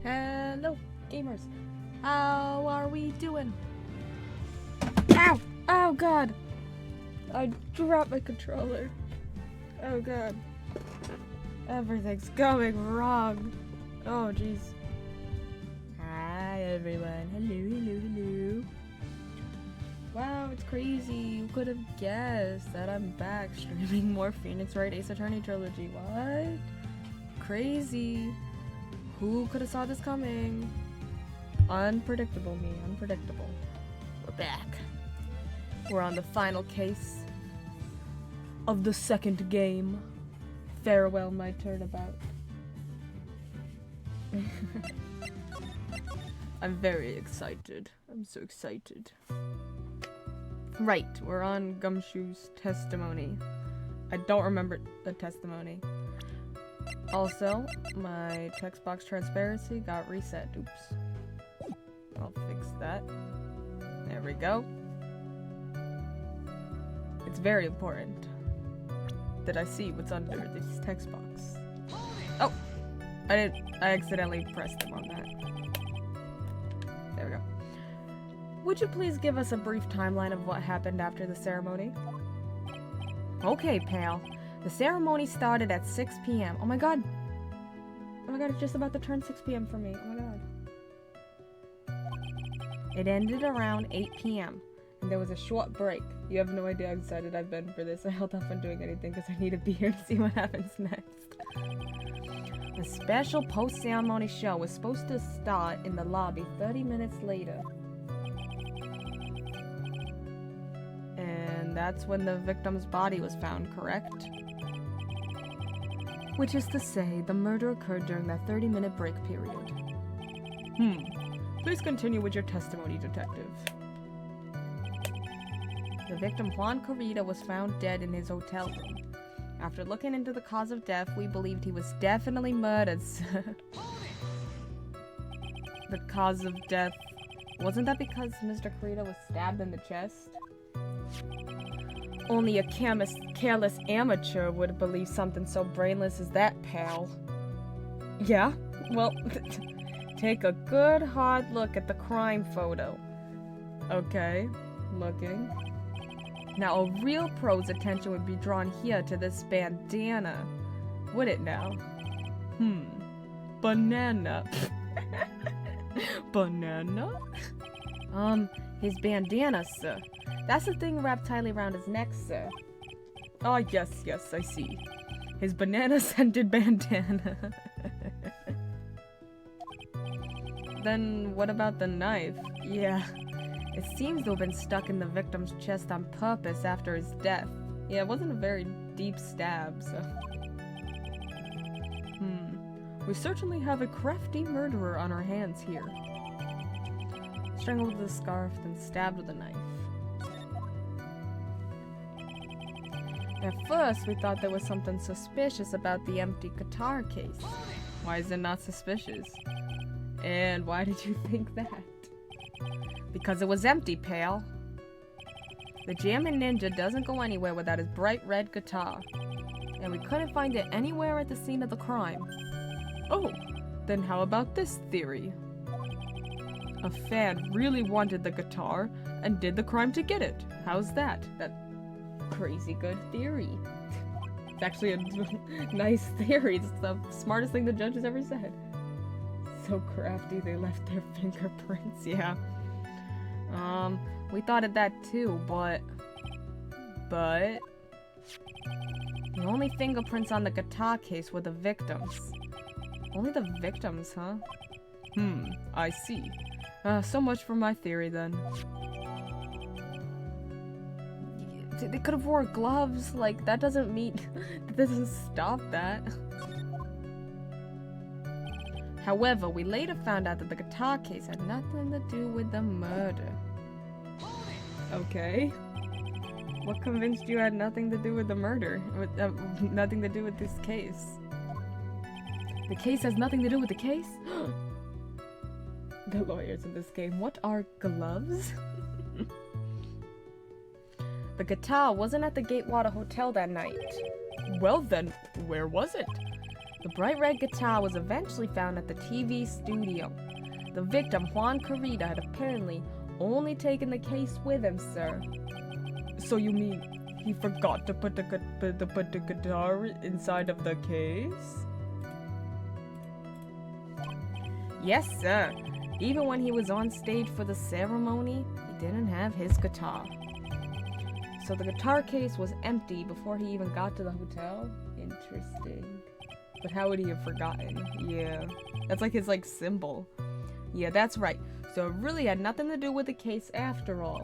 Hello, gamers. How are we doing? Ow! Oh god! I dropped my controller. Oh god. Everything's going wrong. Oh jeez. Hi everyone. Hello. Wow, it's crazy. Who could have guessed that I'm back streaming more Phoenix Wright Ace Attorney Trilogy? What? Crazy. Who could have saw this coming? Unpredictable me, unpredictable. We're back. We're on the final case of the second game. Farewell, my turnabout. I'm very excited. I'm so excited. Right, we're on Gumshoe's testimony. I don't remember the testimony. Also, my text box transparency got reset. Oops. I'll fix that. There we go. It's very important that I see what's under this text box. Oh! I accidentally pressed them on that. There we go. Would you please give us a brief timeline of what happened after the ceremony? Okay, pal. The ceremony started at 6 p.m. Oh my god! Oh my god, it's just about to turn 6 p.m. for me. Oh my god. It ended around 8 p.m. and there was a short break. You have no idea how excited I've been for this. I held off on doing anything because I need to be here to see what happens next. A special post-ceremony show was supposed to start in the lobby 30 minutes later. And that's when the victim's body was found, correct? Which is to say, the murder occurred during that 30-minute break period. Please continue with your testimony, detective. The victim, Juan Corrida, was found dead in his hotel room. After looking into the cause of death, we believed he was definitely murdered. the cause of death, wasn't that because Mr. Carita was stabbed in the chest? Only a careless amateur would believe something so brainless as that, pal. Yeah? Well, take a good hard look at the crime photo. Okay, looking. Now, a real pro's attention would be drawn here to this bandana. Would it now? Banana. Banana? His bandana, sir. That's the thing wrapped tightly around his neck, sir. Oh, yes, I see. His banana-scented bandana. Then what about the knife? Yeah. It seems to have been stuck in the victim's chest on purpose after his death. Yeah, it wasn't a very deep stab, so... We certainly have a crafty murderer on our hands here. Strangled with a scarf, then stabbed with a knife. At first, we thought there was something suspicious about the empty guitar case. Why is it not suspicious? And why did you think that? Because it was empty, pal. The Jammin' Ninja doesn't go anywhere without his bright red guitar. And we couldn't find it anywhere at the scene of the crime. Oh, then how about this theory? A fan really wanted the guitar and did the crime to get it. How's that? That crazy good theory. It's actually a nice theory. It's the smartest thing the judge has ever said. So crafty they left their fingerprints. Yeah. We thought of that too, but the only fingerprints on the guitar case were the victims. Only the victims, huh? I see. So much for my theory, then. They could have wore gloves, like, that doesn't mean... that doesn't stop that. However, we later found out that the guitar case had nothing to do with the murder. Okay. What convinced you had nothing to do with the murder? Nothing to do with this case? The case has nothing to do with the case? The lawyers in this game. What are gloves? The guitar wasn't at the Gatewater Hotel that night. Well then, where was it? The bright red guitar was eventually found at the TV studio. The victim, Juan Carita, had apparently only taken the case with him, sir. So you mean he forgot to put the guitar inside of the case? Yes, sir. Even when he was on stage for the ceremony, he didn't have his guitar. So the guitar case was empty before he even got to the hotel? Interesting. But how would he have forgotten? Yeah. That's like his, symbol. Yeah, that's right. So it really had nothing to do with the case after all.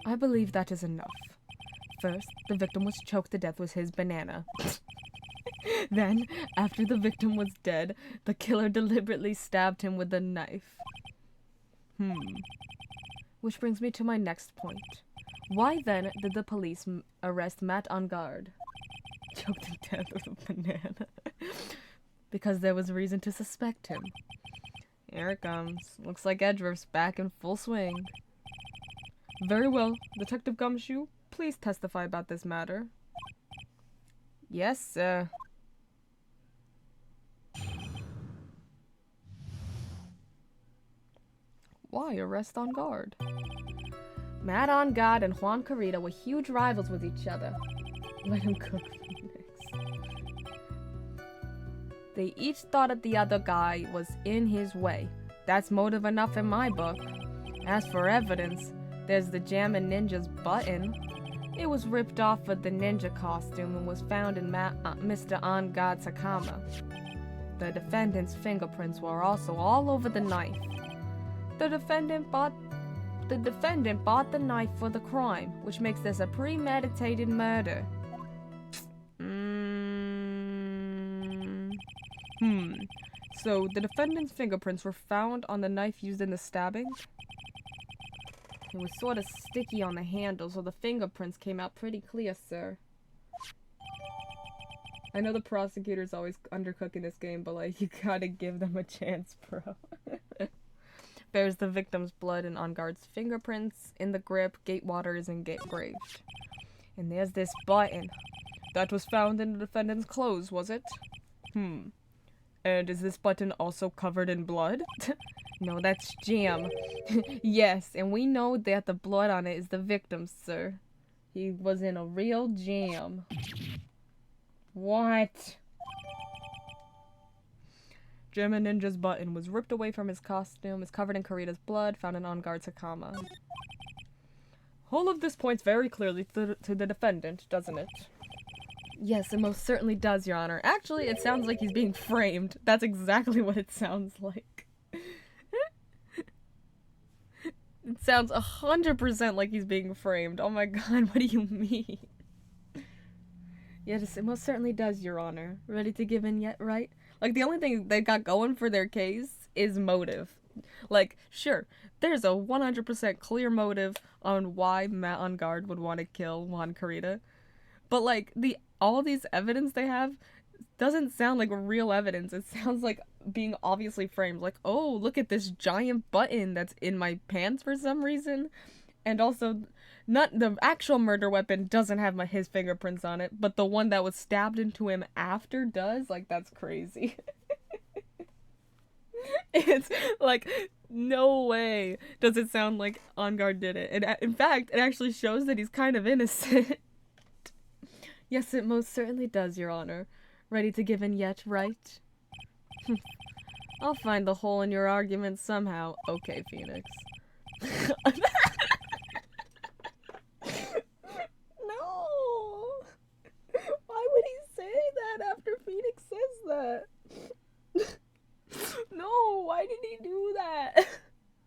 I believe that is enough. First, the victim was choked to death with his banana. Then, after the victim was dead, the killer deliberately stabbed him with a knife. Which brings me to my next point. Why then did the police arrest Matt on guard? Choked to death with a banana. Because there was reason to suspect him. Here it comes. Looks like Edgeworth's back in full swing. Very well. Detective Gumshoe, please testify about this matter. Yes, sir. Why arrest on guard? Matt on guard and Juan Carita were huge rivals with each other. Let him cook Phoenix. They each thought that the other guy was in his way. That's motive enough in my book. As for evidence, there's the Jammin' Ninja's button. It was ripped off of the ninja costume and was found in Mr. On Guard's Hakama. The defendant's fingerprints were also all over the knife. The defendant bought the knife for the crime, which makes this a premeditated murder. So the defendant's fingerprints were found on the knife used in the stabbing? It was sort of sticky on the handle, so the fingerprints came out pretty clear, sir. I know the prosecutor's always undercooking this game, but like, you gotta give them a chance, bro. Bears the victim's blood and on guard's fingerprints in the grip, gate water is engraved. And there's this button. That was found in the defendant's clothes, was it? And is this button also covered in blood? No, that's jam. Yes, and we know that the blood on it is the victim's, sir. He was in a real jam. What? Gemma Ninja's button was ripped away from his costume, is covered in Kurita's blood, found in on-guard's Hakama. All of this points very clearly to the defendant, doesn't it? Yes, it most certainly does, Your Honor. Actually, it sounds like he's being framed. That's exactly what it sounds like. It sounds 100% like he's being framed. Oh my god, what do you mean? Yes, it most certainly does, Your Honor. Ready to give in yet, right? Like, the only thing they got going for their case is motive. Like, sure, there's a 100% clear motive on why Matt on guard would want to kill Juan Kurita. But, like, all these evidence they have doesn't sound like real evidence. It sounds like being obviously framed. Like, oh, look at this giant button that's in my pants for some reason. And also, not the actual murder weapon doesn't have his fingerprints on it, but the one that was stabbed into him after does. Like, that's crazy. It's like, no way does it sound like On Guard did it. And in fact, it actually shows that he's kind of innocent. Yes, it most certainly does, Your Honor. Ready to give in yet, right? I'll find the hole in your argument somehow. Okay, Phoenix. No! Why would he say that after Phoenix says that? No, why did he do that?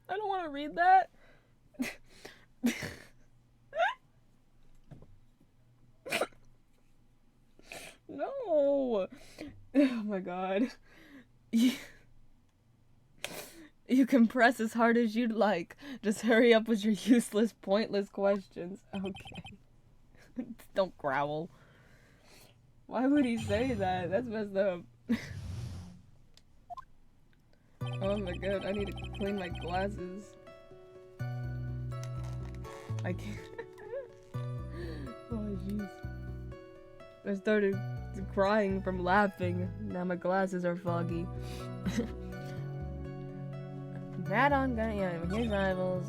I don't want to read that. No! Oh my god. You can press as hard as you'd like. Just hurry up with your useless, pointless questions. Okay. Don't growl. Why would he say that? That's messed up. Oh my god, I need to clean my glasses. I can't. Oh jeez. I started crying from laughing. Now my glasses are foggy. That on gun, yeah, here's rivals.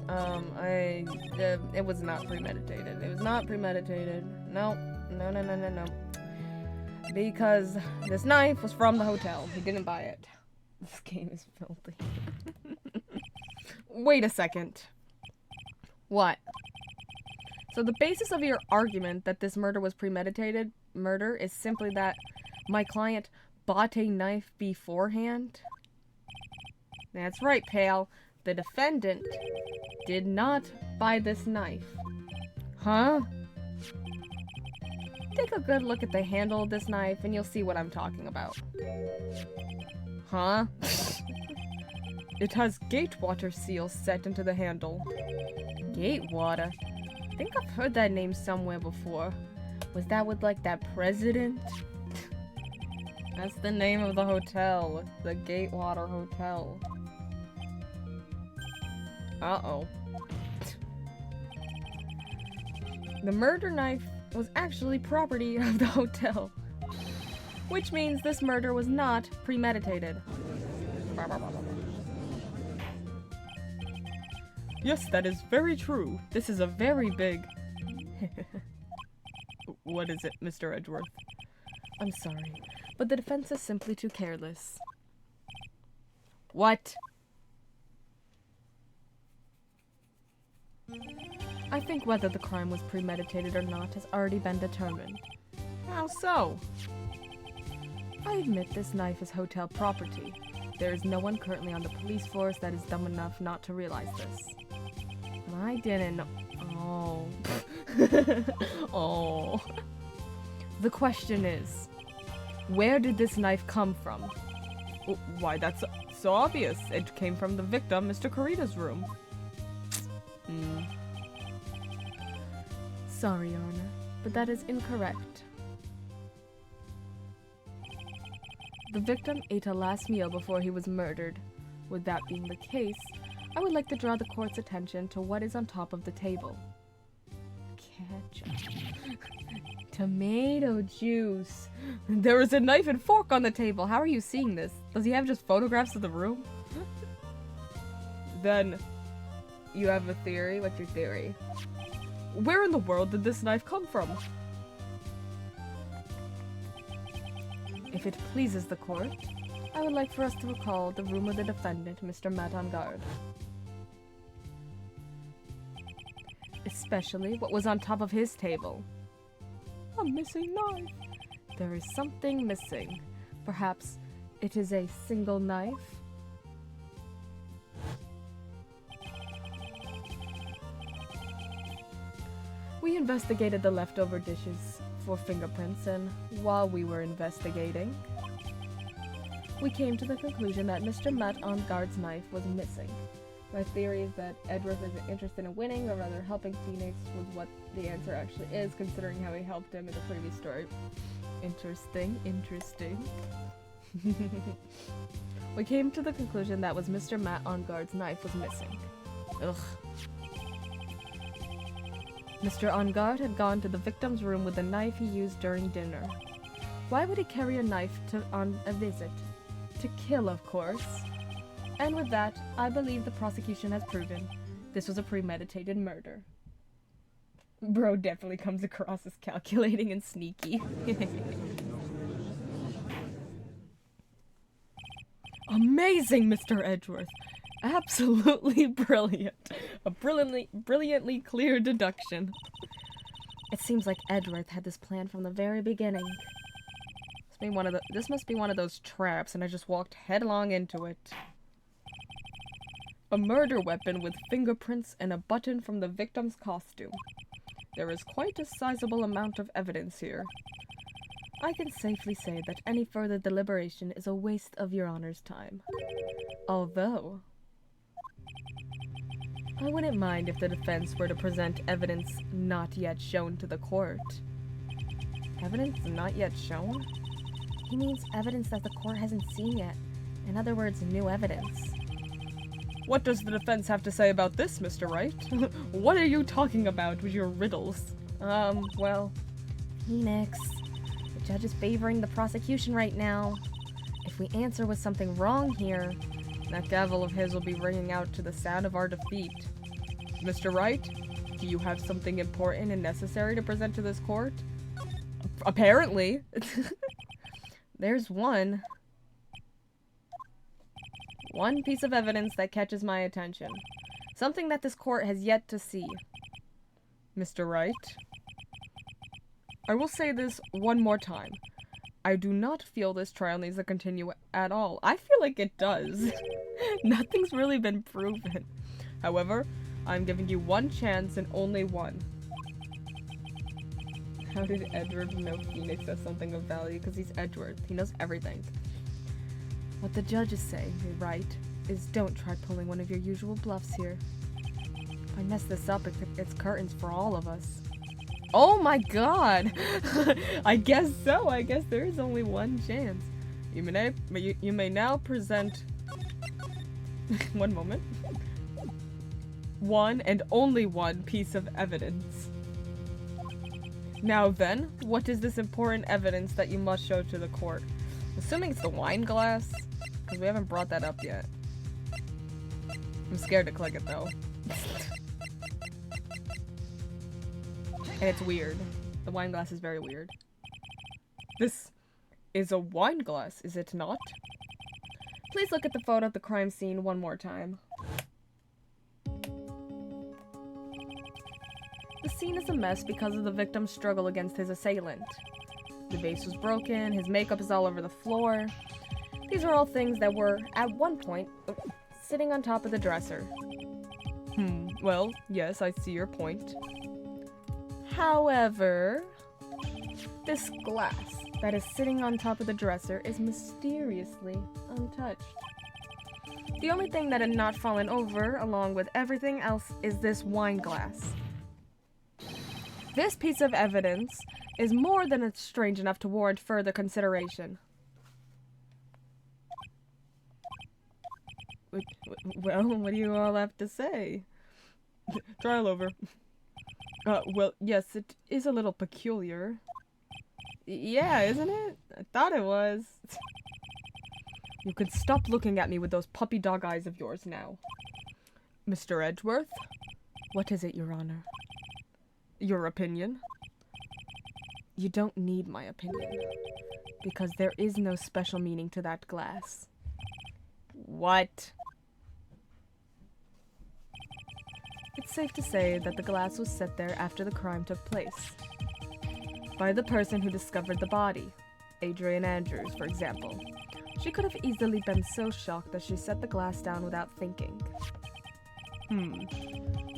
It was not premeditated. It was not premeditated. No. Because this knife was from the hotel. He didn't buy it. This game is filthy. Wait a second. What? So the basis of your argument that this murder was premeditated murder is simply that my client bought a knife beforehand? That's right, pal. The defendant did not buy this knife. Huh? Take a good look at the handle of this knife and you'll see what I'm talking about. Huh? It has Gatewater seal set into the handle. Gatewater? I think I've heard that name somewhere before. Was that with, like, that president? That's the name of the hotel. The Gatewater Hotel. Uh-oh. The murder knife was actually property of the hotel. Which means this murder was not premeditated. Yes, that is very true. This is a very big... What is it, Mr. Edgeworth? I'm sorry, but the defense is simply too careless. What? I think whether the crime was premeditated or not has already been determined. How so? I admit this knife is hotel property. There is no one currently on the police force that is dumb enough not to realize this. I didn't know. Oh. Oh. The question is, where did this knife come from? Why, that's so obvious. It came from the victim, Mr. Kurita's room. Sorry, Your Honor, but that is incorrect. The victim ate a last meal before he was murdered. With that being the case, I would like to draw the court's attention to what is on top of the table. Ketchup. Tomato juice. There is a knife and fork on the table. How are you seeing this? Does he have just photographs of the room? Then, you have a theory? What's your theory? Where in the world did this knife come from? If it pleases the court, I would like for us to recall the room of the defendant, Mr. Matt on guard. Especially what was on top of his table. A missing knife. There is something missing. Perhaps it is a single knife? We investigated the leftover dishes for fingerprints, and while we were investigating, we came to the conclusion that Mr. Matt on guard's knife was missing. My theory is that Edward isn't interested in winning, or rather helping Phoenix was what the answer actually is, considering how he helped him in the previous story. Interesting, interesting. We came to the conclusion that was Mr. Matt on guard's knife was missing. Ugh. Mr. On guard had gone to the victim's room with the knife he used during dinner. Why would he carry a knife on a visit? To kill, of course. And with that, I believe the prosecution has proven this was a premeditated murder. Bro definitely comes across as calculating and sneaky. Amazing, Mr. Edgeworth. Absolutely brilliant. A brilliantly clear deduction. It seems like Edgeworth had this plan from the very beginning. This must be one of those traps, and I just walked headlong into it. A murder weapon with fingerprints and a button from the victim's costume. There is quite a sizable amount of evidence here. I can safely say that any further deliberation is a waste of Your Honor's time. Although, I wouldn't mind if the defense were to present evidence not yet shown to the court. Evidence not yet shown? He means evidence that the court hasn't seen yet. In other words, new evidence. What does the defense have to say about this, Mr. Wright? What are you talking about with your riddles? Well, Phoenix. The judge is favoring the prosecution right now. If we answer with something wrong here, that gavel of his will be ringing out to the sound of our defeat. Mr. Wright, do you have something important and necessary to present to this court? Apparently. There's one piece of evidence that catches my attention. Something that this court has yet to see. Mr. Wright, I will say this one more time. I do not feel this trial needs to continue at all. I feel like it does. Nothing's really been proven. However, I'm giving you one chance and only one. How did Edward know Phoenix has something of value? Because he's Edward. He knows everything. What the judge is saying, right, is don't try pulling one of your usual bluffs here. If I mess this up, it's curtains for all of us. Oh my god! I guess so. I guess there is only one chance. You may now present... one moment. One and only one piece of evidence. Now then, what is this important evidence that you must show to the court? Assuming it's the wine glass, because we haven't brought that up yet. I'm scared to click it though. And it's weird. The wine glass is very weird. This is a wine glass, is it not? Please look at the photo of the crime scene one more time. The scene is a mess because of the victim's struggle against his assailant. The vase was broken, his makeup is all over the floor. These are all things that were, at one point, sitting on top of the dresser. Well, yes, I see your point. However, this glass that is sitting on top of the dresser is mysteriously untouched. The only thing that had not fallen over, along with everything else, is this wine glass. This piece of evidence is more than strange enough to warrant further consideration. Well, what do you all have to say? Trial over. Well, yes, it is a little peculiar. Yeah, isn't it? I thought it was. You could stop looking at me with those puppy dog eyes of yours now. Mr. Edgeworth? What is it, Your Honor? Your opinion? You don't need my opinion, because there is no special meaning to that glass. What? It's safe to say that the glass was set there after the crime took place. By the person who discovered the body, Adrian Andrews, for example. She could have easily been so shocked that she set the glass down without thinking.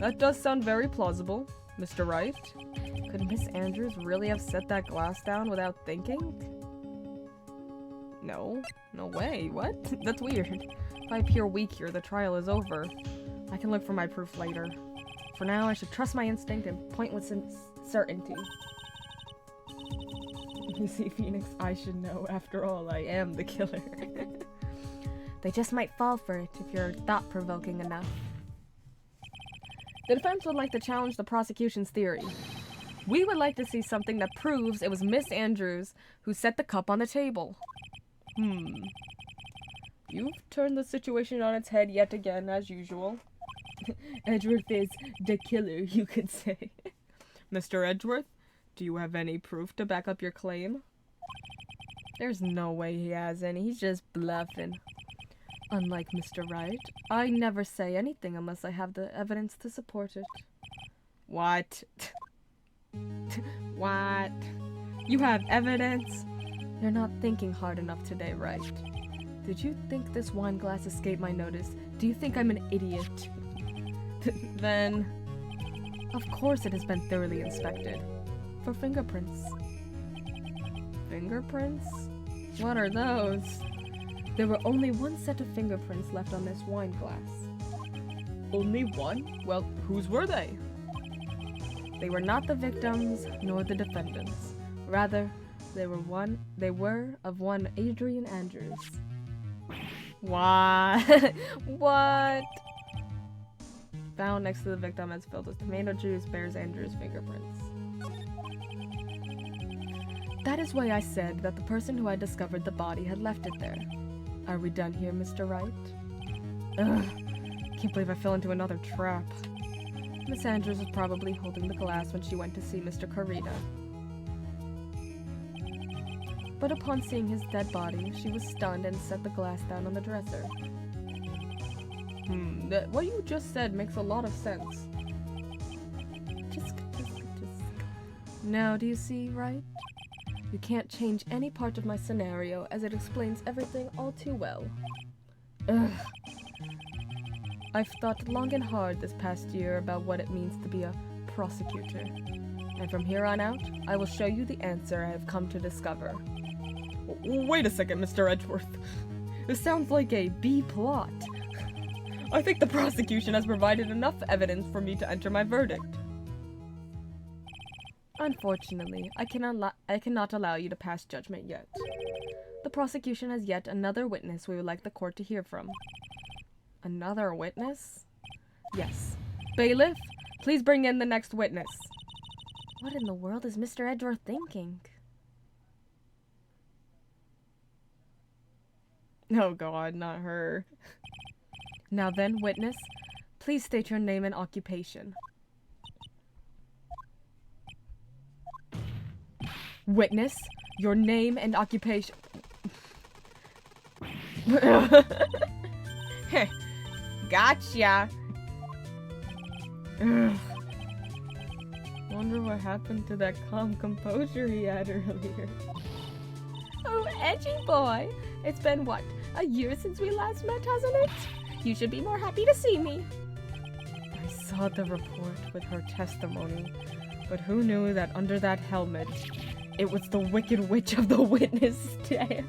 That does sound very plausible, Mr. Wright. Could Miss Andrews really have set that glass down without thinking? No. No way. What? That's weird. If I appear weak here, the trial is over. I can look for my proof later. For now, I should trust my instinct and point with certainty. You see, Phoenix, I should know. After all, I am the killer. They just might fall for it if you're thought-provoking enough. The defense would like to challenge the prosecution's theory. We would like to see something that proves it was Miss Andrews who set the cup on the table. You've turned the situation on its head yet again, as usual. Edgeworth is the killer, you could say. Mr. Edgeworth, do you have any proof to back up your claim? There's no way he has any, he's just bluffing. Unlike Mr. Wright, I never say anything unless I have the evidence to support it. What? What? You have evidence? You're not thinking hard enough today, Wright. Did you think this wine glass escaped my notice? Do you think I'm an idiot? Then, of course it has been thoroughly inspected. For fingerprints. Fingerprints? What are those? There were only one set of fingerprints left on this wine glass. Only one? Well, whose were they? They were not the victims, nor the defendants. Rather, they were of one Adrian Andrews. What? What? Found next to the victim as filled with tomato juice bears Andrews' fingerprints. That is why I said that the person who had discovered the body had left it there. Are we done here, Mr. Wright? Ugh, can't believe I fell into another trap. Miss Andrews was probably holding the glass when she went to see Mr. Carita. But upon seeing his dead body, she was stunned and set the glass down on the dresser. What you just said makes a lot of sense. Just. Now, do you see, Wright? You can't change any part of my scenario, as it explains everything all too well. Ugh. I've thought long and hard this past year about what it means to be a prosecutor. And from here on out, I will show you the answer I have come to discover. Wait a second, Mr. Edgeworth. This sounds like a B plot. I think the prosecution has provided enough evidence for me to enter my verdict. Unfortunately, I cannot allow you to pass judgment yet. The prosecution has yet another witness we would like the court to hear from. Another witness? Yes. Bailiff, please bring in the next witness. What in the world is Mr. Edgeworth thinking? Oh God, not her. Now then, witness, please state your name and occupation. Witness, your name and occupation. Gotcha. Ugh. Wonder what happened to that calm composure he had earlier. Oh, edgy boy. It's been, what, a year since we last met, hasn't it? You should be more happy to see me. I saw the report with her testimony, but who knew that under that helmet, it was the Wicked Witch of the witness stand.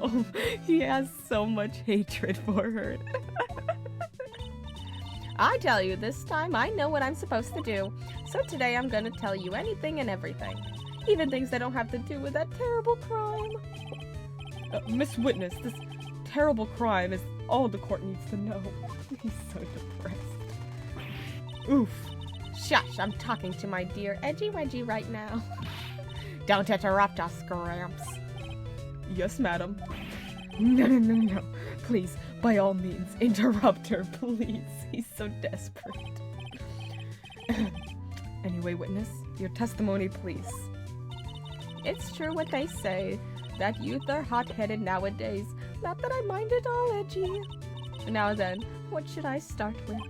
Oh, he has so much hatred for her. I tell you, this time I know what I'm supposed to do. So today I'm gonna tell you anything and everything. Even things that don't have to do with that terrible crime. Miss Witness, this terrible crime is all the court needs to know. He's so depressed. Oof. Shush, I'm talking to my dear Edgy Reggie right now. Don't interrupt us, Gramps. Yes, madam. No. Please, by all means, interrupt her, please. He's so desperate. Anyway, witness, your testimony, please. It's true what they say, that youth are hot-headed nowadays. Not that I mind it all, Edgy. Now then, what should I start with?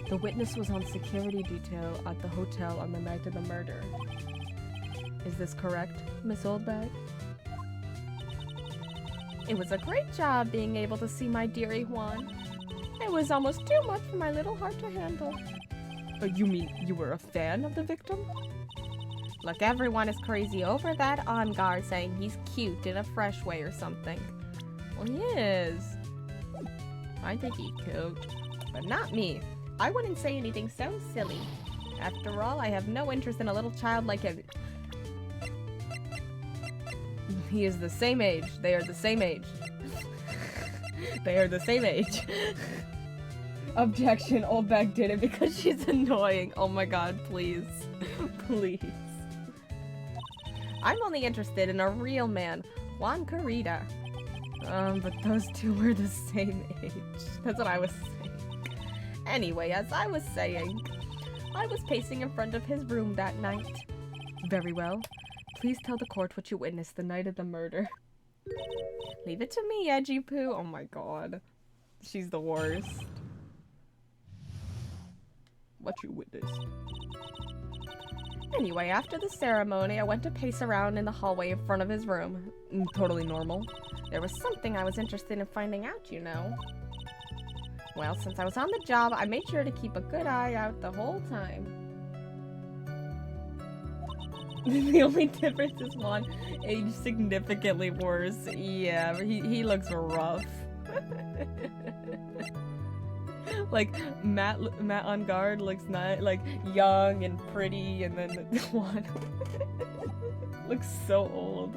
The witness was on security detail at the hotel on the night of the murder. Is this correct, Miss Oldbag? It was a great job being able to see my dearie Juan. It was almost too much for my little heart to handle. You mean you were a fan of the victim? Look, everyone is crazy over that on guard saying he's cute in a fresh way or something. Well, he is. I think he's cute, but not me. I wouldn't say anything so silly. After all, I have no interest in a little child like him. He is the same age. They are the same age. They are the same age. Objection, Oldbag did it because she's annoying. Oh my god, please. Please. I'm only interested in a real man, Juan Carita. But those two were the same age. That's what I was saying. Anyway, as I was saying, I was pacing in front of his room that night. Very well. Please tell the court what you witnessed the night of the murder. Leave it to me, Edgy Poo. Oh my god. She's the worst. What you witnessed? Anyway, after the ceremony, I went to pace around in the hallway in front of his room. Totally normal. There was something I was interested in finding out, you know. Well, since I was on the job, I made sure to keep a good eye out the whole time. The only difference is one aged significantly worse. Yeah, he looks rough. Like Matt on guard looks like young and pretty, and then the one looks so old.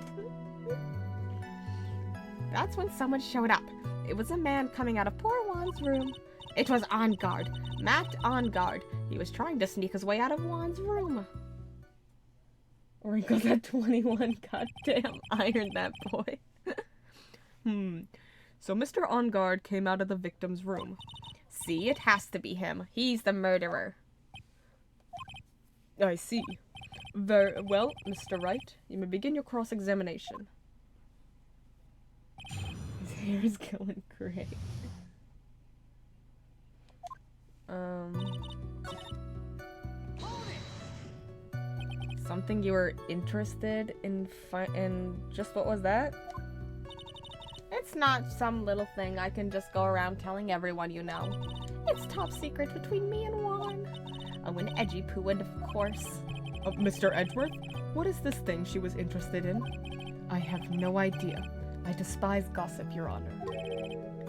That's when someone showed up. It was a man coming out of poor Juan's room. It was On Guard. Matt On Guard. He was trying to sneak his way out of Juan's room. Wrinkles at 21. Goddamn, iron that boy. So Mr. On Guard came out of the victim's room. See, it has to be him. He's the murderer. I see. Very well, Mr. Wright. You may begin your cross-examination. His hair is going gray. Something you were interested in just what was that? It's not some little thing I can just go around telling everyone you know. It's top secret between me and Juan. Oh, and Edgy Poo, and of course. Mr. Edgeworth? What is this thing she was interested in? I have no idea. I despise gossip, Your Honor.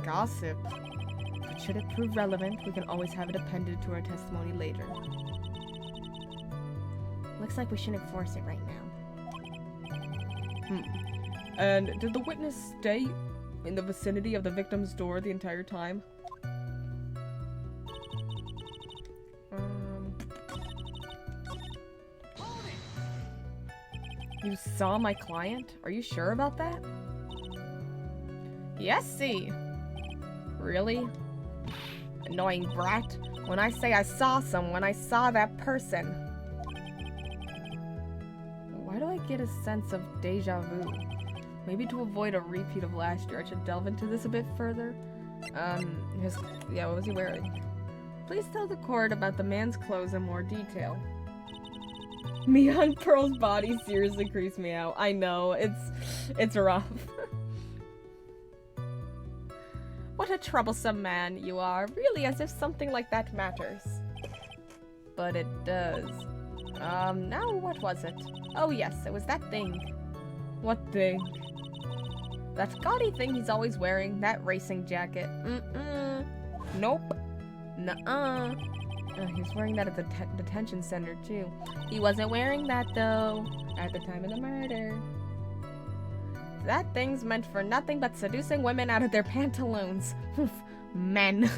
Gossip? But should it prove relevant, we can always have it appended to our testimony later. Looks like we shouldn't force it right now. And did the witness stay in the vicinity of the victim's door the entire time? You saw my client? Are you sure about that? Yes, see. Really? Annoying brat. When I say I saw someone, I saw that person. Why do I get a sense of deja vu? Maybe to avoid a repeat of last year, I should delve into this a bit further. What was he wearing? Please tell the court about the man's clothes in more detail. Me on Pearl's body seriously creeps me out. I know, it's rough. What a troublesome man you are, really, as if something like that matters. But it does. Now what was it? Oh yes, it was that thing. What thing? That gaudy thing he's always wearing, that racing jacket. Nope. Nuh-uh. He's wearing that at the detention center, too. He wasn't wearing that, though, at the time of the murder. That thing's meant for nothing but seducing women out of their pantaloons. Men.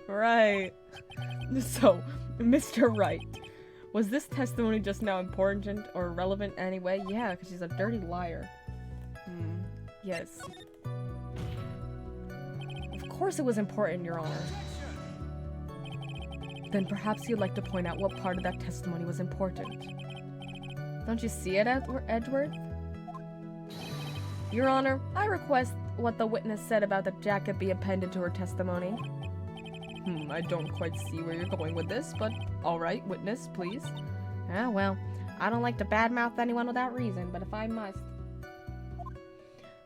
Right. So, Mr. Wright, was this testimony just now important or relevant anyway? Yeah, because she's a dirty liar. Yes. Of course it was important, Your Honor. Then perhaps you'd like to point out what part of that testimony was important. Don't you see it, Edgeworth? Your Honor, I request what the witness said about the jacket be appended to her testimony. I don't quite see where you're going with this, but alright, witness, please. Ah, well, I don't like to badmouth anyone without reason, but if I must.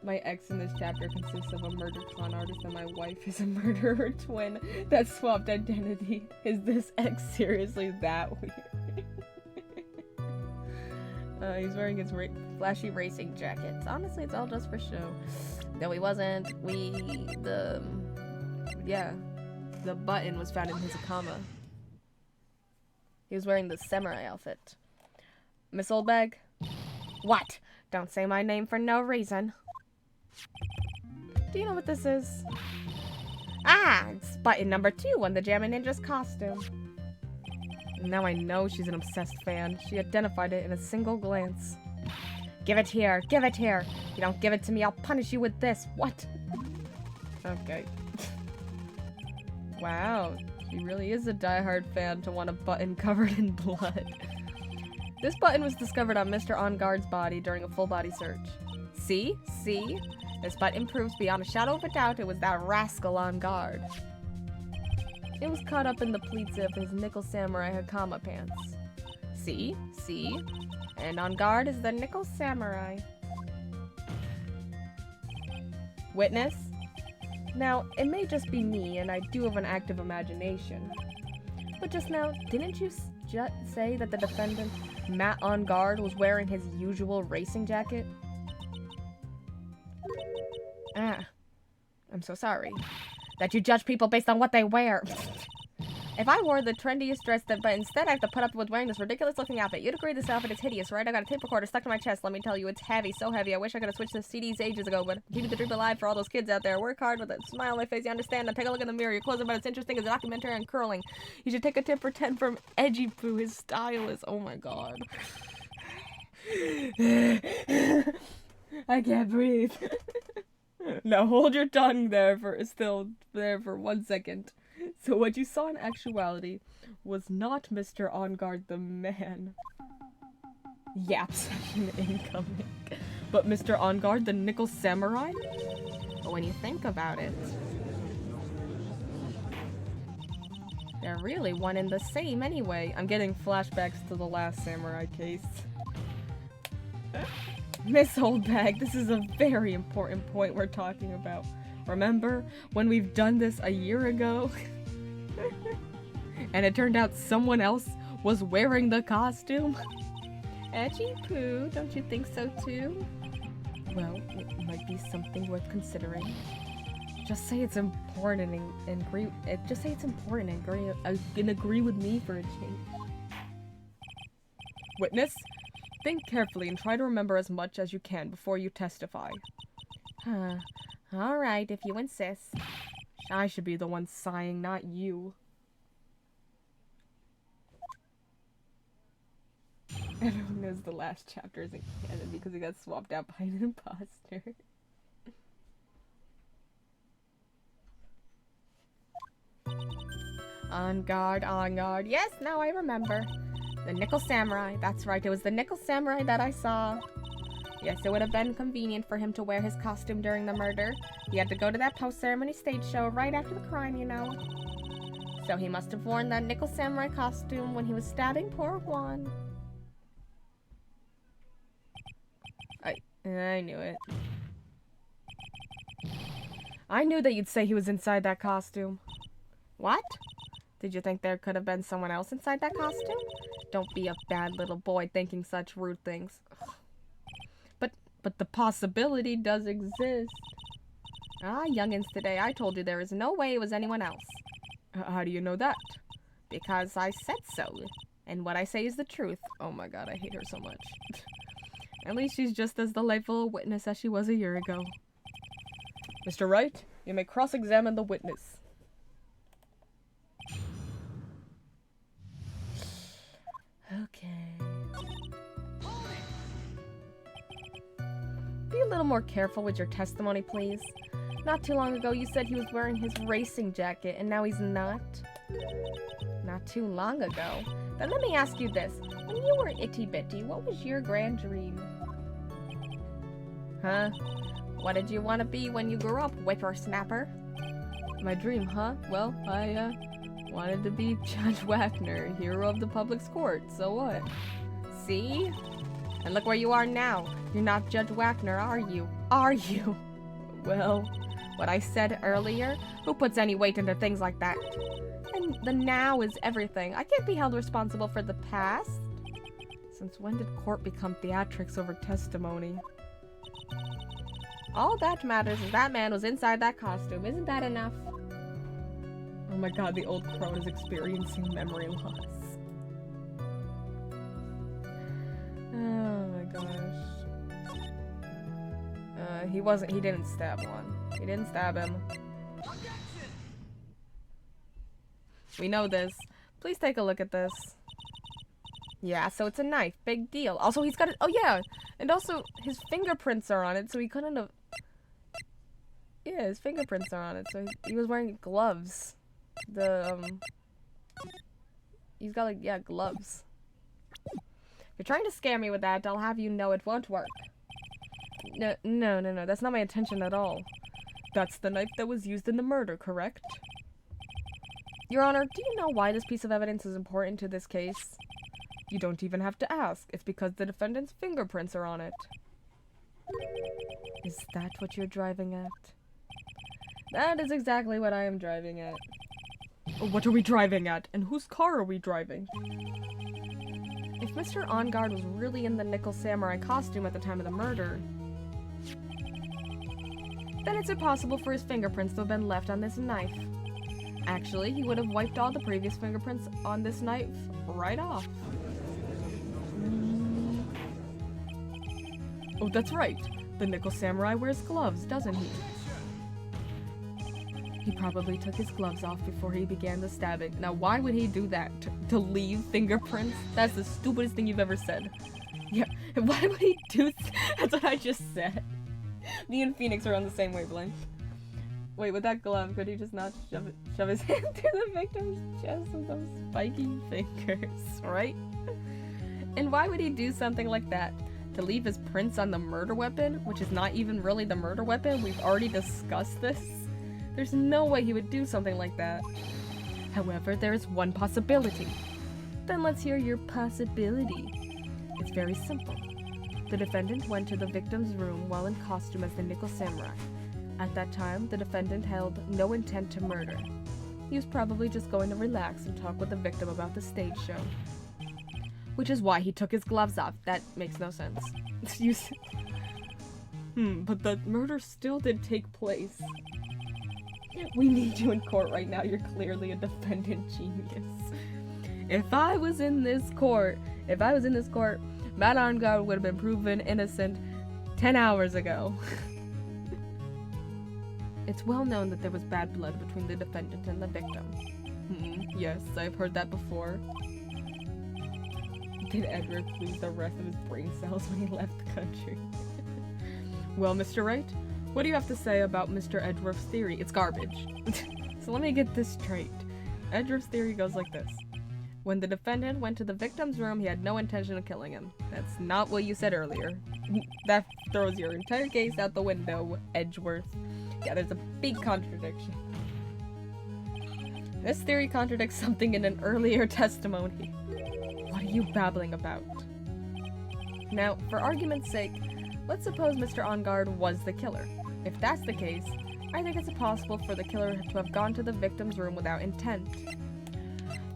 My ex in this chapter consists of a murder con artist and my wife is a murderer twin that swapped identity. Is this ex seriously that weird? He's wearing his flashy racing jackets. Honestly, it's all just for show. No, he wasn't. The button was found in his akama. He was wearing the samurai outfit. Miss Oldbag? What? Don't say my name for no reason. Do you know what this is? Ah, it's button number 2 on the Jammin' Ninja's costume. Now I know she's an obsessed fan. She identified it in a single glance. Give it here. Give it here. If you don't give it to me, I'll punish you with this. What? Okay. Wow. She really is a diehard fan to want a button covered in blood. This button was discovered on Mr. On Guard's body during a full body search. See? See? This button proves beyond a shadow of a doubt it was that rascal On Guard. It was caught up in the pleats of his nickel samurai hakama pants. See? See? And On Guard is the nickel samurai. Witness? Now, it may just be me, and I do have an active imagination. But just now, didn't you say that the defendant, Matt On Guard, was wearing his usual racing jacket? Ah. I'm so sorry. That you judge people based on what they wear. If I wore the trendiest dress, but instead I have to put up with wearing this ridiculous-looking outfit, you'd agree this outfit is hideous, right? I got a tape recorder stuck to my chest. Let me tell you, it's heavy, so heavy. I wish I could have switched the CDs ages ago, but keeping the dream alive for all those kids out there. Work hard with a smile on my face, you understand? Now take a look in the mirror. Your clothes are about as interesting as a documentary on curling. You should take a tip for 10 from Edgy Poo. His style is... oh my god. I can't breathe. Now hold your tongue there for 1 second. So what you saw in actuality was not Mr. On Guard the man. Yap session incoming. But Mr. On Guard the nickel samurai? But when you think about it, they're really one and the same anyway. I'm getting flashbacks to the last samurai case. Miss Oldbag, this is a very important point we're talking about. Remember when we've done this a year ago? And it turned out someone else was wearing the costume? Edgy Poo, don't you think so too? Well, it might be something worth considering. Just say it's important and agree. Just say it's important and agree with me for a change. Witness, think carefully and try to remember as much as you can before you testify. Huh. All right, if you insist. I should be the one sighing, not you. Everyone knows the last chapter isn't canon because he got swapped out by an imposter. On guard, on guard. Yes, now I remember. The nickel samurai. That's right, it was the nickel samurai that I saw. Yes, it would have been convenient for him to wear his costume during the murder. He had to go to that post-ceremony stage show right after the crime, you know. So he must have worn that nickel samurai costume when he was stabbing poor Juan. I knew it. I knew that you'd say he was inside that costume. What? Did you think there could have been someone else inside that costume? Don't be a bad little boy thinking such rude things. But the possibility does exist. Ah, youngins today, I told you there is no way it was anyone else. How do you know that? Because I said so. And what I say is the truth. Oh my god, I hate her so much. At least she's just as delightful a witness as she was a year ago. Mr. Wright, you may cross-examine the witness. Okay. Be a little more careful with your testimony, please. Not too long ago, you said he was wearing his racing jacket, and now he's not. Not too long ago. Then let me ask you this. When you were itty-bitty, what was your grand dream? Huh? What did you want to be when you grew up, whippersnapper? My dream, huh? Well, I, wanted to be Judge Wagner, hero of the public court, so what? See? And look where you are now. You're not Judge Wagner, are you? Are you? Well, what I said earlier? Who puts any weight into things like that? And the now is everything. I can't be held responsible for the past. Since when did court become theatrics over testimony? All that matters is that man was inside that costume. Isn't that enough? Oh my god, the old crone is experiencing memory loss. Oh my gosh. He didn't stab one. He didn't stab him. We know this. Please take a look at this. Yeah, so it's a knife. Big deal. Also, he's got it. Oh, yeah. And also, his fingerprints are on it, so he couldn't have. Yeah, his fingerprints are on it, so he was wearing gloves. He's got, like, yeah, gloves. If you're trying to scare me with that, I'll have you know it won't work. No. That's not my intention at all. That's the knife that was used in the murder, correct? Your Honor, do you know why this piece of evidence is important to this case? You don't even have to ask. It's because the defendant's fingerprints are on it. Is that what you're driving at? That is exactly what I am driving at. What are we driving at? And whose car are we driving? If Mr. On Guard was really in the Nickel Samurai costume at the time of the murder, then it's impossible for his fingerprints to have been left on this knife. Actually, he would have wiped all the previous fingerprints on this knife right off. Oh, that's right. The Nickel Samurai wears gloves, doesn't he? He probably took his gloves off before he began the stabbing. Now, why would he do that? To leave fingerprints? That's the stupidest thing you've ever said. Yeah, why would he do That's what I just said. Me and Phoenix are on the same wavelength. Wait, with that glove, could he just not shove his hand through the victim's chest with those spiky fingers, right? And why would he do something like that? To leave his prints on the murder weapon, which is not even really the murder weapon? We've already discussed this. There's no way he would do something like that. However, there is one possibility. Then let's hear your possibility. It's very simple. The defendant went to the victim's room while in costume as the Nickel Samurai. At that time, the defendant held no intent to murder. He was probably just going to relax and talk with the victim about the stage show. Which is why he took his gloves off. That makes no sense. But the murder still did take place. We need you in court right now. You're clearly a defendant genius. If I was in this court, Matt Arngard would have been proven innocent 10 hours ago. It's well known that there was bad blood between the defendant and the victim. Yes, I've heard that before. Did Edward lose the rest of his brain cells when he left the country? Well, Mr. Wright, what do you have to say about Mr. Edgeworth's theory? It's garbage. So let me get this straight. Edgeworth's theory goes like this. When the defendant went to the victim's room, he had no intention of killing him. That's not what you said earlier. That throws your entire case out the window, Edgeworth. Yeah, there's a big contradiction. This theory contradicts something in an earlier testimony. What are you babbling about? Now, for argument's sake, let's suppose Mr. On Guard was the killer. If that's the case, I think it's possible for the killer to have gone to the victim's room without intent.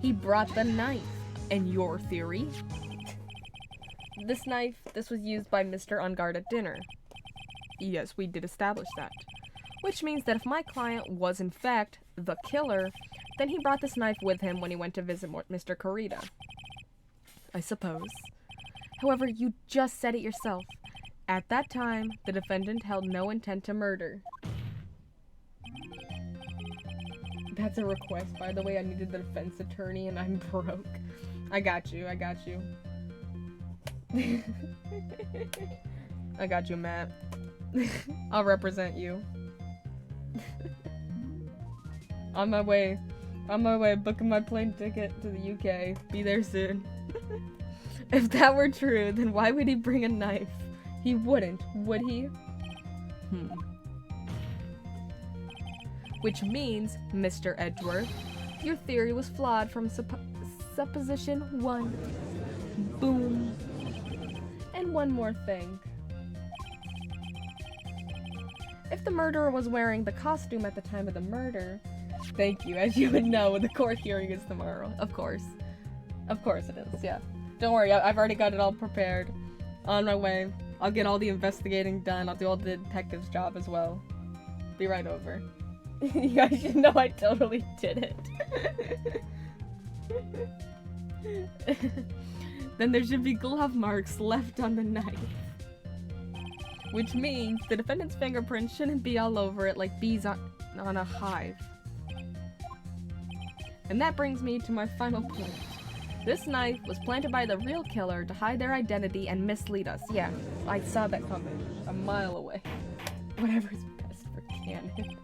He brought the knife. In your theory, this was used by Mr. On Guard at dinner. Yes, we did establish that. Which means that if my client was in fact the killer, then he brought this knife with him when he went to visit Mr. Kurita. I suppose. However, you just said it yourself. At that time, the defendant held no intent to murder. That's a request, by the way. I needed the defense attorney and I'm broke. I got you, I got you. I got you, Matt. I'll represent you. On my way, booking my plane ticket to the UK. Be there soon. If that were true, then why would he bring a knife? He wouldn't, would he? Which means, Mr. Edgeworth, your theory was flawed from supposition 1. Boom. And one more thing. If the murderer was wearing the costume at the time of the murder... Thank you, as you would know, the court hearing is tomorrow. Of course. Of course it is, yeah. Don't worry, I've already got it all prepared. On my way. I'll get all the investigating done. I'll do all the detective's job as well. Be right over. You guys should know I totally did it. Then there should be glove marks left on the knife. Which means the defendant's fingerprint shouldn't be all over it like bees on a hive. And that brings me to my final point. This knife was planted by the real killer to hide their identity and mislead us. Yeah, I saw that coming a mile away. Whatever's best for canon.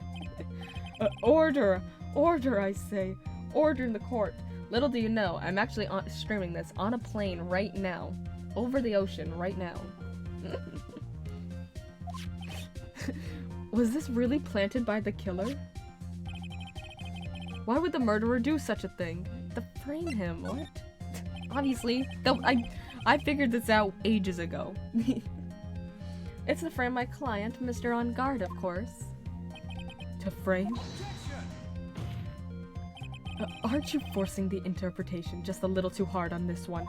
Order! Order, I say. Order in the court. Little do you know, I'm actually streaming this on a plane right now. Over the ocean right now. Was this really planted by the killer? Why would the murderer do such a thing? To frame him, what? Obviously, though I figured this out ages ago. It's to frame my client, Mr. On Guard, of course. To frame? Aren't you forcing the interpretation just a little too hard on this one?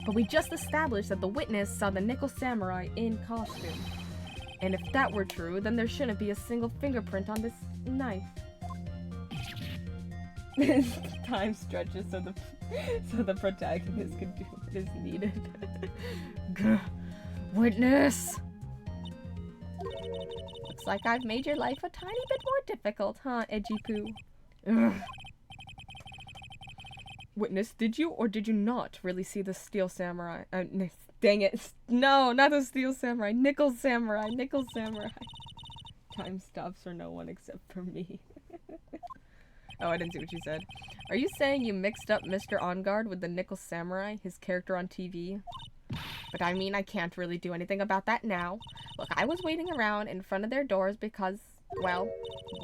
But we just established that the witness saw the nickel samurai in costume. And if that were true, then there shouldn't be a single fingerprint on this knife. Time stretches so the protagonist can do what is needed. Witness! Looks like I've made your life a tiny bit more difficult, huh, Edgy Poo? Witness, did you or did you not really see the steel samurai? Dang it. No, not the steel samurai. Nickel samurai. Nickel samurai. Time stops for no one except for me. Oh, I didn't see what you said. Are you saying you mixed up Mr. On Guard with the Nickel Samurai, his character on TV? But I mean, I can't really do anything about that now. Look, I was waiting around in front of their doors because, well,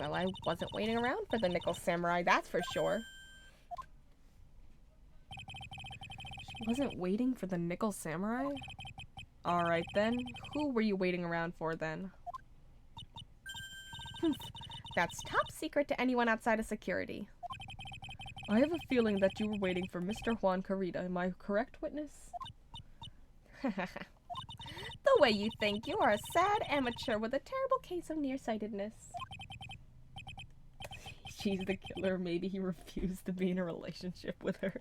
I wasn't waiting around for the Nickel Samurai, that's for sure. She wasn't waiting for the Nickel Samurai? Alright then, who were you waiting around for then? That's top secret to anyone outside of security. I have a feeling that you were waiting for Mr. Juan Carita. Am I correct, witness? The way you think, you are a sad amateur with a terrible case of nearsightedness. She's the killer. Maybe he refused to be in a relationship with her.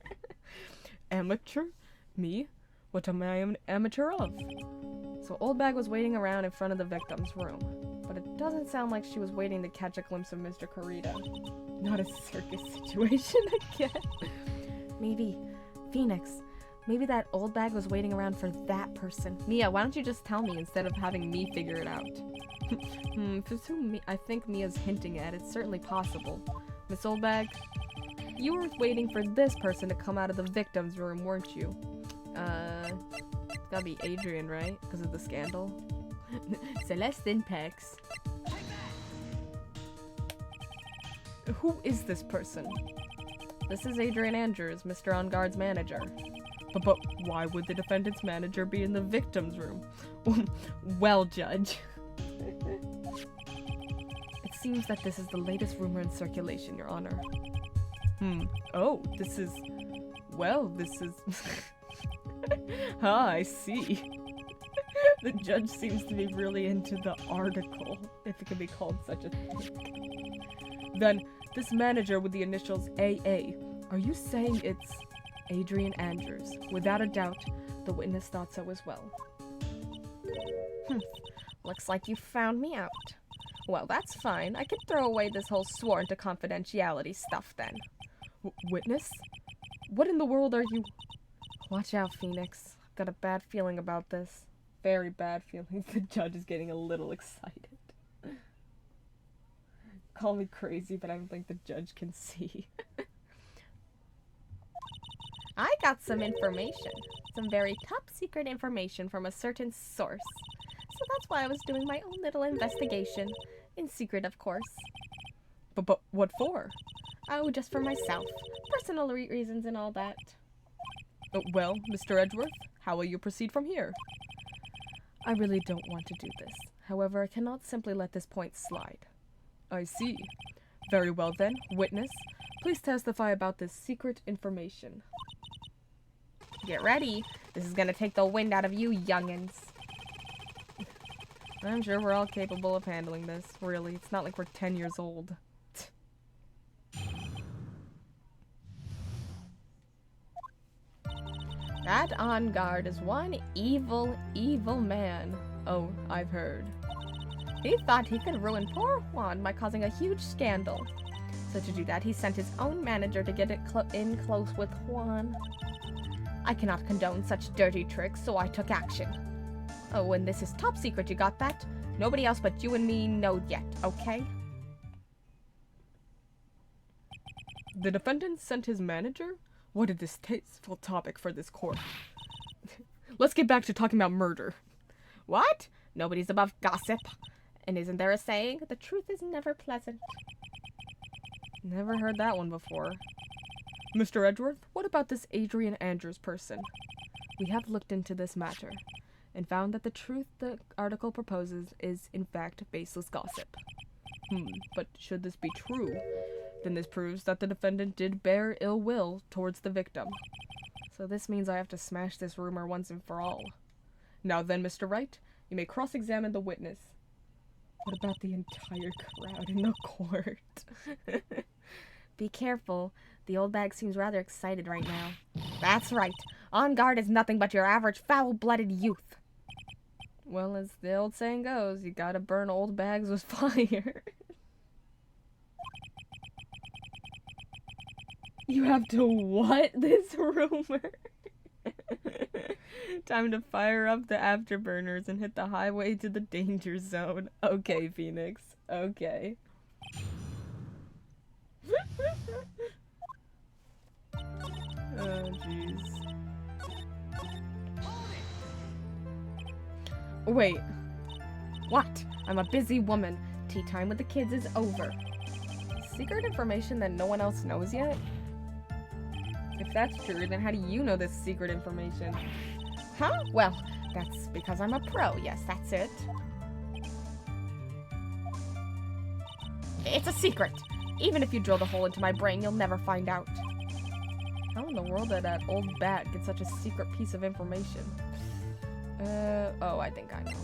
Amateur? Me? What am I an amateur of? So Old Bag was waiting around in front of the victim's room. But it doesn't sound like she was waiting to catch a glimpse of Mr. Carita. Not a circus situation again. Maybe. Phoenix. Maybe that Old Bag was waiting around for that person. Mia, why don't you just tell me instead of having me figure it out? If it's who I think Mia's hinting at, it's certainly possible. Miss Old Bag, you were waiting for this person to come out of the victim's room, weren't you? It's gotta be Adrian, right? Because of the scandal. Celestine Pex. Who is this person? This is Adrian Andrews, Mr. On Guard's manager. But why would the defendant's manager be in the victim's room? Well, Judge. It seems that this is the latest rumor in circulation, Your Honor. Oh, this is... Well, this is... Ah, I see. The judge seems to be really into the article, if it can be called such a thing. Then, this manager with the initials AA, are you saying it's Adrian Andrews. Without a doubt, the witness thought so as well. Looks like you found me out. Well, that's fine. I could throw away this whole sworn to confidentiality stuff then. Witness? What in the world are you... Watch out, Phoenix. Got a bad feeling about this. Very bad feelings. The judge is getting a little excited. Call me crazy, but I don't think the judge can see. I got some information. Some very top secret information from a certain source. So that's why I was doing my own little investigation. In secret, of course. But what for? Oh, just for myself. Personal reasons and all that. Well, Mr. Edgeworth, how will you proceed from here? I really don't want to do this. However, I cannot simply let this point slide. I see. Very well then, witness. Please testify about this secret information. Get ready. This is gonna take the wind out of you youngins. I'm sure we're all capable of handling this, really. It's not like we're 10 years old. That on guard is one evil, evil man. Oh, I've heard. He thought he could ruin poor Juan by causing a huge scandal. So to do that, he sent his own manager to get it in close with Juan. I cannot condone such dirty tricks, so I took action. Oh, and this is top secret, you got that? Nobody else but you and me know yet, okay? The defendant sent his manager? What a distasteful topic for this court. Let's get back to talking about murder. What? Nobody's above gossip. And isn't there a saying? The truth is never pleasant. Never heard that one before. Mr. Edgeworth, what about this Adrian Andrews person? We have looked into this matter and found that the truth the article proposes is, in fact, baseless gossip. But should this be true, then this proves that the defendant did bear ill will towards the victim. So this means I have to smash this rumor once and for all. Now then, Mr. Wright, you may cross-examine the witness. What about the entire crowd in the court? Be careful. The old bag seems rather excited right now. That's right. On guard is nothing but your average foul-blooded youth. Well, as the old saying goes, you gotta burn old bags with fire. You have to what this rumor? Time to fire up the afterburners and hit the highway to the danger zone. Okay, Phoenix. Okay. Oh, jeez. Wait. What? I'm a busy woman. Tea time with the kids is over. Secret information that no one else knows yet? If that's true, then how do you know this secret information? Huh? Well, that's because I'm a pro. Yes, that's it. It's a secret. Even if you drill the hole into my brain, you'll never find out. How in the world did that old bat get such a secret piece of information? Oh, I think I know.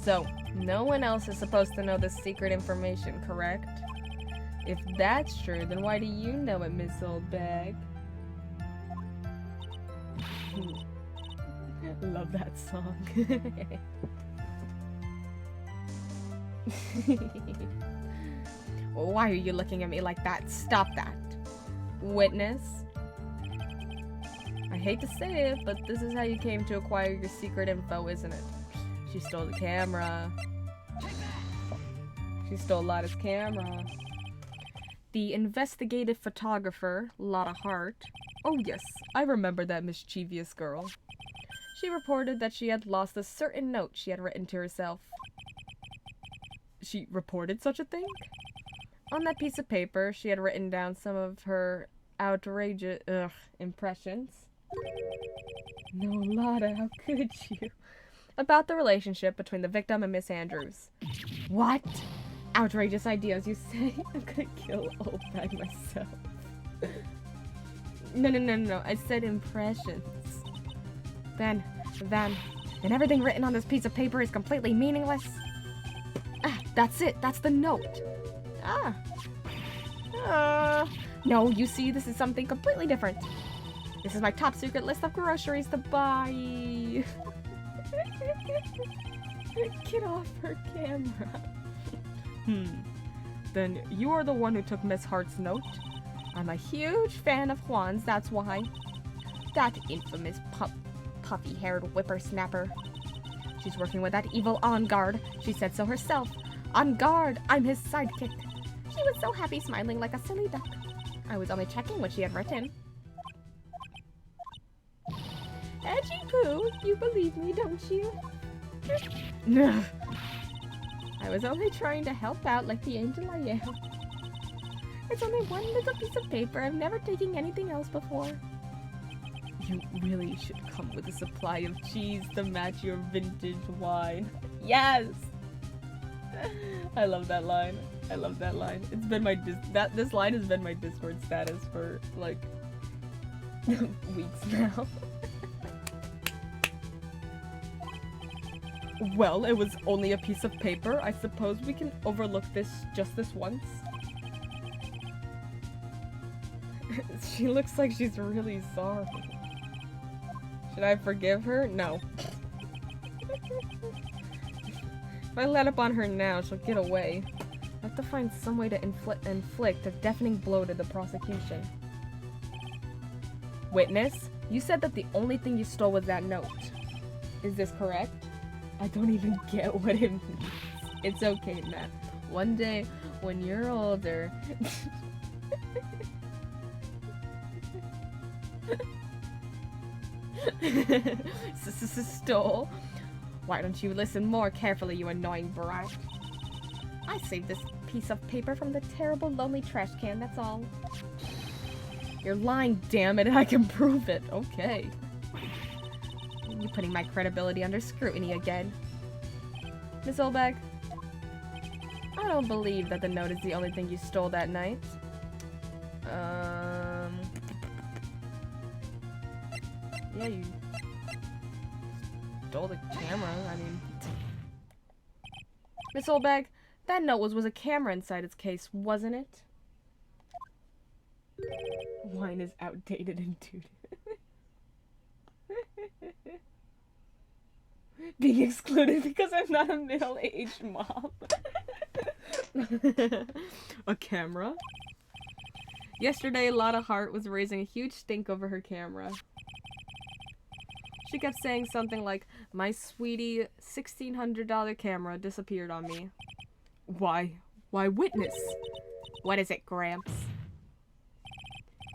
So, no one else is supposed to know this secret information, correct? If that's true, then why do you know it, Miss Old Bag? Love that song. Why are you looking at me like that? Stop that. Witness? I hate to say it, but this is how you came to acquire your secret info, isn't it? She stole the camera. She stole Lotta's camera. The investigative photographer, Lotta Hart. Oh yes, I remember that mischievous girl. She reported that she had lost a certain note she had written to herself. She reported such a thing? On that piece of paper, she had written down some of her outrageous impressions. No, Lotta, how could you? About the relationship between the victim and Miss Andrews. What? Outrageous ideas, you say? I'm gonna kill Old Bag myself. No. I said impressions. Then everything written on this piece of paper is completely meaningless? Ah, that's it. That's the note. No, you see, this is something completely different. This is my top secret list of groceries to buy. Get off her camera. Then you are the one who took Miss Hart's note? I'm a huge fan of Juan's, that's why. That infamous puffy-haired whippersnapper. She's working with that evil On Guard. She said so herself. On guard, I'm his sidekick. She was so happy, smiling like a silly duck. I was only checking what she had written. Edgy Pooh, you believe me, don't you? No. I was only trying to help out like the angel I am. It's only one little piece of paper. I've never taken anything else before. You really should come with a supply of cheese to match your vintage wine. Yes! I love that line. I love that line. It's been my this line has been my Discord status for like weeks now. Well, it was only a piece of paper. I suppose we can overlook this just this once. She looks like she's really sorry. Should I forgive her? No. If I let up on her now, she'll get away. I have to find some way to inflict a deafening blow to the prosecution. Witness, you said that the only thing you stole was that note. Is this correct? I don't even get what it means. It's okay, Matt. One day, when you're older... Stole? Why don't you listen more carefully, you annoying brat? I saved this piece of paper from the terrible, lonely trash can, that's all. You're lying, damn it, and I can prove it. Okay. You're putting my credibility under scrutiny again. Miss Olbeck, I don't believe that the note is the only thing you stole that night. Yeah, you stole the camera, I mean... Miss Olbeck, that note was a camera inside its case, wasn't it? Wine is outdated and dude. Being excluded because I'm not a middle-aged mom. A camera? Yesterday, Lotta Hart was raising a huge stink over her camera. She kept saying something like, my sweetie $1,600 camera disappeared on me. Why? Why, witness? What is it, Gramps?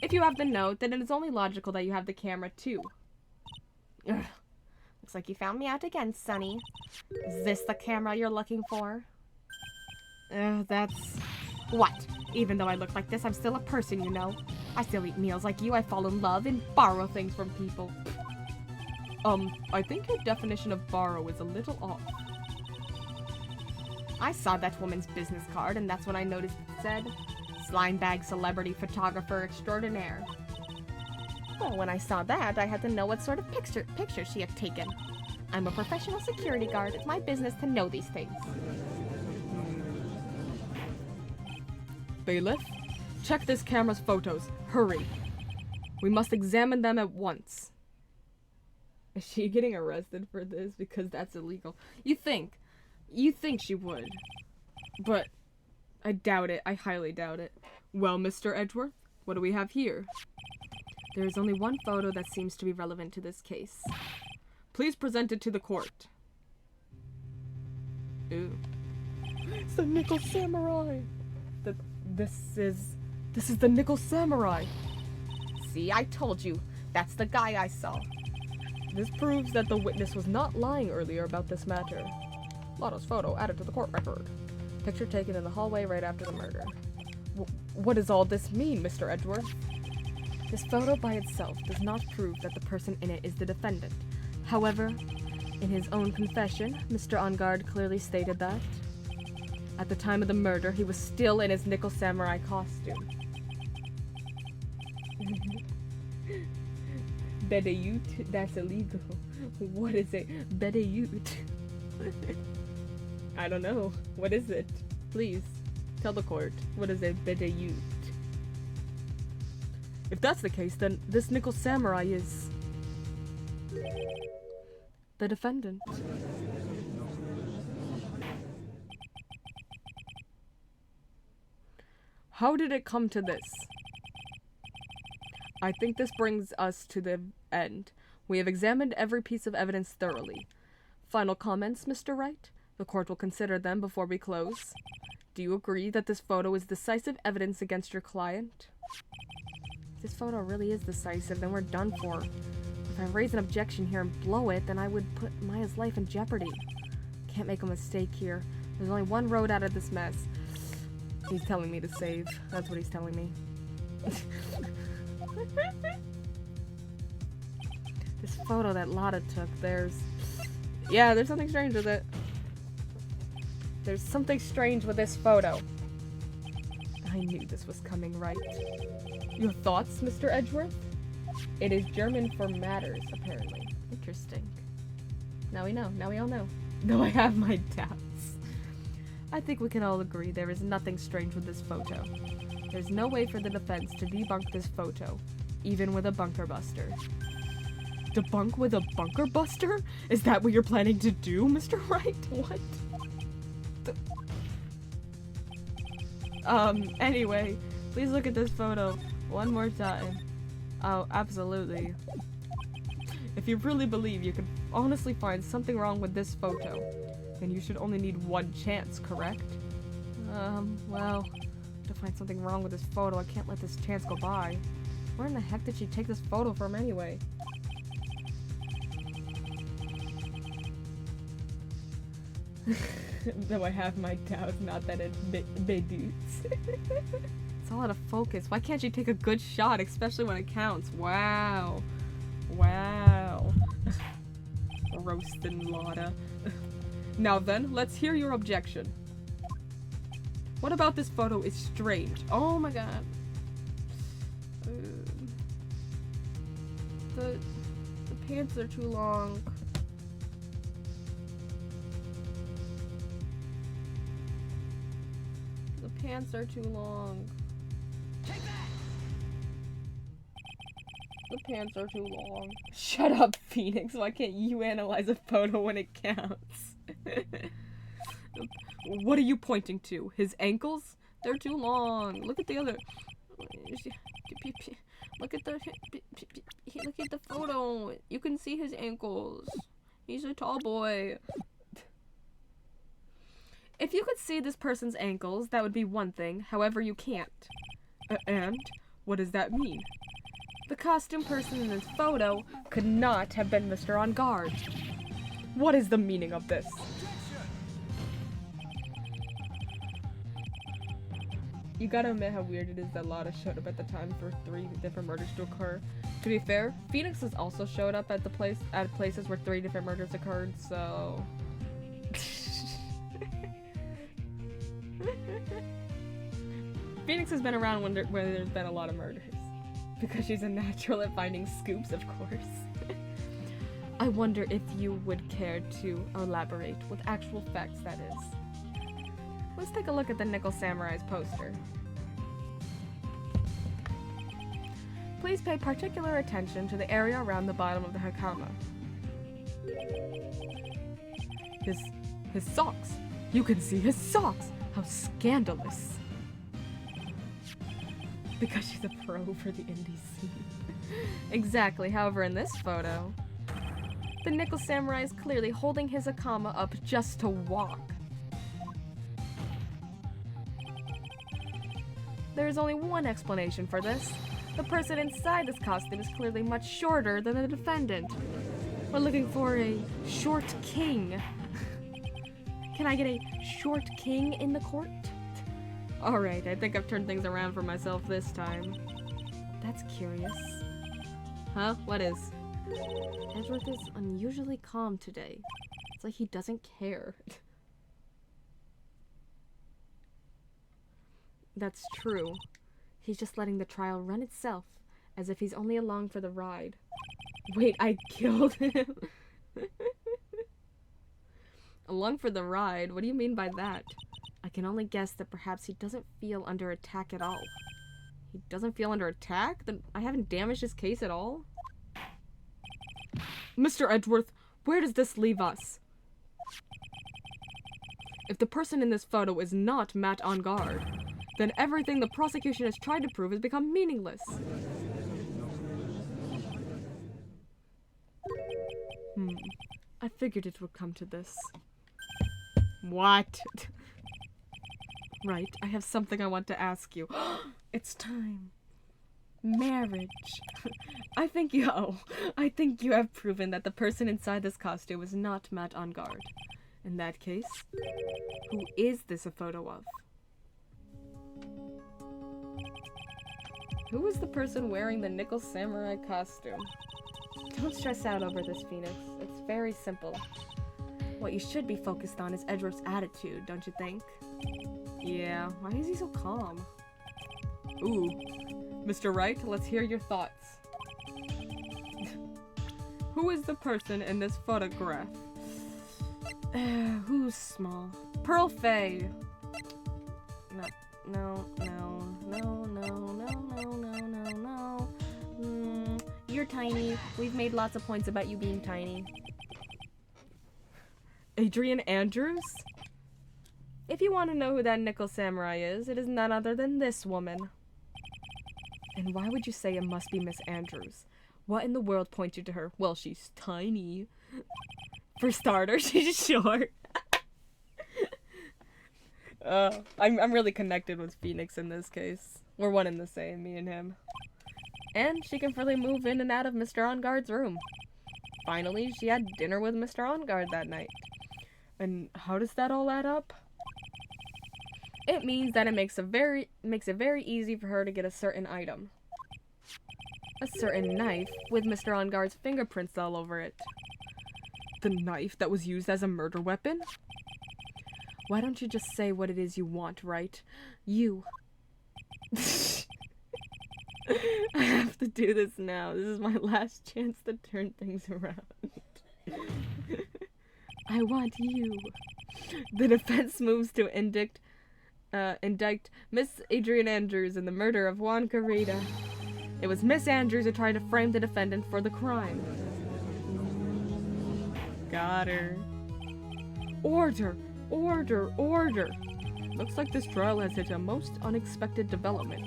If you have the note, then it is only logical that you have the camera too. Ugh. Looks like you found me out again, Sonny. Is this the camera you're looking for? That's... What? Even though I look like this, I'm still a person, you know. I still eat meals like you, I fall in love and borrow things from people. I think your definition of borrow is a little off. I saw that woman's business card, and that's when I noticed it said, Slime Bag Celebrity Photographer Extraordinaire. Well, when I saw that, I had to know what sort of picture she had taken. I'm a professional security guard. It's my business to know these things. Bailiff, check this camera's photos. Hurry. We must examine them at once. Is she getting arrested for this? Because that's illegal. You think she would. But I doubt it. I highly doubt it. Well, Mr. Edgeworth, what do we have here? There is only one photo that seems to be relevant to this case. Please present it to the court. Ooh. It's the Nickel Samurai! This is the Nickel Samurai! See, I told you. That's the guy I saw. This proves that the witness was not lying earlier about this matter. Lotta's photo added to the court record. Picture taken in the hallway right after the murder. What does all this mean, Mr. Edgeworth? This photo by itself does not prove that the person in it is the defendant. However, in his own confession, Mr. On Guard clearly stated that at the time of the murder, he was still in his Nickel Samurai costume. Bedayut? That's illegal. What is it? Bedayut? I don't know. What is it? Please, tell the court. What is a bedayut? If that's the case, then this nickel samurai is... the defendant. How did it come to this? I think this brings us to the end. We have examined every piece of evidence thoroughly. Final comments, Mr. Wright? The court will consider them before we close. Do you agree that this photo is decisive evidence against your client? If this photo really is decisive, then we're done for. If I raise an objection here and blow it, then I would put Maya's life in jeopardy. Can't make a mistake here. There's only one road out of this mess. He's telling me to save. That's what he's telling me. This photo that Lotta took, there's something strange with it. There's something strange with this photo. I knew this was coming, Wright. Your thoughts, Mr. Edgeworth? It is German for matters, apparently. Interesting. Now we know. Now we all know. Though I have my doubts. I think we can all agree there is nothing strange with this photo. There's no way for the defense to debunk this photo, even with a bunker buster. Debunk with a bunker buster? Is that what you're planning to do, Mr. Wright? What? Anyway, please look at this photo one more time. Oh, absolutely. If you really believe you can honestly find something wrong with this photo, then you should only need one chance, correct? Well, to find something wrong with this photo, I can't let this chance go by. Where in the heck did she take this photo from anyway? Though I have my doubts, not that it's big dudes. It's all out of focus. Why can't you take a good shot, especially when it counts? Wow. Wow. Roastin' Lotta. Now then, let's hear your objection. What about this photo is strange? Oh my god. The pants are too long. The pants are too long. Take that! The pants are too long. Shut up, Phoenix. Why can't you analyze a photo when it counts? What are you pointing to? His ankles? They're too long. Look at the other. Look at the photo. You can see his ankles. He's a tall boy. If you could see this person's ankles, that would be one thing. However, you can't. And? What does that mean? The costume person in this photo could not have been Mr. On Guard. What is the meaning of this? You gotta admit how weird it is that Lotta showed up at the time for 3 different murders to occur. To be fair, Phoenix has also showed up at places where 3 different murders occurred, so... Phoenix has been around when there's been a lot of murders. Because she's a natural at finding scoops, of course. I wonder if you would care to elaborate with actual facts, that is. Let's take a look at the Nickel Samurai's poster. Please pay particular attention to the area around the bottom of the hakama. His socks! You can see his socks! How scandalous! Because she's a pro for the indie scene. Exactly, however in this photo, the Nickel Samurai is clearly holding his hakama up just to walk. There is only one explanation for this. The person inside this costume is clearly much shorter than the defendant. We're looking for a short king. Can I get a short king in the court? Alright, I think I've turned things around for myself this time. That's curious. Huh? What is? Edgeworth is unusually calm today. It's like he doesn't care. That's true. He's just letting the trial run itself, as if he's only along for the ride. Wait, I killed him? Along for the ride? What do you mean by that? I can only guess that perhaps he doesn't feel under attack at all. He doesn't feel under attack? Then I haven't damaged his case at all? Mr. Edgeworth, where does this leave us? If the person in this photo is not Matt on guard, then everything the prosecution has tried to prove has become meaningless. I figured it would come to this. What? Right, I have something I want to ask you. It's time. Marriage. I think you have proven that the person inside this costume is not Matt on guard. In that case, who is this a photo of? Who is the person wearing the nickel samurai costume? Don't stress out over this, Phoenix. It's very simple. What you should be focused on is Edward's attitude, don't you think? Yeah, why is he so calm? Ooh, Mr. Wright, let's hear your thoughts. Who is the person in this photograph? Who's small? Pearl Fay! No. You're tiny. We've made lots of points about you being tiny. Adrian Andrews? If you want to know who that nickel samurai is, it is none other than this woman. And why would you say it must be Miss Andrews? What in the world points you to her? Well, she's tiny. For starters, she's short. I'm really connected with Phoenix in this case. We're one and the same, me and him. And she can freely move in and out of Mr. OnGuard's room. Finally, she had dinner with Mr. OnGuard that night. And how does that all add up? It means that it makes it very easy for her to get a certain item. A certain knife with Mr. OnGuard's fingerprints all over it. The knife that was used as a murder weapon? Why don't you just say what it is you want, Wright? You. I have to do this now. This is my last chance to turn things around. I want you. The defense moves to indict Miss Adrian Andrews in the murder of Juan Carrera. It was Miss Andrews who tried to frame the defendant for the crime. Got her. Order! Order! Order! Looks like this trial has hit a most unexpected development.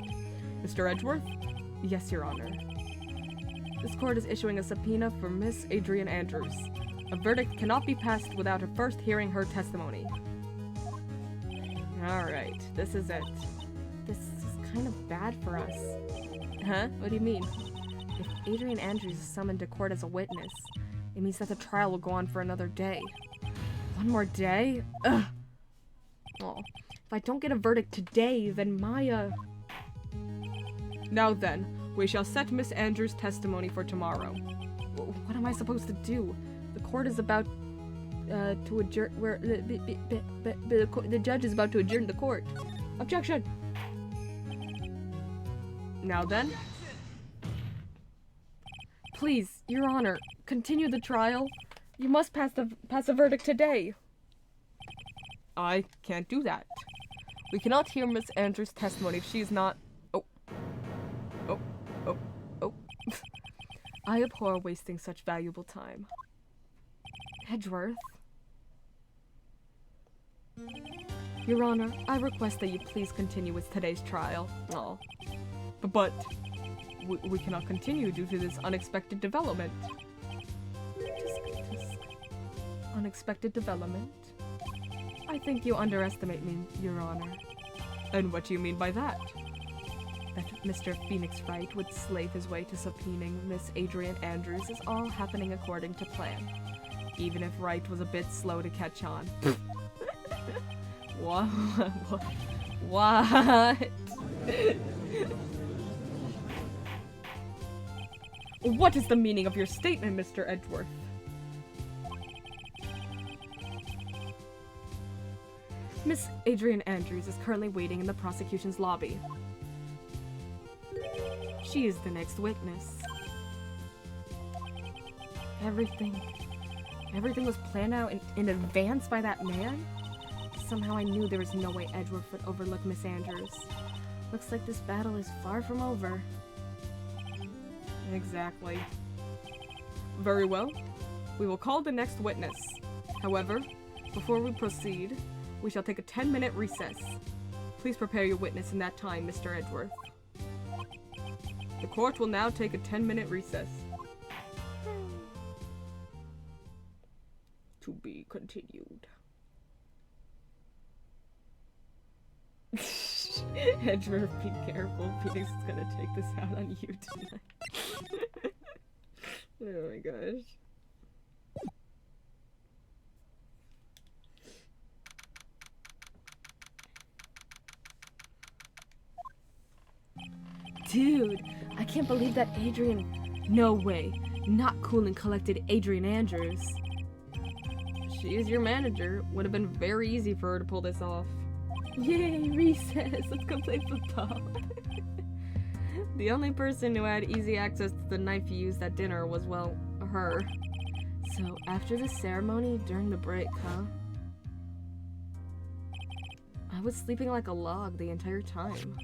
Mr. Edgeworth? Yes, Your Honor. This court is issuing a subpoena for Miss Adrian Andrews. A verdict cannot be passed without first hearing her testimony. Alright, this is it. This is kind of bad for us. Huh? What do you mean? If Adrian Andrews is summoned to court as a witness, it means that the trial will go on for another day. One more day? Ugh! Oh, if I don't get a verdict today, then my, Now then, we shall set Miss Andrews' testimony for tomorrow. What am I supposed to do? The court is about to adjourn. The judge is about to adjourn the court. Objection. Now then, please, Your Honor, continue the trial. You must pass a verdict today. I can't do that. We cannot hear Miss Andrews' testimony if she is not. Oh. I abhor wasting such valuable time. Edgeworth. Your Honor, I request that you please continue with today's trial. Oh. But we cannot continue due to this unexpected development. Unexpected development? I think you underestimate me, Your Honor. And what do you mean by that? That Mr. Phoenix Wright would slave his way to subpoenaing Miss Adrian Andrews is all happening according to plan. Even if Wright was a bit slow to catch on. What? What is the meaning of your statement, Mr. Edgeworth? Miss Adrian Andrews is currently waiting in the prosecution's lobby. She is the next witness. Everything was planned out in advance by that man? Somehow I knew there was no way Edgeworth would overlook Miss Andrews. Looks like this battle is far from over. Exactly. Very well. We will call the next witness. However, before we proceed, we shall take a 10-minute recess. Please prepare your witness in that time, Mr. Edgeworth. The court will now take a 10-minute recess. To be continued. Edgeworth, be careful. Phoenix is gonna take this out on you tonight. Oh my gosh. Dude, I can't believe that Adrian... No way. Not cool and collected Adrian Andrews. She is your manager. Would have been very easy for her to pull this off. Yay, recess. Let's go play football. The only person who had easy access to the knife you used at dinner was, well, her. So, after the ceremony, during the break, huh? I was sleeping like a log the entire time.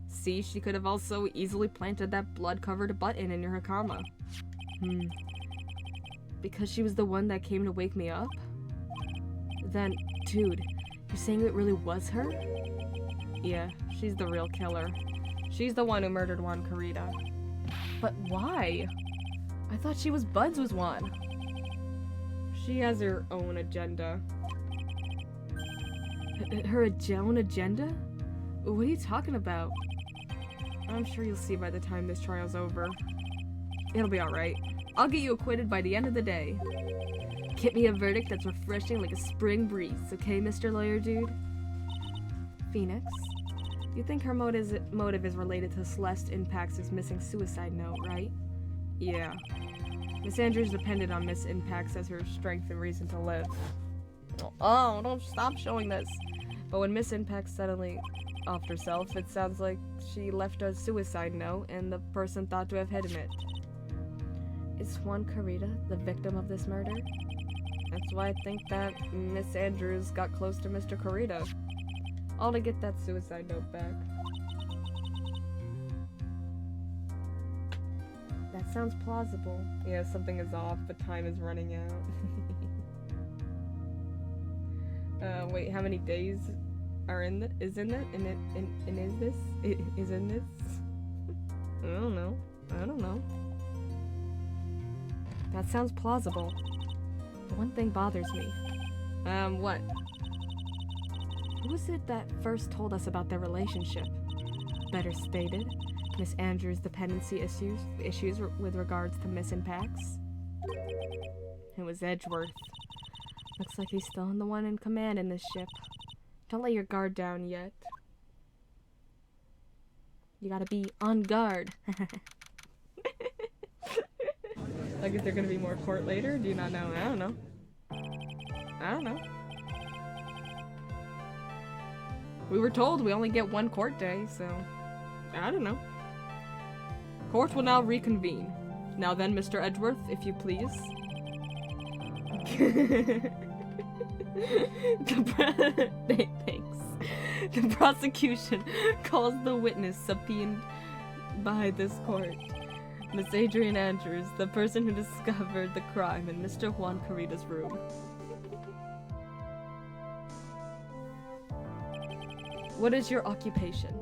See, she could have also easily planted that blood-covered button in your hakama. Because she was the one that came to wake me up? Then, dude, you're saying it really was her? Yeah, she's the real killer. She's the one who murdered Juan Carita. But why? I thought she was buds with Juan. She has her own agenda. Her own agenda? What are you talking about? I'm sure you'll see by the time this trial's over. It'll be alright. I'll get you acquitted by the end of the day. Get me a verdict that's refreshing like a spring breeze, okay, Mr. Lawyer Dude? Phoenix, you think her motive is related to Celeste Impax's missing suicide note, right? Yeah. Miss Andrews depended on Miss Impax as her strength and reason to live. Oh, don't stop showing this. But when Miss Impax suddenly offed herself, it sounds like she left a suicide note and the person thought to have hidden it. Is Juan Carita the victim of this murder? That's why I think that Miss Andrews got close to Mr. Carita. All to get that suicide note back. That sounds plausible. Yeah, something is off, but time is running out. Wait, how many days are in this? Is in this? Is in this? I don't know. That sounds plausible. But one thing bothers me. What? Who was it that first told us about their relationship? Better stated, Miss Andrews' dependency issues with regards to Miss Impax? It was Edgeworth. Looks like he's still the one in command in this ship. Don't let your guard down yet. You gotta be on guard. Like, is there gonna be more court later? Do you not know? I don't know. We were told we only get one court day, so I don't know. Court will now reconvene. Now then, Mr. Edgeworth, if you please. Thanks. The prosecution calls the witness subpoenaed by this court, Miss Adrian Andrews, the person who discovered the crime in Mr. Juan Carita's room. What is your occupation?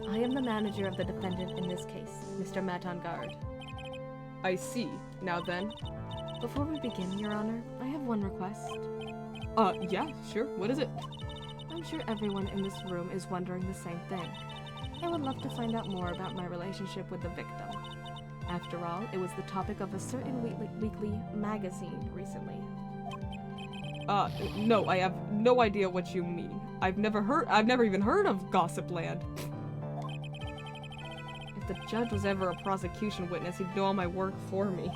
I am the manager of the defendant in this case, Mr. Matangard. I see. Now then. Before we begin, Your Honor, I have one request. Yeah, sure. What is it? I'm sure everyone in this room is wondering the same thing. I would love to find out more about my relationship with the victim. After all, it was the topic of a certain weekly magazine recently. No, I have no idea what you mean. I've never even heard of Gossipland. If the judge was ever a prosecution witness, he'd know all my work for me.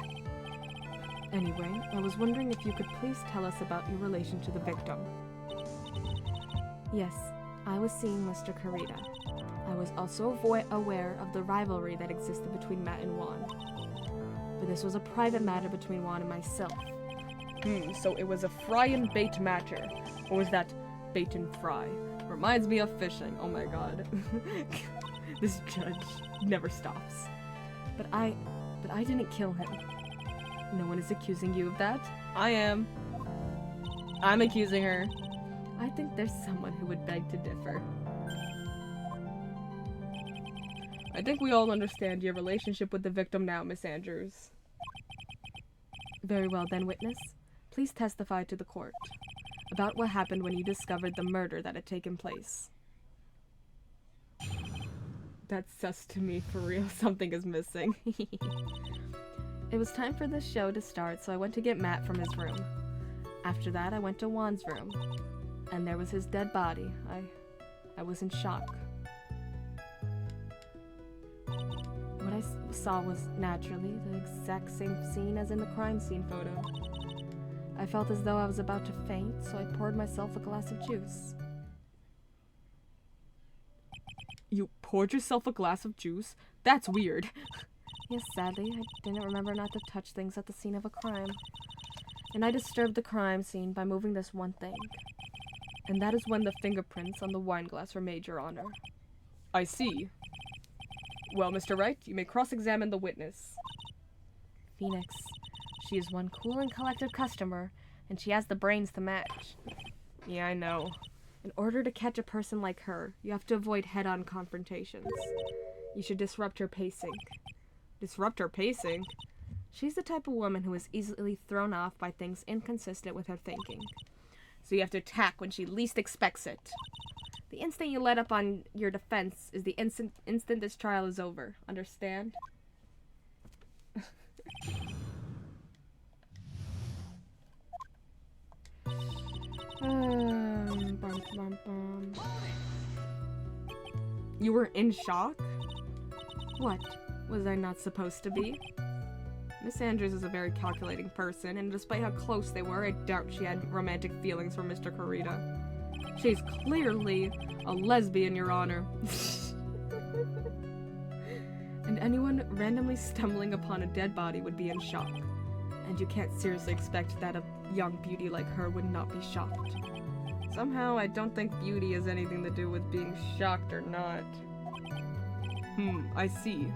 Anyway, I was wondering if you could please tell us about your relation to the victim. Yes, I was seeing Mr. Carita. I was also aware of the rivalry that existed between Matt and Juan. But this was a private matter between Juan and myself. So it was a fry and bait matter. Or was that bait and fry. Reminds me of fishing. Oh my god. This judge never stops. But I didn't kill him. No one is accusing you of that. I am. I'm accusing her. I think there's someone who would beg to differ. I think we all understand your relationship with the victim now, Miss Andrews. Very well then, witness. Please testify to the court about what happened when you discovered the murder that had taken place. That's sus to me, for real. Something is missing. It was time for the show to start, so I went to get Matt from his room. After that, I went to Juan's room, and there was his dead body. I was in shock. What I saw was, naturally, the exact same scene as in the crime scene photo. I felt as though I was about to faint, so I poured myself a glass of juice. You poured yourself a glass of juice? That's weird. Yes, sadly, I didn't remember not to touch things at the scene of a crime. And I disturbed the crime scene by moving this one thing. And that is when the fingerprints on the wine glass were made, Your Honor. I see. Well, Mr. Wright, you may cross-examine the witness. Phoenix. She is one cool and collected customer, and she has the brains to match. Yeah, I know. In order to catch a person like her, you have to avoid head-on confrontations. You should disrupt her pacing. Disrupt her pacing? She's the type of woman who is easily thrown off by things inconsistent with her thinking. So you have to attack when she least expects it. The instant you let up on your defense is the instant this trial is over. Understand? You were in shock? What? Was I not supposed to be? Miss Andrews is a very calculating person, and despite how close they were, I doubt she had romantic feelings for Mr. Kurita. She's clearly a lesbian, Your Honor. And anyone randomly stumbling upon a dead body would be in shock. And you can't seriously expect that a young beauty like her would not be shocked. Somehow, I don't think beauty has anything to do with being shocked or not. I see.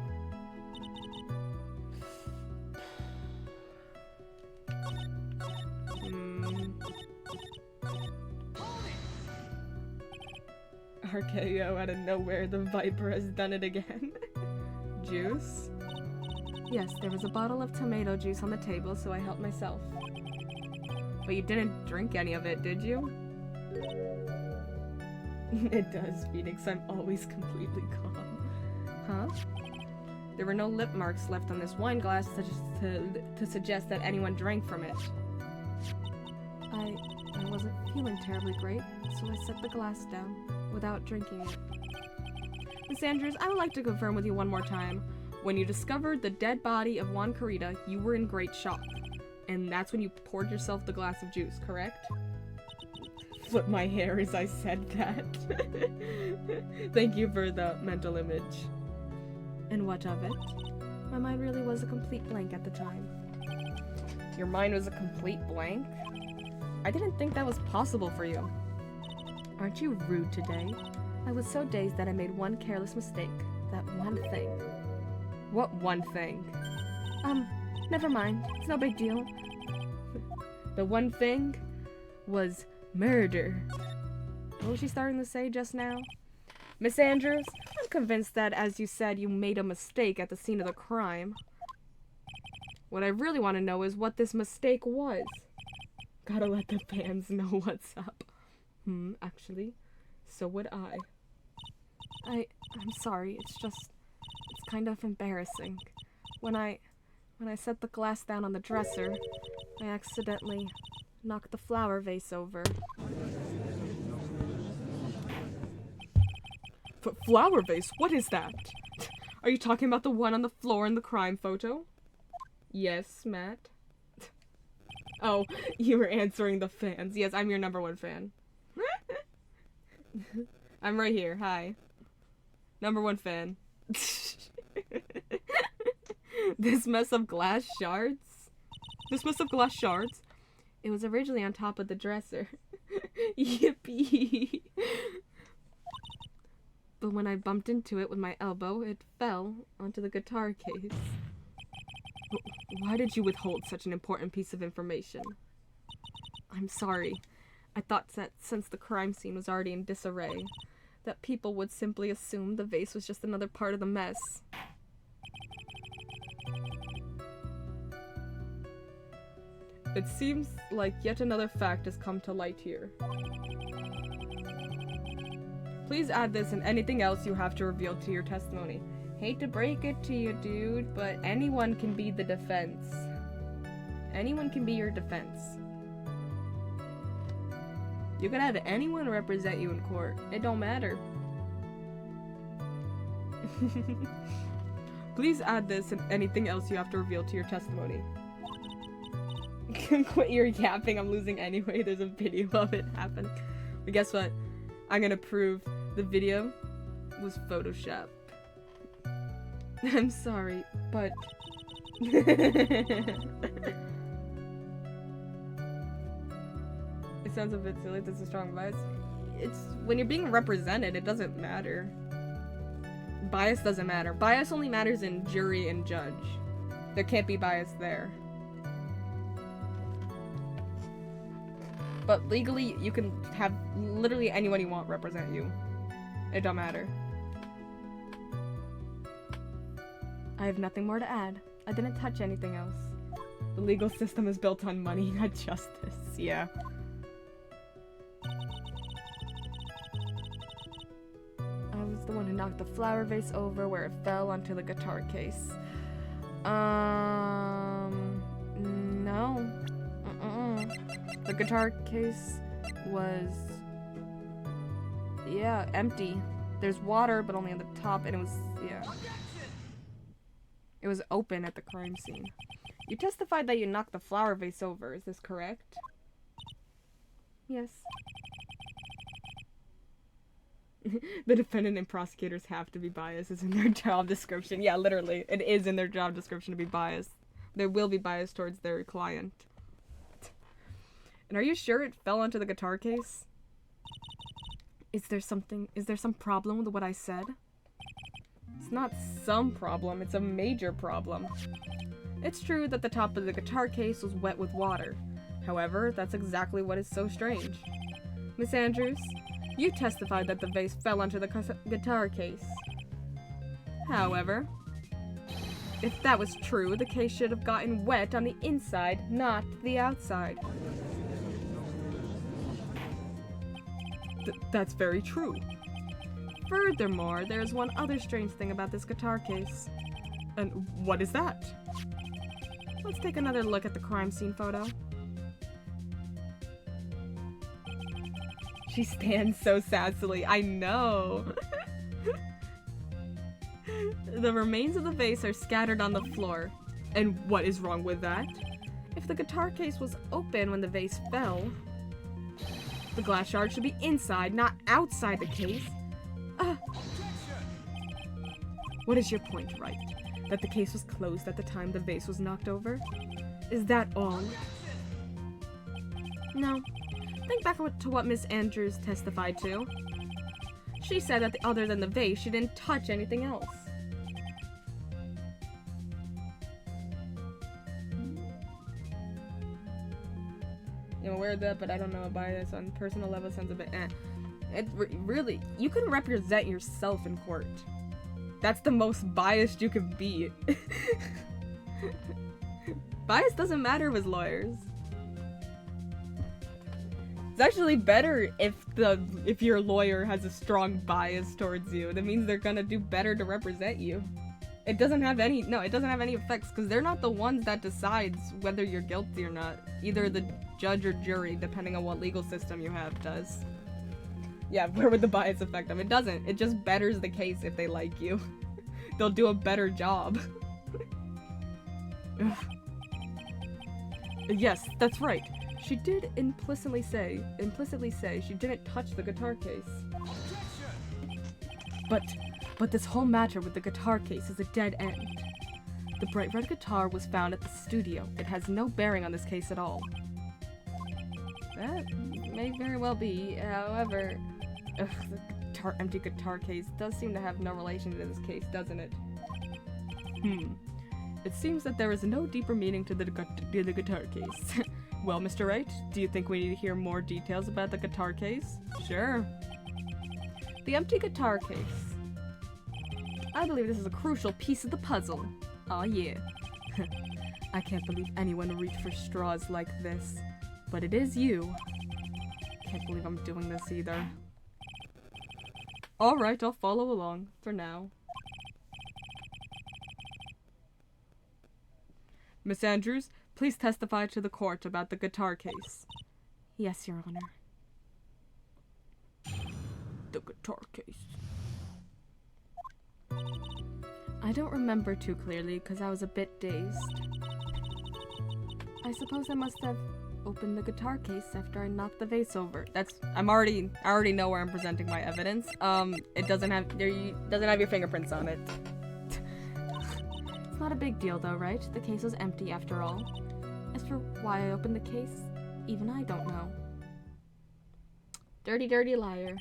RKO out of nowhere, the Viper has done it again. Juice? Yes, there was a bottle of tomato juice on the table, so I helped myself. But you didn't drink any of it, did you? It does, Phoenix. I'm always completely calm. Huh? There were no lip marks left on this wine glass to suggest that anyone drank from it. I wasn't feeling terribly great, so I set the glass down without drinking it. Miss Andrews, I would like to confirm with you one more time. When you discovered the dead body of Juan Kurita, you were in great shock. And that's when you poured yourself the glass of juice, correct? Flip my hair as I said that. Thank you for the mental image. And what of it? My mind really was a complete blank at the time. Your mind was a complete blank? I didn't think that was possible for you. Aren't you rude today? I was so dazed that I made one careless mistake. That one thing. What one thing? Never mind. It's no big deal. The one thing was murder. What was she starting to say just now? Miss Andrews, I'm convinced that, as you said, you made a mistake at the scene of the crime. What I really want to know is what this mistake was. Gotta let the fans know what's up. Actually, so would I. I'm sorry, it's kind of embarrassing. When I set the glass down on the dresser, I accidentally knocked the flower vase over. Flower vase? What is that? Are you talking about the one on the floor in the crime photo? Yes, Matt. Oh, you were answering the fans. Yes, I'm your #1 fan. I'm right here. Hi. #1 fan. This mess of glass shards? This mess of glass shards? It was originally on top of the dresser. Yippee! But when I bumped into it with my elbow, it fell onto the guitar case. Why did you withhold such an important piece of information? I'm sorry. I thought that since the crime scene was already in disarray, that people would simply assume the vase was just another part of the mess. It seems like yet another fact has come to light here. Please add this and anything else you have to reveal to your testimony. Hate to break it to you, dude, but anyone can be the defense. Anyone can be your defense. You can have anyone represent you in court. It don't matter. Please add this and anything else you have to reveal to your testimony. Quit your yapping, I'm losing anyway. There's a video of it happening. But guess what? I'm gonna prove the video was Photoshopped. I'm sorry, but... It sounds a bit silly, that's a strong bias. It's... when you're being represented, it doesn't matter. Bias doesn't matter. Bias only matters in jury and judge. There can't be bias there. But legally, you can have literally anyone you want represent you. It don't matter. I have nothing more to add. I didn't touch anything else. The legal system is built on money, not justice. Yeah. I was the one who knocked the flower vase over where it fell onto the guitar case. No. The guitar case was... yeah, empty. There's water, but only on the top, and it was... yeah. It was open at the crime scene. You testified that you knocked the flower vase over, is this correct? Yes. The defendant and prosecutors have to be biased. It's in their job description. Yeah, literally. It is in their job description to be biased. There will be bias towards their client. And are you sure it fell onto the guitar case? Is there some problem with what I said? It's not some problem, it's a major problem. It's true that the top of the guitar case was wet with water. However, that's exactly what is so strange. Miss Andrews, you testified that the vase fell onto the guitar case. However, if that was true, the case should have gotten wet on the inside, not the outside. That's very true. Furthermore, there's one other strange thing about this guitar case. And what is that? Let's take another look at the crime scene photo. She stands so sassily. I know. The remains of the vase are scattered on the floor. And what is wrong with that? If the guitar case was open when the vase fell, the glass shard should be inside, not outside the case. What is your point, Wright? That the case was closed at the time the vase was knocked over? Is that all? No. Think back to what Miss Andrews testified to. She said that other than the vase, she didn't touch anything else. I'm aware of that, but I don't know about this on personal level. Sounds a bit It really, you can represent yourself in court. That's the most biased you can be. Bias doesn't matter with lawyers. It's actually better if your lawyer has a strong bias towards you. That means they're gonna do better to represent you. It doesn't have any effects because they're not the ones that decides whether you're guilty or not. Either the judge or jury, depending on what legal system you have, does. Yeah, where would the bias affect them? It doesn't. It just betters the case if they like you. They'll do a better job. Yes, that's right. She did implicitly say she didn't touch the guitar case. But this whole matter with the guitar case is a dead end. The bright red guitar was found at the studio. It has no bearing on this case at all. may very well be. However, ugh, the empty guitar case does seem to have no relation to this case, doesn't it? It seems that there is no deeper meaning to the guitar case. Well, Mr. Wright, do you think we need to hear more details about the guitar case? Sure. The empty guitar case. I believe this is a crucial piece of the puzzle. Aw, yeah. I can't believe anyone reached for straws like this. But it is you. Can't believe I'm doing this either. Alright, I'll follow along. For now. Miss Andrews, please testify to the court about the guitar case. Yes, Your Honor. The guitar case. I don't remember too clearly because I was a bit dazed. I suppose I must have opened the guitar case after I knocked the vase over. I already know where I'm presenting my evidence. It doesn't have your fingerprints on it. It's not a big deal though, right? The case was empty after all. As for why I opened the case, even I don't know. Dirty, dirty liar.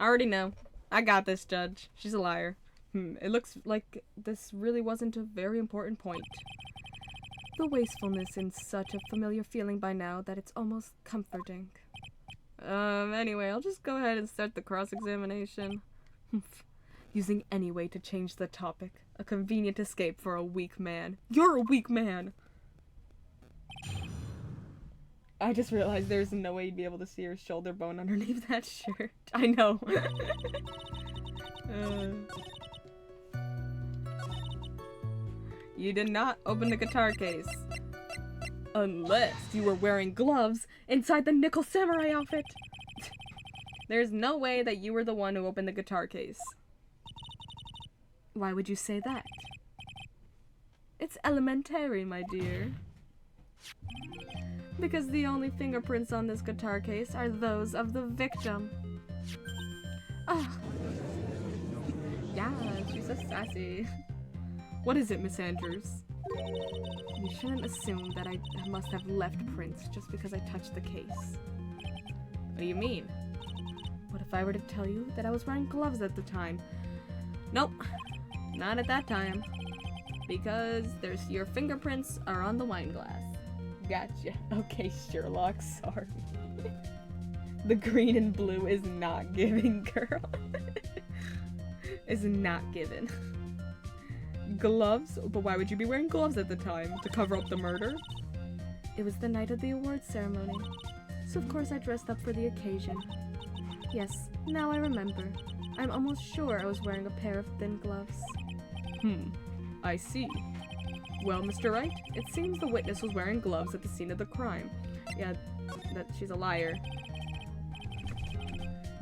I already know. I got this, Judge. She's a liar. It looks like this really wasn't a very important point. The wastefulness is such a familiar feeling by now that it's almost comforting. Anyway, I'll just go ahead and start the cross-examination. Using any way to change the topic. A convenient escape for a weak man. You're a weak man! I just realized there's no way you'd be able to see her shoulder bone underneath that shirt. I know. You did not open the guitar case. Unless you were wearing gloves inside the nickel samurai outfit. There's no way that you were the one who opened the guitar case. Why would you say that? It's elementary, my dear. Because the only fingerprints on this guitar case are those of the victim. Ah. Yeah, she's so sassy. What is it, Miss Andrews? You shouldn't assume that I must have left prints just because I touched the case. What do you mean? What if I were to tell you that I was wearing gloves at the time? Nope, not at that time. Because your fingerprints are on the wine glass. Gotcha. Okay, Sherlock, sorry. The green and blue is not giving, girl. Is not given. Gloves? But why would you be wearing gloves at the time? To cover up the murder? It was the night of the awards ceremony. So of course I dressed up for the occasion. Yes, now I remember. I'm almost sure I was wearing a pair of thin gloves. I see. Well, Mr. Wright, it seems the witness was wearing gloves at the scene of the crime. Yeah, that she's a liar.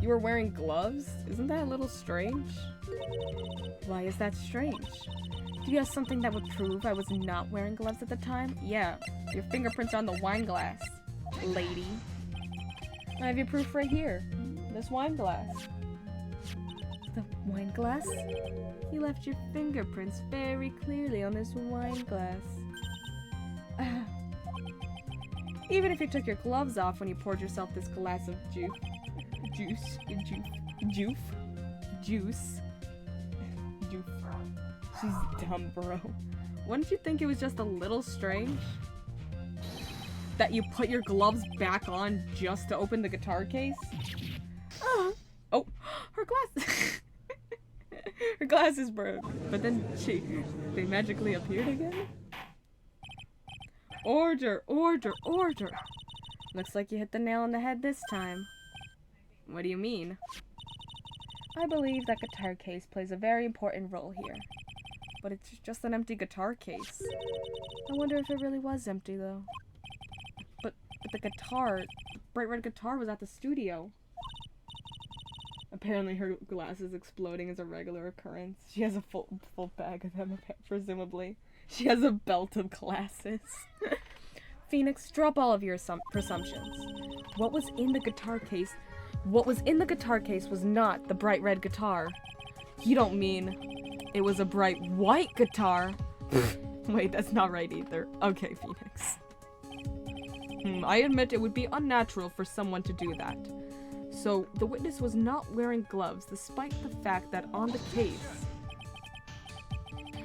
You were wearing gloves? Isn't that a little strange? Why is that strange? Do you have something that would prove I was not wearing gloves at the time? Yeah, your fingerprints are on the wine glass, lady. I have your proof right here. This wine glass. The wine glass? You left your fingerprints very clearly on this wine glass. Even if you took your gloves off when you poured yourself this glass of juice. She's dumb, bro. Wouldn't you think it was just a little strange? That you put your gloves back on just to open the guitar case? Oh, her glass. Her glasses broke, but then they magically appeared again? Order, order, order. Looks like you hit the nail on the head this time. What do you mean? I believe that guitar case plays a very important role here. But it's just an empty guitar case. I wonder if it really was empty, though. But the guitar, the bright red guitar was at the studio. Apparently her glasses exploding is a regular occurrence. She has a full bag of them, presumably. She has a belt of glasses. Phoenix, drop all of your presumptions. What was in the guitar case? What was in the guitar case was not the bright red guitar. You don't mean it was a bright white guitar? Wait, that's not right either. Okay, Phoenix. I admit it would be unnatural for someone to do that. So, the witness was not wearing gloves, despite the fact that on the case...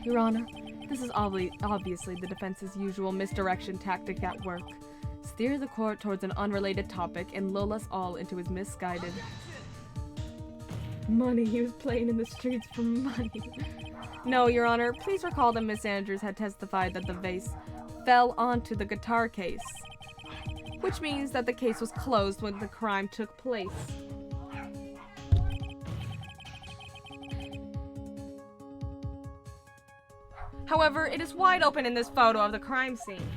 Your Honor, this is obviously the defense's usual misdirection tactic at work. Steer the court towards an unrelated topic and lull us all into his misguided... Money, he was playing in the streets for money. No, Your Honor, please recall that Miss Andrews had testified that the vase fell onto the guitar case. Which means that the case was closed when the crime took place. However, it is wide open in this photo of the crime scene.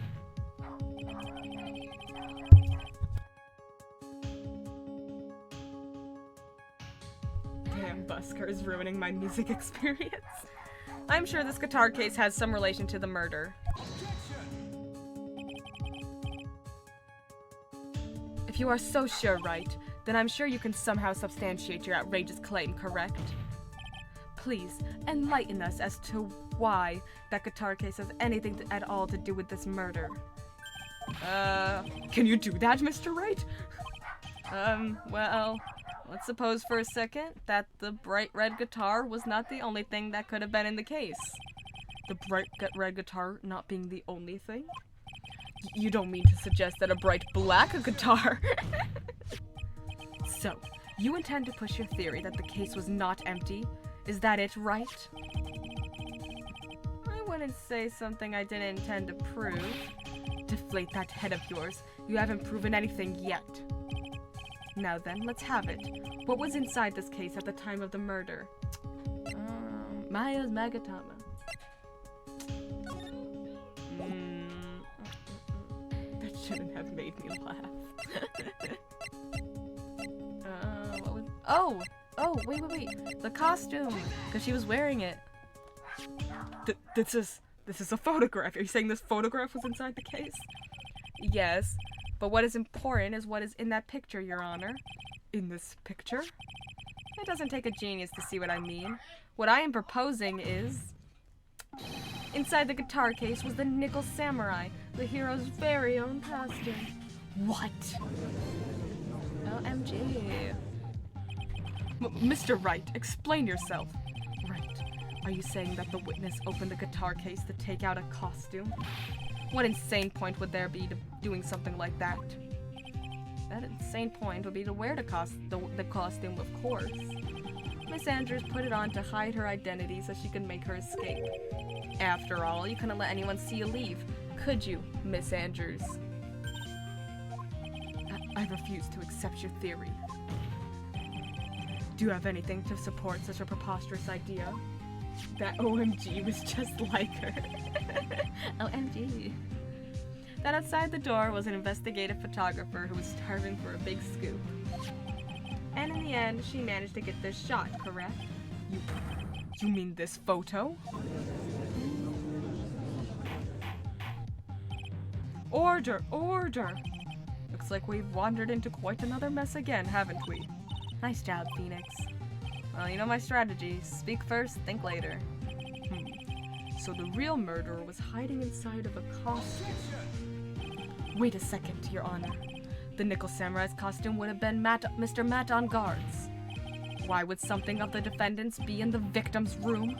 Damn, Busker is ruining my music experience. I'm sure this guitar case has some relation to the murder. If you are so sure, Wright, then I'm sure you can somehow substantiate your outrageous claim, correct? Please, enlighten us as to why that guitar case has anything at all to do with this murder. Can you do that, Mr. Wright? Well, let's suppose for a second that the bright red guitar was not the only thing that could have been in the case. The bright red guitar not being the only thing? You don't mean to suggest that a bright black guitar... So, you intend to push your theory that the case was not empty? Is that it, right? I wouldn't say something I didn't intend to prove. Deflate that head of yours. You haven't proven anything yet. Now then, let's have it. What was inside this case at the time of the murder? Maya's Magatama. That shouldn't have made me laugh. What was... Oh, wait. The costume, because she was wearing it. This is a photograph. Are you saying this photograph was inside the case? Yes, but what is important is what is in that picture, Your Honor. In this picture? It doesn't take a genius to see what I mean. What I am proposing is... Inside the guitar case was the Nickel Samurai, the hero's very own costume. What? OMG. Mr. Wright, explain yourself. Right. Are you saying that the witness opened the guitar case to take out a costume? What insane point would there be to doing something like that? That insane point would be to wear the costume, of course. Miss Andrews put it on to hide her identity so she could make her escape. After all, you couldn't let anyone see you leave, could you, Miss Andrews? I refuse to accept your theory. Do you have anything to support such a preposterous idea? That OMG was just like her. OMG. That outside the door was an investigative photographer who was starving for a big scoop. And in the end, she managed to get this shot, correct? You mean this photo? Order! Looks like we've wandered into quite another mess again, haven't we? Nice job, Phoenix. Well, you know my strategy. Speak first, think later. So the real murderer was hiding inside of a costume. Wait a second, Your Honor. The Nickel Samurai's costume would have been Mr. Matt on guards. Why would something of the defendant's be in the victim's room?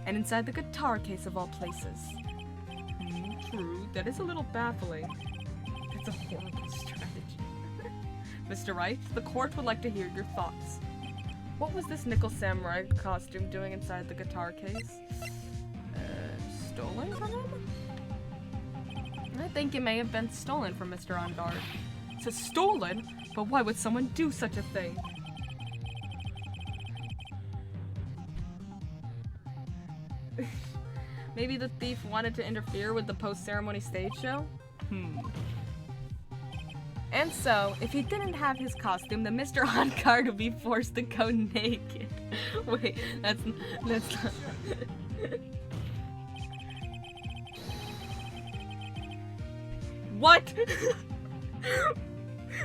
And inside the guitar case of all places? True, that is a little baffling. It's a horrible strategy. Mr. Wright, the court would like to hear your thoughts. What was this Nickel Samurai costume doing inside the guitar case? Stolen from him? I think it may have been stolen from Mr. On Guard. So stolen? But why would someone do such a thing? Maybe the thief wanted to interfere with the post-ceremony stage show? And so, if he didn't have his costume, then Mr. On Guard would be forced to go naked. Wait, that's not... What?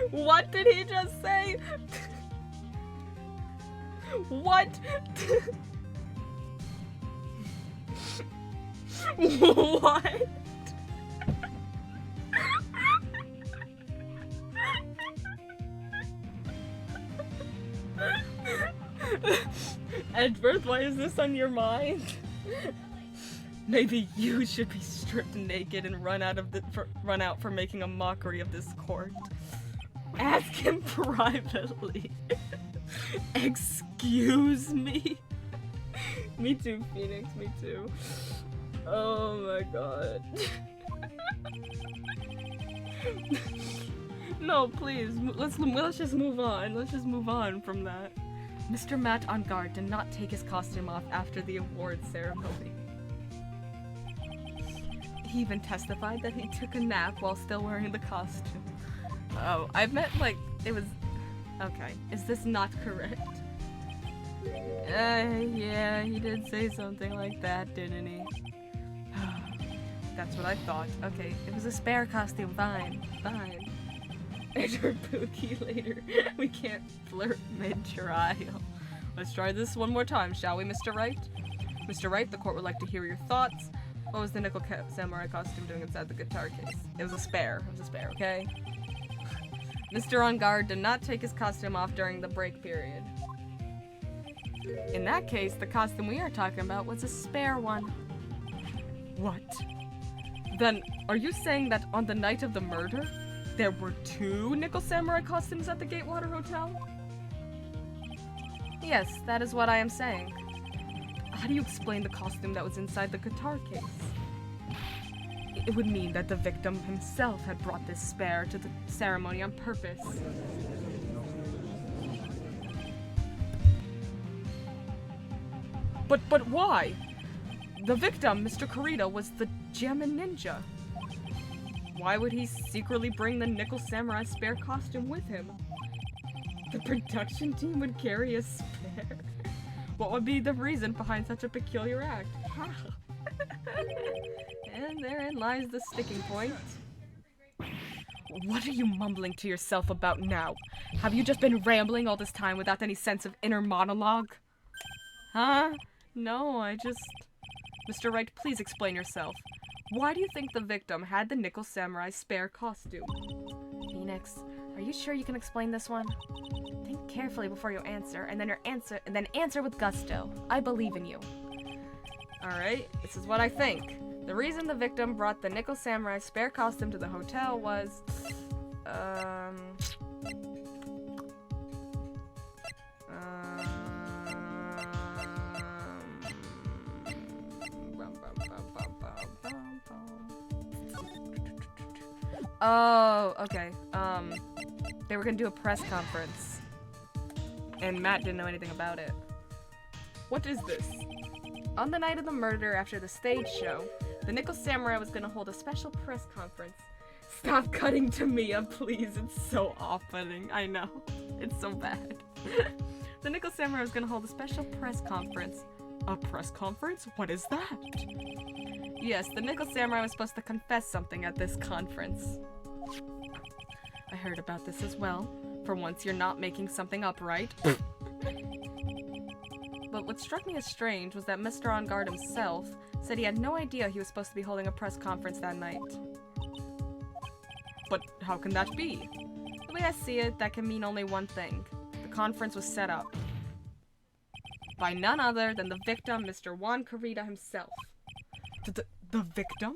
What did he just say? What? What? Edgeworth, why is this on your mind? Maybe you should be stripped naked and run out for making a mockery of this court. Ask him privately. Excuse me? Me too, Phoenix, me too. Oh my god. No, please, let's just move on. Let's just move on from that. Mr. Matt on guard did not take his costume off after the award ceremony. He even testified that he took a nap while still wearing the costume. Oh, I meant like, it was... Okay, is this not correct? Yeah, he did say something like that, didn't he? That's what I thought. Okay, it was a spare costume, fine. Enter Pookie later. We can't flirt mid-trial. Let's try this one more time, shall we, Mr. Wright? Mr. Wright, the court would like to hear your thoughts. What was the nickel samurai costume doing inside the guitar case? It was a spare, okay? Mr. On Guard did not take his costume off during the break period. In that case, the costume we are talking about was a spare one. What? Then, are you saying that on the night of the murder, there were 2 nickel samurai costumes at the Gatewater Hotel? Yes, that is what I am saying. How do you explain the costume that was inside the guitar case? It would mean that the victim himself had brought this spare to the ceremony on purpose. But why? The victim, Mr. Kurita, was the Gemin Ninja. Why would he secretly bring the nickel samurai spare costume with him? The production team would carry a spare. What would be the reason behind such a peculiar act? How? And therein lies the sticking point. What are you mumbling to yourself about now? Have you just been rambling all this time without any sense of inner monologue? Huh? No, I just... Mr. Wright, please explain yourself. Why do you think the victim had the nickel samurai spare costume? Phoenix, are you sure you can explain this one? Think carefully before you answer, and then answer with gusto. I believe in you. Alright, this is what I think. The reason the victim brought the nickel samurai spare costume to the hotel was... Oh, okay. They were gonna do a press conference. And Matt didn't know anything about it. What is this? On the night of the murder after the stage show, the Nickel Samurai was gonna hold a special press conference. Stop cutting to Mia, please. It's so off-putting. I know. It's so bad. The Nickel Samurai was gonna hold a special press conference. A press conference? What is that? Yes, the Nickel Samurai was supposed to confess something at this conference. I heard about this as well. For once, you're not making something up, right? But what struck me as strange was that Mr. On Guard himself said he had no idea he was supposed to be holding a press conference that night. But how can that be? The way I see it, that can mean only one thing. The conference was set up by none other than the victim, Mr. Juan Kurita himself. The victim?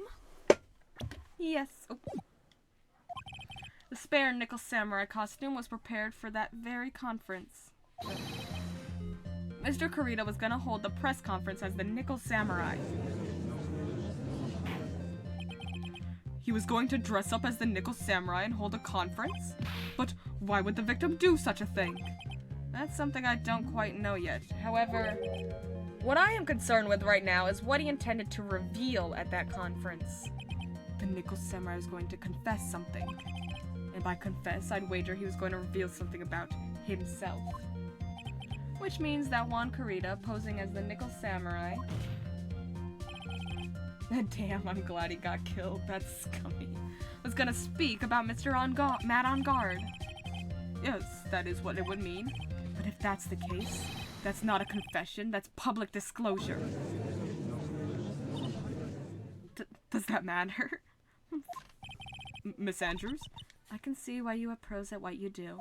Yes. Oh. The spare Nickel Samurai costume was prepared for that very conference. Mr. Kurita was gonna hold the press conference as the Nickel Samurai. He was going to dress up as the Nickel Samurai and hold a conference? But why would the victim do such a thing? That's something I don't quite know yet. However, what I am concerned with right now is what he intended to reveal at that conference. The Nickel Samurai was going to confess something. And by confess, I'd wager he was going to reveal something about himself. Which means that Juan Kurita, posing as the Nickel Samurai... Damn, I'm glad he got killed. That's scummy. Was gonna speak about Mr. Matt On Guard. Yes, that is what it would mean. But if that's the case, that's not a confession, that's public disclosure. Does that matter? Miss Andrews? I can see why you are pros at what you do.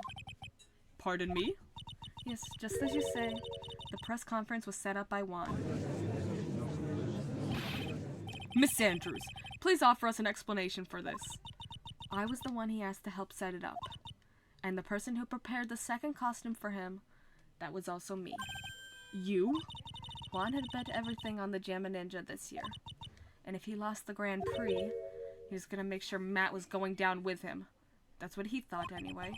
Pardon me? Yes, just as you say. The press conference was set up by Juan. Miss Andrews, please offer us an explanation for this. I was the one he asked to help set it up. And the person who prepared the second costume for him, that was also me. You? Juan had bet everything on the Jamma Ninja this year. And if he lost the Grand Prix, he was gonna make sure Matt was going down with him. That's what he thought anyway.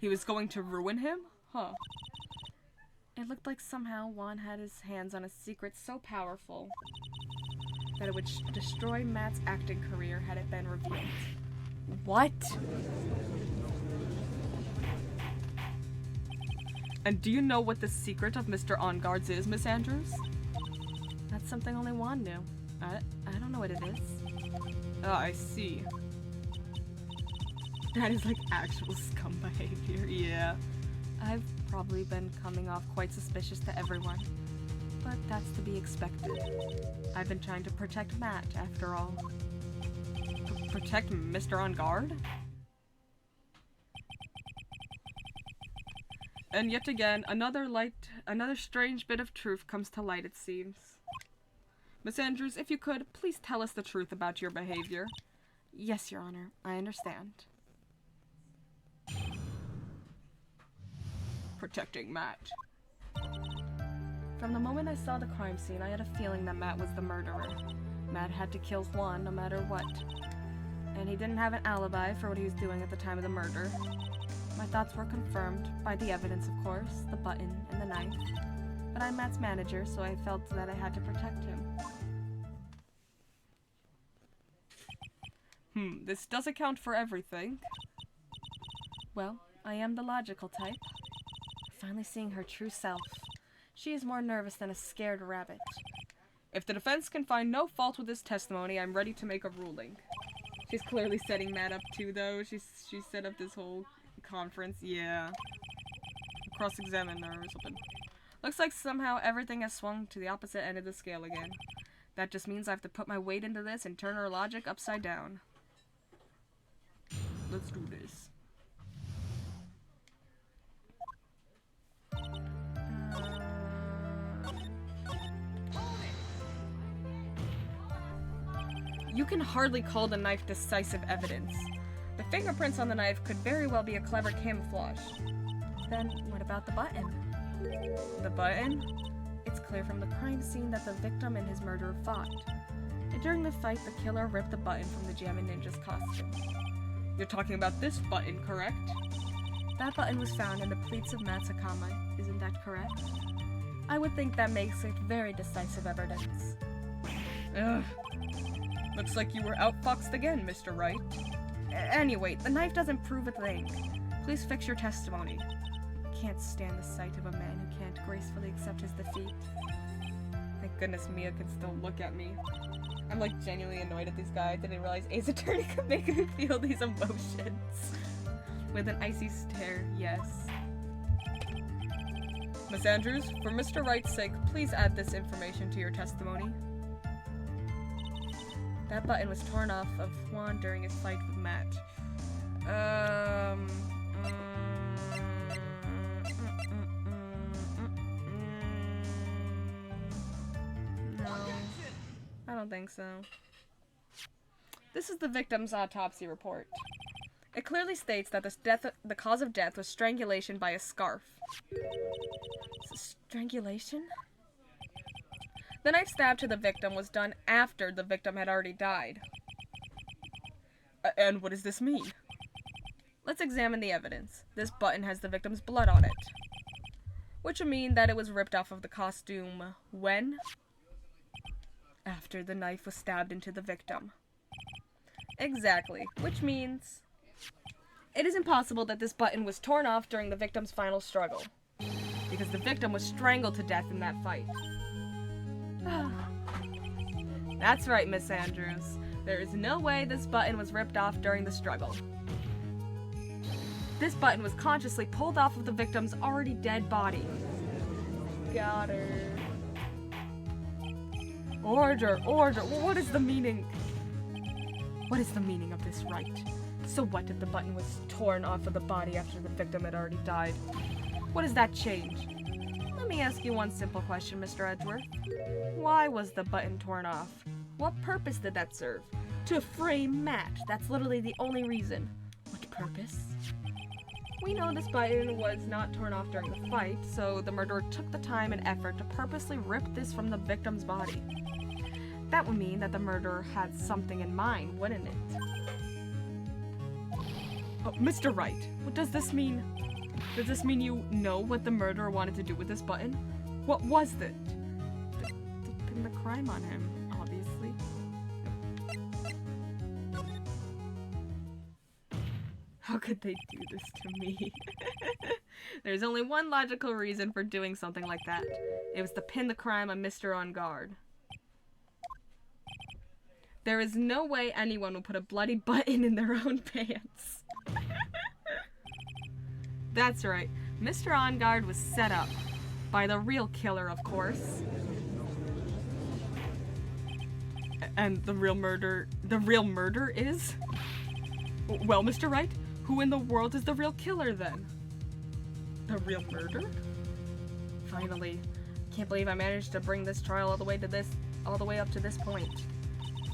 He was going to ruin him? Huh. It looked like somehow Juan had his hands on a secret so powerful that it would destroy Matt's acting career had it been revealed. What? And do you know what the secret of Mr. On-Guard's is, Miss Andrews? That's something only Juan knew. I don't know what it is. Oh, I see. That is like actual scum behavior, yeah. I've probably been coming off quite suspicious to everyone, but that's to be expected. I've been trying to protect Matt, after all. Protect Mr. On-Guard? And yet again, another strange bit of truth comes to light, it seems. Miss Andrews, if you could, please tell us the truth about your behavior. Yes, Your Honor, I understand. Protecting Matt. From the moment I saw the crime scene, I had a feeling that Matt was the murderer. Matt had to kill Juan no matter what. And he didn't have an alibi for what he was doing at the time of the murder. My thoughts were confirmed by the evidence, of course, the button and the knife. But I'm Matt's manager, so I felt that I had to protect him. This does account for everything. Well, I am the logical type. Finally seeing her true self. She is more nervous than a scared rabbit. If the defense can find no fault with this testimony, I'm ready to make a ruling. She's clearly setting Matt up too, though. She set up this whole conference. Yeah. Cross-examine her or something. Looks like somehow everything has swung to the opposite end of the scale again. That just means I have to put my weight into this and turn her logic upside down. Let's do this. You can hardly call the knife decisive evidence. The fingerprints on the knife could very well be a clever camouflage. Then, what about the button? The button? It's clear from the crime scene that the victim and his murderer fought. And during the fight, the killer ripped the button from the Jamma Ninja's costume. You're talking about this button, correct? That button was found in the pleats of Matt's hakama, isn't that correct? I would think that makes it very decisive evidence. Ugh. Looks like you were outfoxed again, Mr. Wright. Anyway, the knife doesn't prove a thing. Please fix your testimony. I can't stand the sight of a man who can't gracefully accept his defeat. Thank goodness Mia can still look at me. I'm like genuinely annoyed at this guy. I didn't realize Ace Attorney could make me feel these emotions. With an icy stare, yes. Miss Andrews, for Mr. Wright's sake, please add this information to your testimony. That button was torn off of Juan during his fight with Matt. No, I don't think so. This is the victim's autopsy report. It clearly states that the cause of death was strangulation by a scarf. Strangulation? The knife stab to the victim was done after the victim had already died. And what does this mean? Let's examine the evidence. This button has the victim's blood on it. Which would mean that it was ripped off of the costume when? After the knife was stabbed into the victim. Exactly. Which means it is impossible that this button was torn off during the victim's final struggle. Because the victim was strangled to death in that fight. That's right, Miss Andrews. There is no way this button was ripped off during the struggle. This button was consciously pulled off of the victim's already dead body. Got her. Order, order. What is the meaning? What is the meaning of this right? So what if the button was torn off of the body after the victim had already died? What does that change? Let me ask you one simple question, Mr. Edgeworth. Why was the button torn off? What purpose did that serve? To frame Matt. That's literally the only reason. What purpose? We know this button was not torn off during the fight, so the murderer took the time and effort to purposely rip this from the victim's body. That would mean that the murderer had something in mind, wouldn't it? Oh, Mr. Wright, what does this mean? Does this mean you know what the murderer wanted to do with this button? What was it? To pin the crime on him, obviously. How could they do this to me? There's only one logical reason for doing something like that. It was to pin the crime on Mr. On Guard. There is no way anyone would put a bloody button in their own pants. That's right. Mr. On Guard was set up. By the real killer, of course. And the real murder is? Well, Mr. Wright, who in the world is the real killer then? The real murder? Finally. Can't believe I managed to bring this trial all the way up to this point.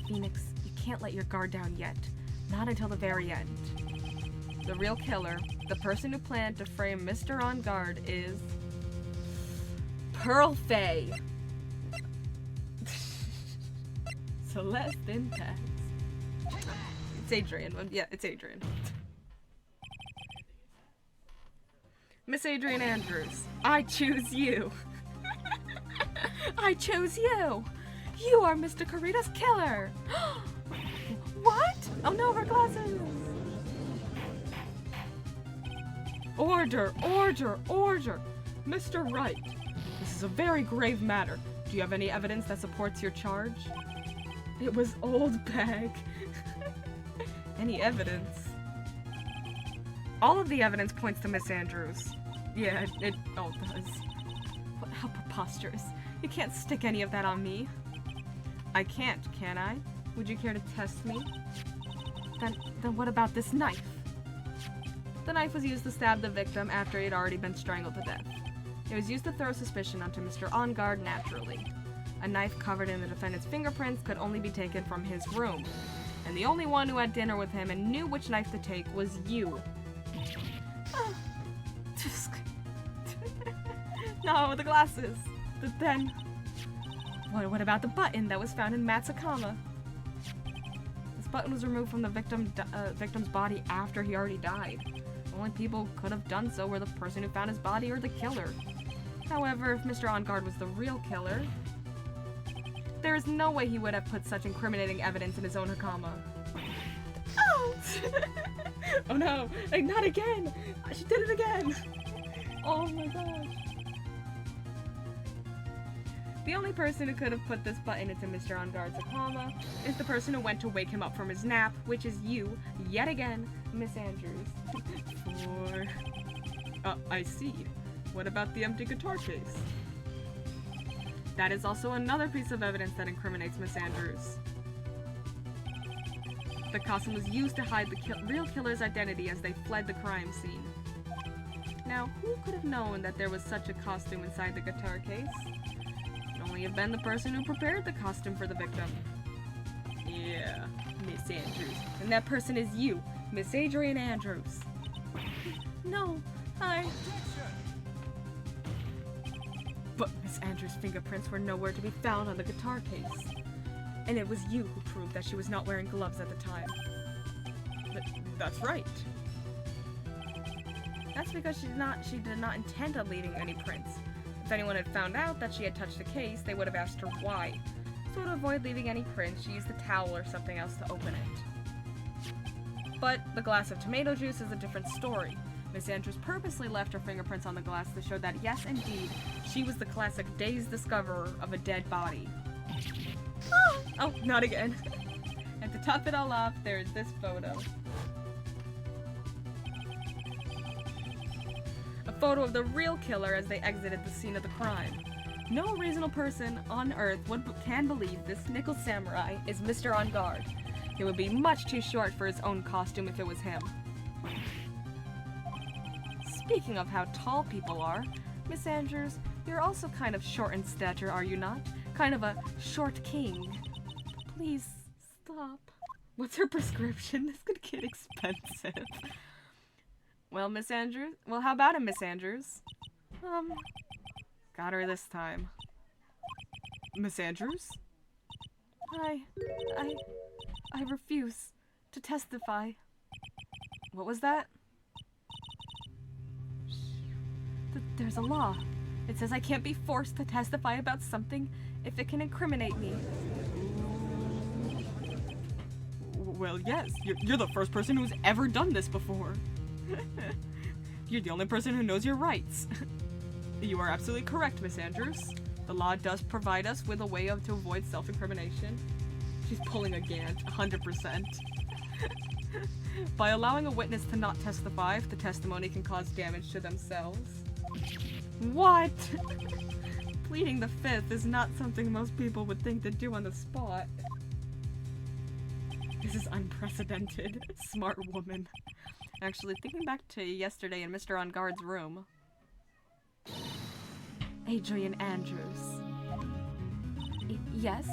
Phoenix, you can't let your guard down yet. Not until the very end. The real killer, the person who planned to frame Mr. On Guard, is Pearl Faye. Celeste Impact. It's Adrian. Yeah, it's Adrian. Miss Adrian Andrews, I choose you. I chose you. You are Mr. Carita's killer. What? Oh no, her glasses. Order, order, order. Mr. Wright, this is a very grave matter. Do you have any evidence that supports your charge? It was old bag. Any evidence? All of the evidence points to Miss Andrews. Yeah, it all does. But how preposterous. You can't stick any of that on me. I can't, can I? Would you care to test me? Then what about this knife? The knife was used to stab the victim after he had already been strangled to death. It was used to throw suspicion onto Mr. On Guard naturally. A knife covered in the defendant's fingerprints could only be taken from his room. And the only one who had dinner with him and knew which knife to take was you. No, the glasses. But then... What about the button that was found in Matt's Akama? This button was removed from the victim's body after he already died. The only people who could have done so were the person who found his body or the killer. However, if Mr. On Guard was the real killer, there is no way he would have put such incriminating evidence in his own Hakama. Oh! Oh no! Like, not again! She did it again! Oh my god. The only person who could have put this button into Mr. On Guard's Hakama is the person who went to wake him up from his nap, which is you, yet again, Miss Andrews. I see. What about the empty guitar case? That is also another piece of evidence that incriminates Miss Andrews. The costume was used to hide the real killer's identity as they fled the crime scene. Now, who could have known that there was such a costume inside the guitar case? It could only have been the person who prepared the costume for the victim. Yeah, Miss Andrews. And that person is you, Miss Adrian Andrews. No, But Miss Andrews' fingerprints were nowhere to be found on the guitar case. And it was you who proved that she was not wearing gloves at the time. That's right. That's because she did not intend on leaving any prints. If anyone had found out that she had touched the case, they would have asked her why. So to avoid leaving any prints, she used a towel or something else to open it. But the glass of tomato juice is a different story. Miss Andrews purposely left her fingerprints on the glass to show that, yes, indeed, she was the classic dazed discoverer of a dead body. Oh, not again. And to top it all off, there is this photo. A photo of the real killer as they exited the scene of the crime. No reasonable person on Earth can believe this nickel samurai is Mr. On Guard. He would be much too short for his own costume if it was him. Speaking of how tall people are, Miss Andrews, You're also kind of short in stature, are you not? Kind of a short king. Please, stop. What's her prescription? This could get expensive. Well, Miss Andrews? Well, how about it, Miss Andrews? Got her this time. Miss Andrews? I refuse to testify. What was that? There's a law. It says I can't be forced to testify about something if it can incriminate me. Well, yes. You're the first person who's ever done this before. You're the only person who knows your rights. You are absolutely correct, Miss Andrews. The law does provide us with a way to avoid self-incrimination. She's pulling a Gant, 100%. By allowing a witness to not testify if the testimony can cause damage to themselves. What? Pleading the fifth is not something most people would think to do on the spot. This is unprecedented. Smart woman. Actually, thinking back to yesterday in Mr. On Guard's room. Adrian Andrews. Yes?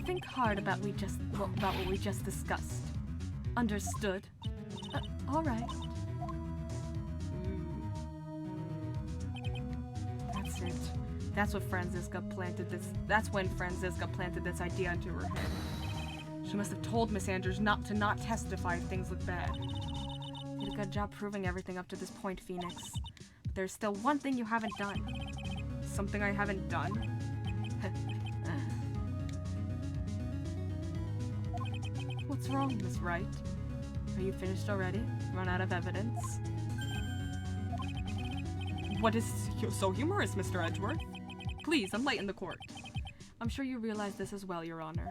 Think hard about what we just discussed. Understood. All right. That's it. That's what Franziska planted this. That's when Franziska planted this idea into her head. She must have told Miss Andrews not to testify if things look bad. You did a good job proving everything up to this point, Phoenix. But there's still one thing you haven't done. Something I haven't done? What's wrong, Miss Wright? Are you finished already? Run out of evidence? What is so humorous, Mr. Edgeworth? Please, enlighten the court. I'm sure you realize this as well, Your Honor.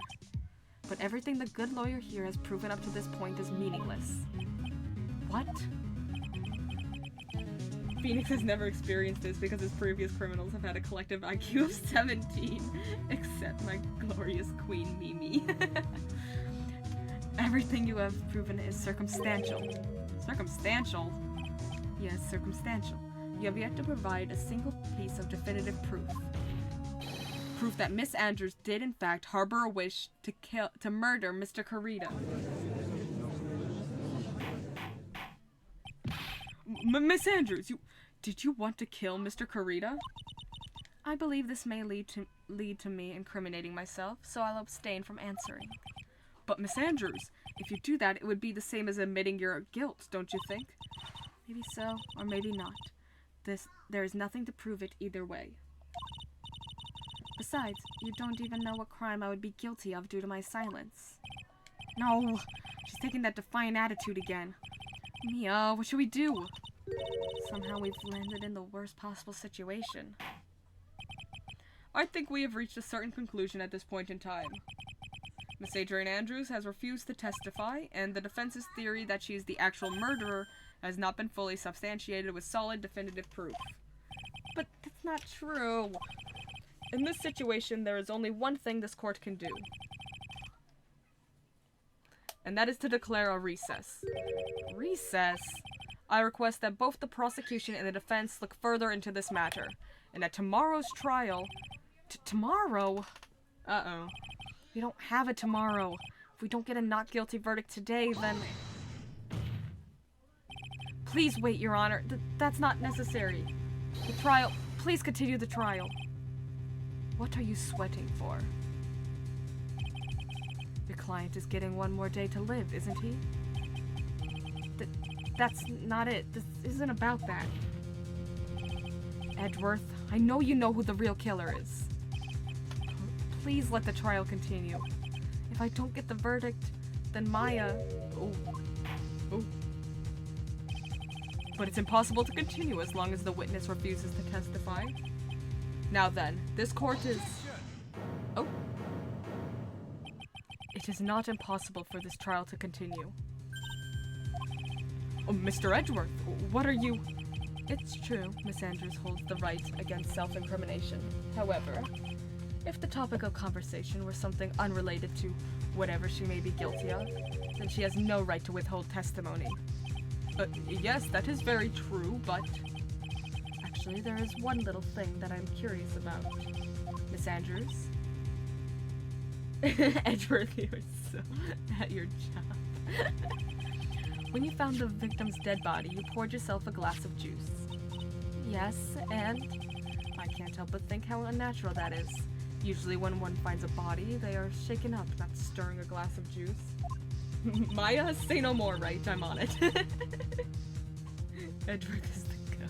But everything the good lawyer here has proven up to this point is meaningless. What? Phoenix has never experienced this because his previous criminals have had a collective IQ of 17, except my glorious Queen Mimi. Everything you have proven is circumstantial. Circumstantial? Yes, circumstantial. You have yet to provide a single piece of definitive proof. Proof that Miss Andrews did in fact harbor a wish to murder Mr. Carita. Miss Andrews, did you want to kill Mr. Carita? I believe this may lead to me incriminating myself, so I'll abstain from answering. But Miss Andrews, if you do that, it would be the same as admitting your guilt, don't you think? Maybe so, or maybe not. There is nothing to prove it either way. Besides, you don't even know what crime I would be guilty of due to my silence. No, she's taking that defiant attitude again. Mia, what should we do? Somehow we've landed in the worst possible situation. I think we have reached a certain conclusion at this point in time. Miss Adrian Andrews has refused to testify, and the defense's theory that she is the actual murderer has not been fully substantiated with solid, definitive proof. But that's not true. In this situation, there is only one thing this court can do. And that is to declare a recess. Recess? I request that both the prosecution and the defense look further into this matter, and at tomorrow's trial... Tomorrow? Uh-oh. We don't have a tomorrow. If we don't get a not guilty verdict today, then... Please wait, Your Honor. That's not necessary. The trial... Please continue the trial. What are you sweating for? Your client is getting one more day to live, isn't he? That's not it. This isn't about that. Edgeworth, I know you know who the real killer is. Please let the trial continue. If I don't get the verdict, then Maya... Oh. But it's impossible to continue as long as the witness refuses to testify. Now then, this court is... Oh. It is not impossible for this trial to continue. Oh, Mr. Edgeworth, what are you... It's true, Miss Andrews holds the right against self-incrimination. However, if the topic of conversation were something unrelated to whatever she may be guilty of, then she has no right to withhold testimony. Yes, that is very true, but... Actually, there is one little thing that I'm curious about. Miss Andrews? Edward, you're so at your job. When you found the victim's dead body, you poured yourself a glass of juice. Yes, and I can't help but think how unnatural that is. Usually when one finds a body, they are shaken up, not stirring a glass of juice. Maya, say no more, Wright. I'm on it. Edward is the goat.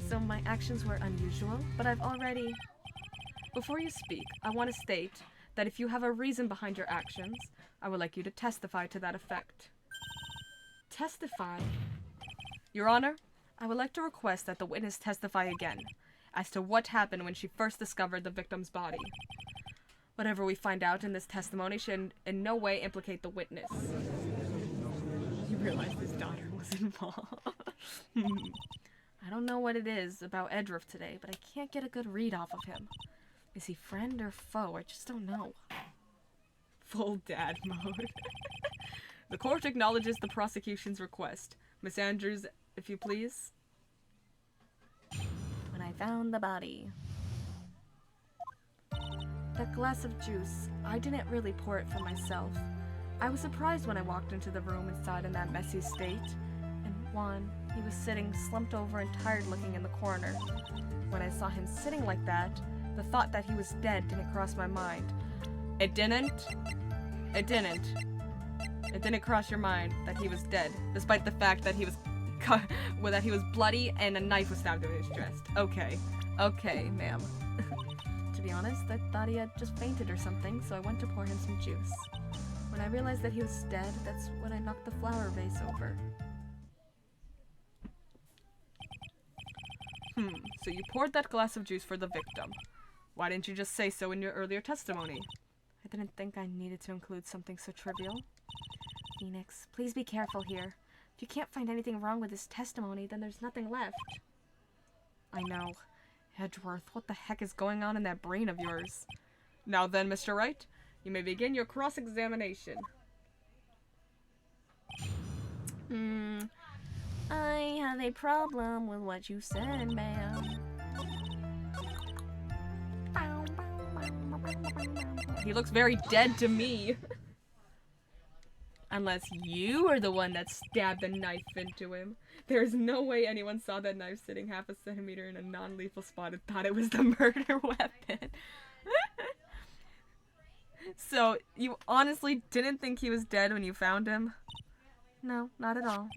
So my actions were unusual, but I've already... Before you speak, I want to state that if you have a reason behind your actions, I would like you to testify to that effect. Testify? Your Honor, I would like to request that the witness testify again as to what happened when she first discovered the victim's body. Whatever we find out in this testimony should in no way implicate the witness. He realized his daughter was involved. I don't know what it is about Edriff today, but I can't get a good read off of him. Is he friend or foe? I just don't know. Full dad mode. The court acknowledges the prosecution's request. Miss Andrews, if you please. When I found the body. That glass of juice, I didn't really pour it for myself. I was surprised when I walked into the room and saw it in that messy state. And Juan, he was sitting slumped over and tired looking in the corner. When I saw him sitting like that, the thought that he was dead didn't cross my mind. It didn't? It didn't. It didn't cross your mind that he was dead, despite the fact that he was that he was bloody and a knife was stabbed in his chest. Okay. Okay, ma'am. To be honest, I thought he had just fainted or something, so I went to pour him some juice. When I realized that he was dead, that's when I knocked the flower vase over. So you poured that glass of juice for the victim. Why didn't you just say so in your earlier testimony? I didn't think I needed to include something so trivial. Phoenix, please be careful here. If you can't find anything wrong with his testimony, then there's nothing left. I know. Edgeworth, what the heck is going on in that brain of yours? Now then, Mr. Wright, you may begin your cross-examination. I have a problem with what you said, ma'am. He looks very dead to me. Unless you are the one that stabbed the knife into him. There's no way anyone saw that knife sitting half a centimeter in a non-lethal spot and thought it was the murder weapon. So, you honestly didn't think he was dead when you found him? No, not at all.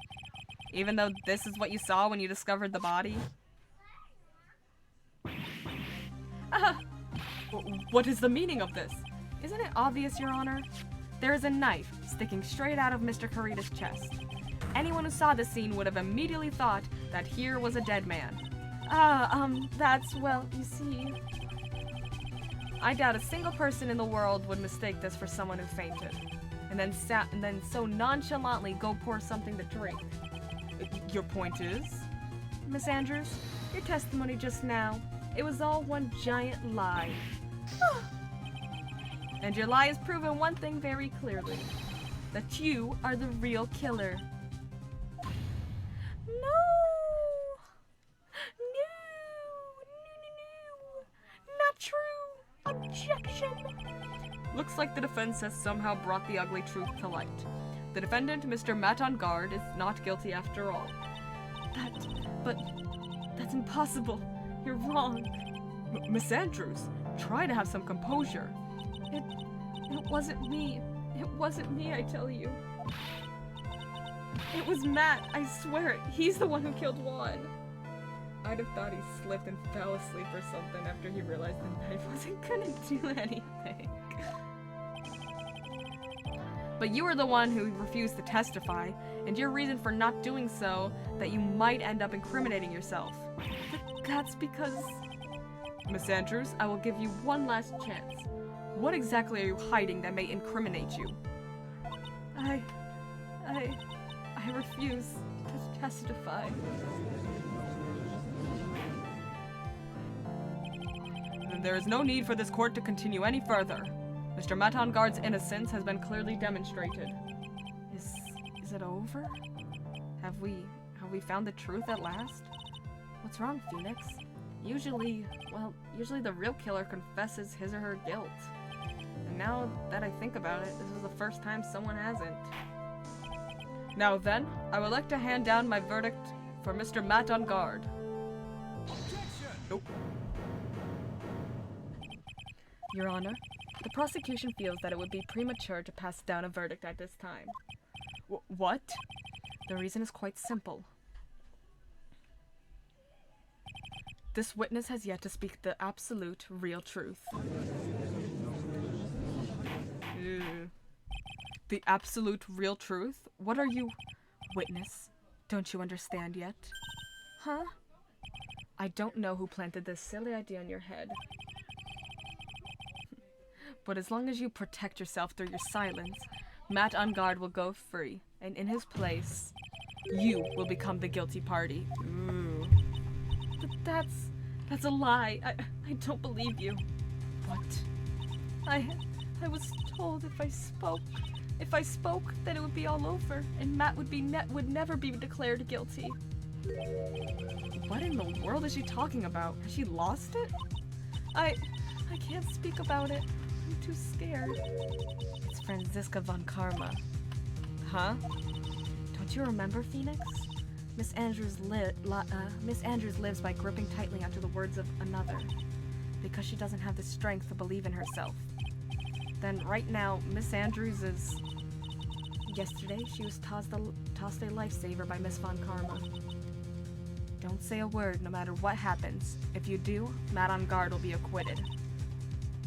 Even though this is what you saw when you discovered the body? What is the meaning of this? Isn't it obvious, Your Honor? There is a knife sticking straight out of Mr. Carita's chest. Anyone who saw the scene would have immediately thought that here was a dead man. That's, well, you see... I doubt a single person in the world would mistake this for someone who fainted. And then so nonchalantly go pour something to drink. Your point is? Miss Andrews, your testimony just now, it was all one giant lie. And your lie has proven one thing very clearly. That you are the real killer. No! No! Not true! Objection! Looks like the defense has somehow brought the ugly truth to light. The defendant, Mr. Matt on guard, is not guilty after all. But that's impossible. You're wrong. Miss Andrews, try to have some composure. It wasn't me. It wasn't me, I tell you. It was Matt, I swear it. He's the one who killed Juan. I'd have thought he slipped and fell asleep or something after he realized the knife wasn't gonna do anything. But you were the one who refused to testify, and your reason for not doing so, that you might end up incriminating yourself. But that's because... Miss Andrews, I will give you one last chance. What exactly are you hiding that may incriminate you? I refuse to testify. Then there is no need for this court to continue any further. Mr. Matongard's innocence has been clearly demonstrated. Is it over? Have we found the truth at last? What's wrong, Phoenix? Usually the real killer confesses his or her guilt. And now that I think about it, this is the first time someone hasn't. Now then, I would like to hand down my verdict for Mr. Matt on guard. Nope. Your Honor, the prosecution feels that it would be premature to pass down a verdict at this time. What? The reason is quite simple. This witness has yet to speak the absolute, real truth. The absolute, real truth? What are you... Witness, don't you understand yet? Huh? I don't know who planted this silly idea in your head. But as long as you protect yourself through your silence, Matt on guard will go free, and in his place, you will become the guilty party. Ooh. That's a lie. I don't believe you. What? I was told if I spoke, then it would be all over, and Matt would never be declared guilty. What in the world is she talking about? Has she lost it? I can't speak about it. I'm too scared. It's Franziska von Karma. Huh? Don't you remember, Phoenix? Miss Andrews lives by gripping tightly onto the words of another, because she doesn't have the strength to believe in herself. Then right now, Miss Andrews is... Yesterday, she was tossed a lifesaver by Miss von Karma. Don't say a word, no matter what happens. If you do, Matt on guard will be acquitted.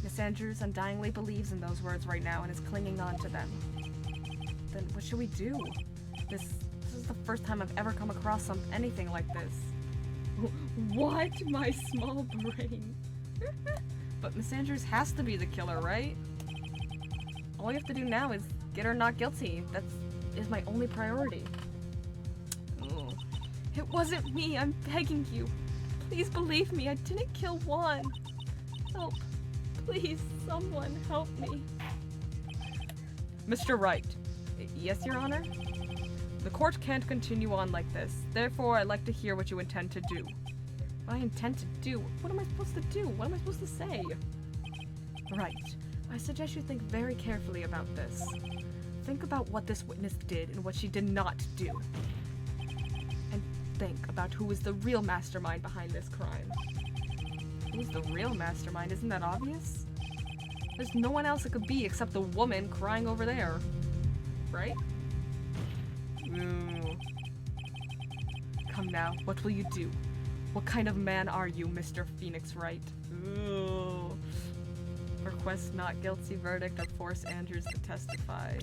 Miss Andrews undyingly believes in those words right now and is clinging on to them. Then what should we do? This is the first time I've ever come across anything like this. What? My small brain. But Miss Andrews has to be the killer, right? All we have to do now is get her not guilty. That is my only priority. Ugh. It wasn't me, I'm begging you. Please believe me, I didn't kill Juan. Help. Please, someone help me. Mr. Wright. Yes, Your Honor? The court can't continue on like this. Therefore, I'd like to hear what you intend to do. What I intend to do? What am I supposed to do? What am I supposed to say? Right. I suggest you think very carefully about this. Think about what this witness did and what she did not do. And think about who is the real mastermind behind this crime. Who's the real mastermind? Isn't that obvious? There's no one else it could be except the woman crying over there. Right? Ooh. Come now, what will you do? What kind of man are you, Mr. Phoenix Wright? Ooh. Request not guilty verdict or force Andrews to testify.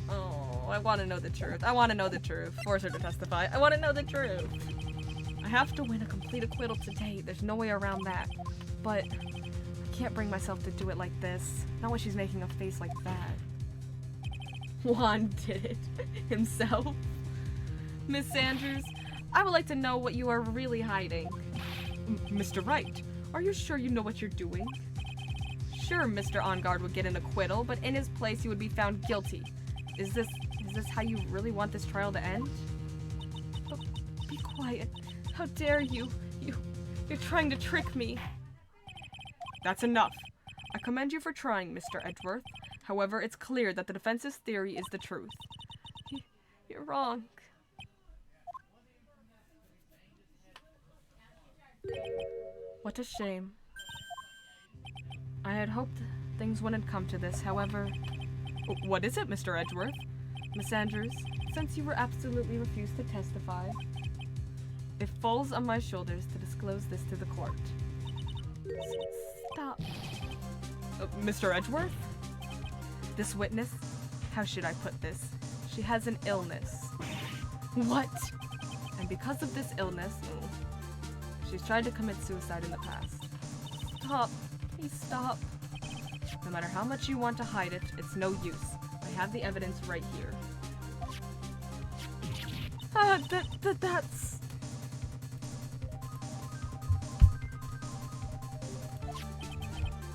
Oh, I want to know the truth. I want to know the truth. Force her to testify. I want to know the truth. I have to win a complete acquittal today. There's no way around that. But I can't bring myself to do it like this. Not when she's making a face like that. Juan did it himself. Miss Andrews, I would like to know what you are really hiding. Mr. Wright, are you sure you know what you're doing? Sure, Mr. On Guard would get an acquittal, but in his place he would be found guilty. Is this how you really want this trial to end? Oh, be quiet. How dare you? You're trying to trick me. That's enough. I commend you for trying, Mr. Edgeworth. However, it's clear that the defense's theory is the truth. You're wrong. What a shame. I had hoped things wouldn't come to this, however... What is it, Mr. Edgeworth? Miss Andrews, since you were absolutely refused to testify, it falls on my shoulders to disclose this to the court. Stop. Mr. Edgeworth? This witness, how should I put this? She has an illness. What? And because of this illness, she's tried to commit suicide in the past. Stop. Please stop. No matter how much you want to hide it, it's no use. I have the evidence right here. That's...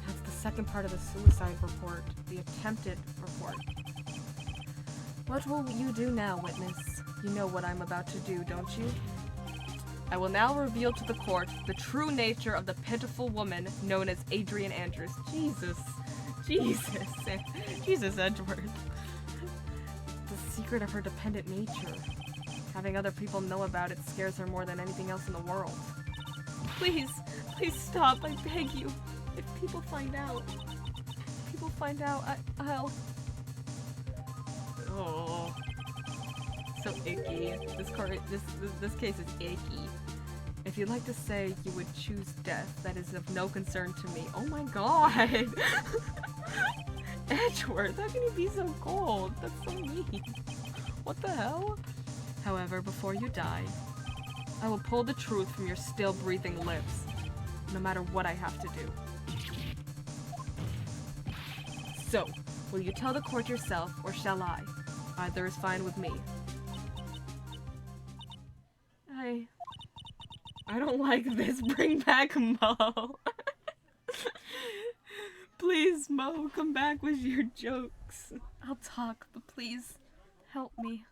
That's the second part of the suicide report. The attempted report. What will you do now, witness? You know what I'm about to do, don't you? I will now reveal to the court the true nature of the pitiful woman known as Adrian Andrews. Jesus, Edgeworth. The secret of her dependent nature. Having other people know about it scares her more than anything else in the world. Please stop, I beg you. If people find out, I'll... Oh, so icky. This case is icky. If you'd like to say you would choose death, that is of no concern to me. Oh my god! Edgeworth, how can you be so cold? That's so mean. What the hell? However, before you die, I will pull the truth from your still breathing lips, no matter what I have to do. So, will you tell the court yourself, or shall I? Either is fine with me. I don't like this. Bring back Mo. Please, Mo, come back with your jokes. I'll talk, but please, help me.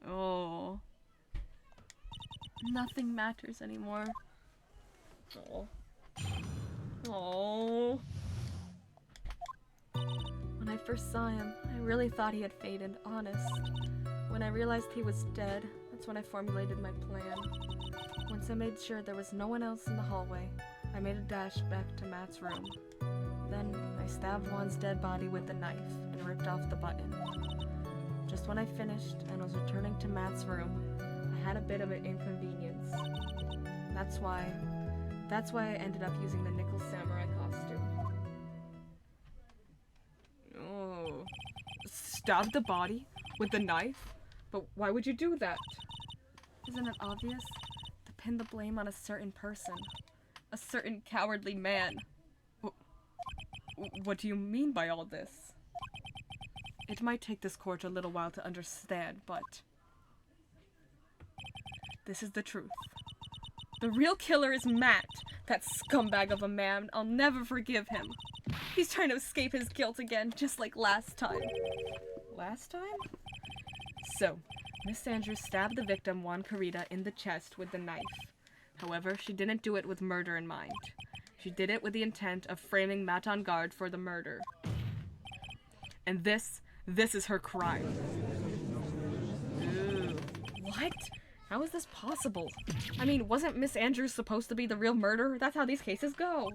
Oh. Nothing matters anymore. Oh. Oh. When I first saw him, I really thought he had faded, honest. When I realized he was dead, that's when I formulated my plan. Once I made sure there was no one else in the hallway, I made a dash back to Matt's room. Then, I stabbed Juan's dead body with the knife and ripped off the button. Just when I finished and was returning to Matt's room, I had a bit of an inconvenience. That's why I ended up using the nickel samurai costume. Oh. Stab the body with the knife? But why would you do that? Isn't it obvious? To pin the blame on a certain person. A certain cowardly man. What do you mean by all this? It might take this court a little while to understand, but... this is the truth. The real killer is Matt, that scumbag of a man. I'll never forgive him. He's trying to escape his guilt again, just like last time. Last time? So, Miss Andrews stabbed the victim, Juan Carita, in the chest with the knife. However, she didn't do it with murder in mind. She did it with the intent of framing Matt on guard for the murder. And this is her crime. Ooh. What? How is this possible? I mean, wasn't Miss Andrews supposed to be the real murderer? That's how these cases go.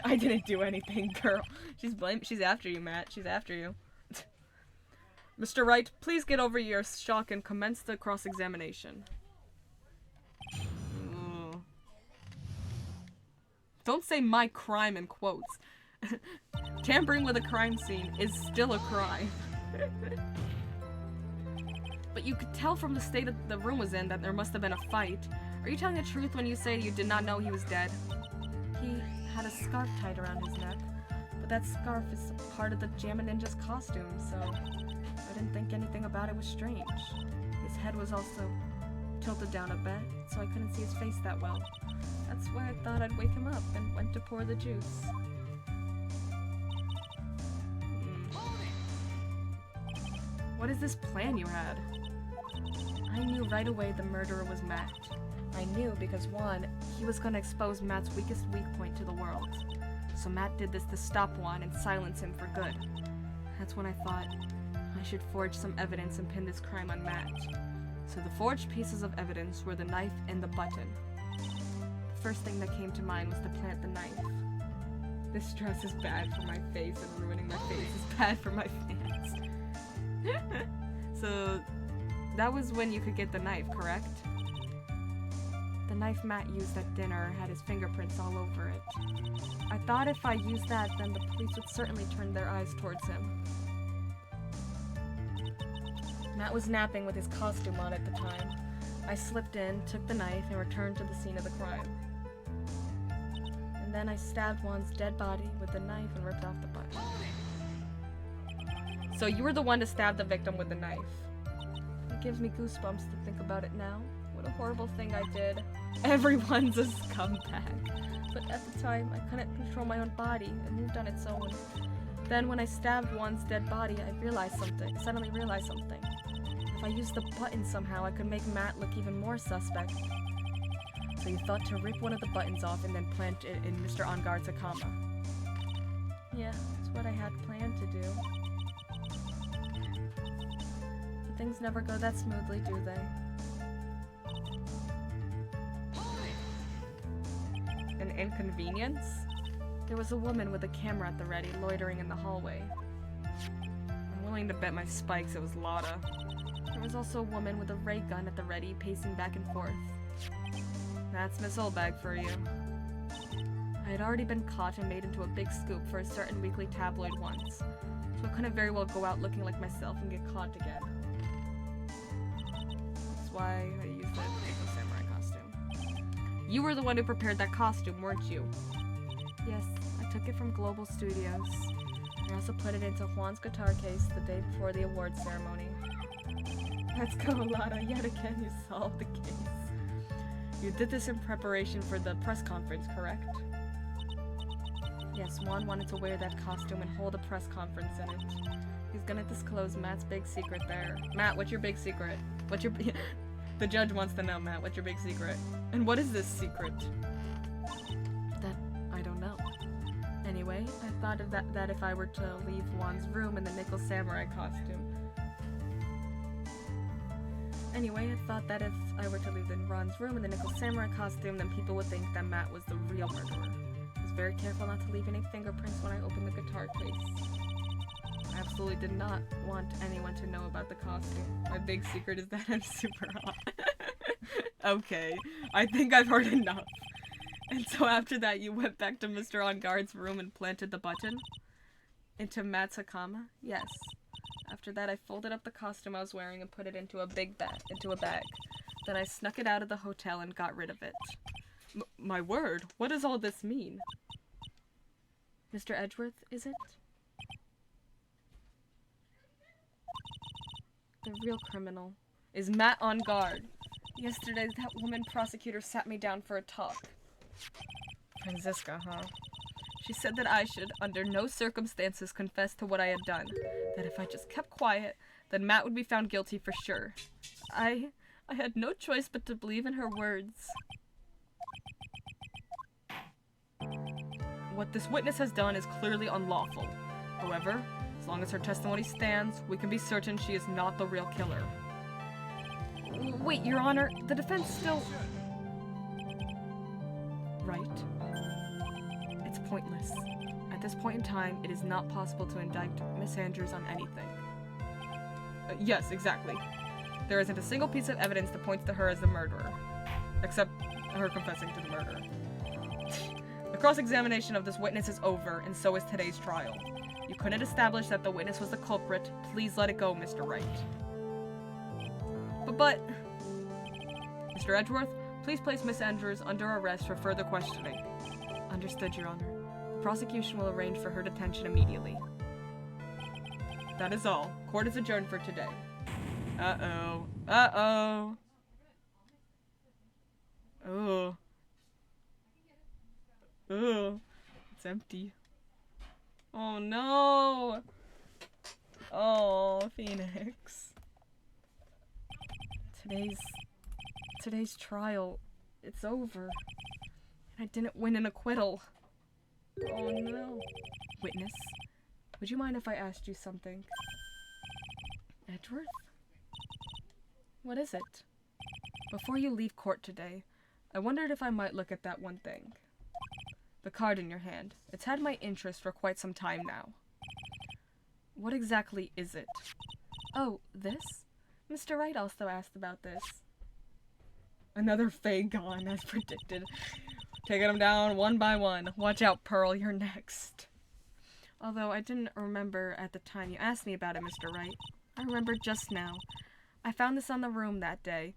I didn't do anything, girl. She's after you, Matt. She's after you. Mr. Wright, please get over your shock and commence the cross-examination. Don't say my crime in quotes. Tampering with a crime scene is still a crime. But you could tell from the state that the room was in that there must have been a fight. Are you telling the truth when you say you did not know he was dead? He had a scarf tied around his neck, but that scarf is part of the Jammin' Ninja's costume, so I didn't think anything about it was strange. His head was also tilted down a bit, so I couldn't see his face that well. That's why I thought I'd wake him up and went to pour the juice. What is this plan you had? I knew right away the murderer was Matt. I knew because, one, he was going to expose Matt's weakest weak point to the world. So Matt did this to stop Juan and silence him for good. That's when I thought I should forge some evidence and pin this crime on Matt. So the forged pieces of evidence were the knife and the button. The first thing that came to mind was to plant the knife. This dress is bad for my face, and ruining my face is bad for my fans. So, that was when you could get the knife, correct? The knife Matt used at dinner had his fingerprints all over it. I thought if I used that, then the police would certainly turn their eyes towards him. Matt was napping with his costume on at the time. I slipped in, took the knife, and returned to the scene of the crime. And then I stabbed Juan's dead body with the knife and ripped off the button. So you were the one to stab the victim with the knife. It gives me goosebumps to think about it now. What a horrible thing I did. Everyone's a scumbag. But at the time, I couldn't control my own body. It moved on its own. Then when I stabbed Juan's dead body, I suddenly realized something. If I used the button somehow, I could make Matt look even more suspect. So you thought to rip one of the buttons off and then plant it in Mr. Engarde's Akama. Yeah, that's what I had planned to do. But things never go that smoothly, do they? An inconvenience? There was a woman with a camera at the ready, loitering in the hallway. I'm willing to bet my spikes it was Lotta. There was also a woman with a ray gun at the ready, pacing back and forth. That's Miss Oldbag for you. I had already been caught and made into a big scoop for a certain weekly tabloid once, so I couldn't very well go out looking like myself and get caught again. That's why I used that Nico Samurai costume. You were the one who prepared that costume, weren't you? Yes, I took it from Global Studios. I also put it into Juan's guitar case the day before the awards ceremony. Let's go, Lotta. Yet again, you solved the case. You did this in preparation for the press conference, correct? Yes, Juan wanted to wear that costume and hold a press conference in it. He's gonna disclose Matt's big secret there. Matt, what's your big secret? What's your... The judge wants to know, Matt, what's your big secret? And what is this secret? That I don't know. Anyway, I thought of that if I were to leave Juan's room in the Nickel Samurai costume. Anyway, I thought that if I were to leave Ron's room in the Nickel Samurai costume, then people would think that Matt was the real murderer. I was very careful not to leave any fingerprints when I opened the guitar case. I absolutely did not want anyone to know about the costume. My big secret is that I'm super hot. Okay, I think I've heard enough. And so after that, you went back to Mr. Engarde's room and planted the button? Into Matt's Hakama? Yes. After that, I folded up the costume I was wearing and put it into a bag. Then I snuck it out of the hotel and got rid of it. My word, what does all this mean? Mr. Edgeworth, is it? The real criminal is Matt Engarde. Yesterday, that woman prosecutor sat me down for a talk. Franziska, huh? She said that I should, under no circumstances, confess to what I had done. That if I just kept quiet, then Matt would be found guilty for sure. I had no choice but to believe in her words. What this witness has done is clearly unlawful. However, as long as her testimony stands, we can be certain she is not the real killer. Wait, Your Honor, the defense still... Right? It's pointless. At this point in time, it is not possible to indict Miss Andrews on anything. Yes, exactly. There isn't a single piece of evidence that points to her as the murderer. Except her confessing to the murder. The cross-examination of this witness is over, and so is today's trial. You couldn't establish that the witness was the culprit. Please let it go, Mr. Wright. But... Mr. Edgeworth, please place Miss Andrews under arrest for further questioning. Understood, Your Honor. The prosecution will arrange for her detention immediately. That is all. Court is adjourned for today. Uh-oh. Uh-oh. Oh. Oh. It's empty. Oh no! Oh, Phoenix. Today's trial, it's over. I didn't win an acquittal. Oh no. Witness, would you mind if I asked you something? Edgeworth? What is it? Before you leave court today, I wondered if I might look at that one thing. The card in your hand. It's had my interest for quite some time now. What exactly is it? Oh, this? Mr. Wright also asked about this. Another Faye gone, as predicted. Taking them down one by one. Watch out, Pearl, you're next. Although I didn't remember at the time you asked me about it, Mr. Wright. I remember just now. I found this on the room that day.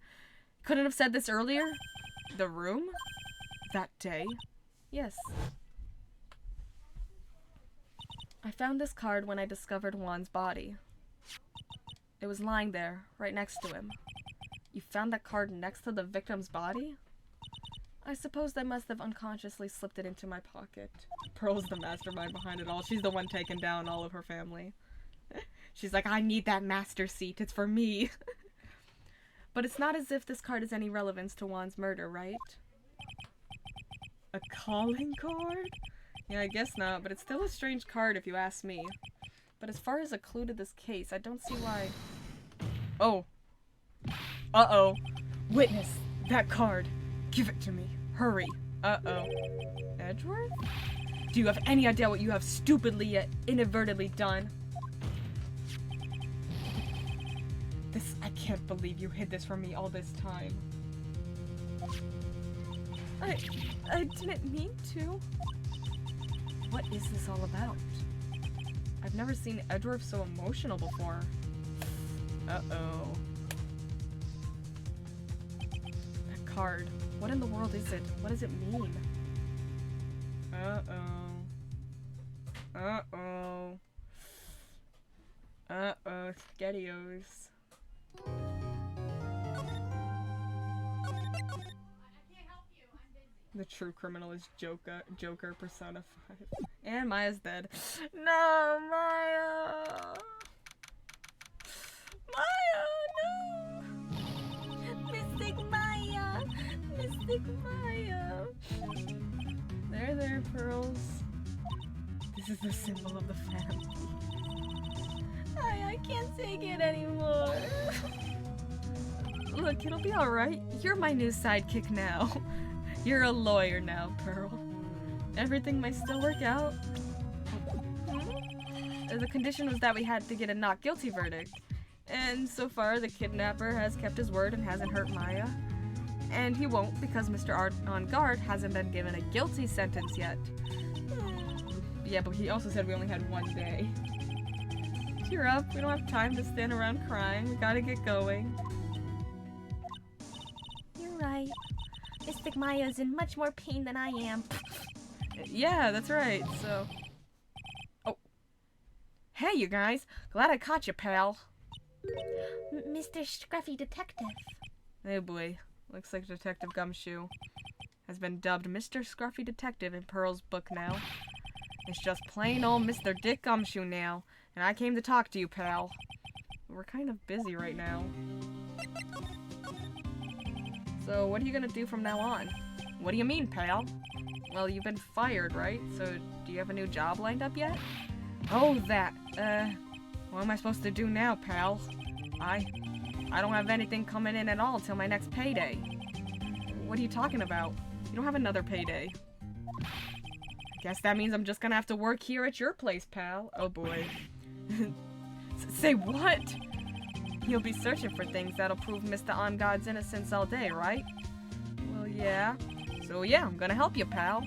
Couldn't have said this earlier? The room? That day? Yes. I found this card when I discovered Juan's body. It was lying there, right next to him. You found that card next to the victim's body? I suppose I must have unconsciously slipped it into my pocket. Pearl's the mastermind behind it all. She's the one taking down all of her family. She's like, I need that master seat. It's for me. But it's not as if this card has any relevance to Juan's murder, right? A calling card? Yeah, I guess not, but it's still a strange card if you ask me. But as far as a clue to this case, I don't see why... Oh. Uh-oh. Witness, that card. Give it to me. Hurry. Uh-oh. Edgeworth? Do you have any idea what you have stupidly yet inadvertently done? I can't believe you hid this from me all this time. I didn't mean to. What is this all about? I've never seen Edgeworth so emotional before. Uh-oh. That card. What in the world is it? What does it mean? Uh-oh. Uh-oh. Uh-oh. Spaghettios. The true criminal is Joker personified. And Maya's dead. No, Maya! Maya, no! Mystic Maya! Mystic Maya! There, Pearls. This is the symbol of the family. I can't take it anymore. Look, it'll be alright. You're my new sidekick now. You're a lawyer now, Pearl. Everything might still work out. The condition was that we had to get a not guilty verdict. And so far, the kidnapper has kept his word and hasn't hurt Maya. And he won't because Mr. On Guard hasn't been given a guilty sentence yet. Yeah, but he also said we only had 1 day. Cheer up, we don't have time to stand around crying. We gotta get going. You're right. Mystic Maya's in much more pain than I am. Yeah, that's right, so... Oh. Hey, you guys! Glad I caught you, pal. Mr. Scruffy Detective. Oh boy. Looks like Detective Gumshoe has been dubbed Mr. Scruffy Detective in Pearl's book now. It's just plain old Mr. Dick Gumshoe now, and I came to talk to you, pal. We're kind of busy right now. So, what are you gonna do from now on? What do you mean, pal? Well, you've been fired, right? So, do you have a new job lined up yet? Oh, that. What am I supposed to do now, pal? I don't have anything coming in at all till my next payday. What are you talking about? You don't have another payday. Guess that means I'm just gonna have to work here at your place, pal. Oh boy. Say what? You'll be searching for things that'll prove Mr. On God's innocence all day, right? Well, yeah. So yeah, I'm gonna help you, pal.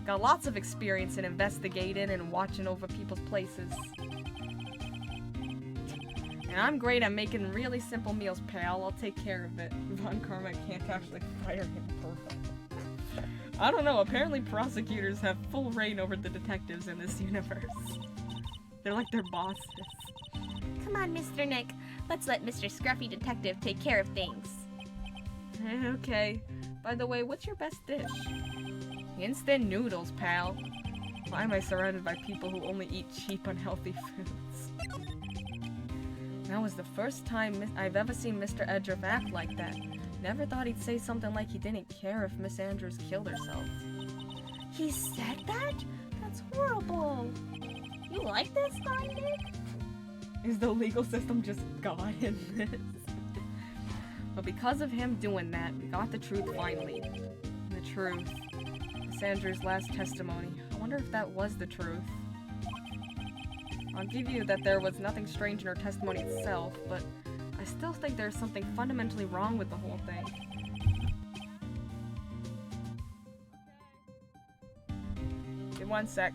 Got lots of experience in investigating and watching over people's places. And I'm great at making really simple meals, pal. I'll take care of it. Von Karma can't actually fire him. I don't know, apparently prosecutors have full reign over the detectives in this universe. They're like their bosses. Come on, Mr. Nick. Let's let Mr. Scruffy Detective take care of things. Okay. By the way, what's your best dish? Instant noodles, pal. Why am I surrounded by people who only eat cheap, unhealthy foods? That was the first time I've ever seen Mr. Edgeworth act like that. Never thought he'd say something like he didn't care if Miss Andrews killed herself. He said that? That's horrible. You like this guy, Nick? Is the legal system just God in this? But because of him doing that, we got the truth finally. The truth. Miss Andrews' last testimony. I wonder if that was the truth. I'll give you that there was nothing strange in her testimony itself, but I still think there's something fundamentally wrong with the whole thing. Give 1 sec.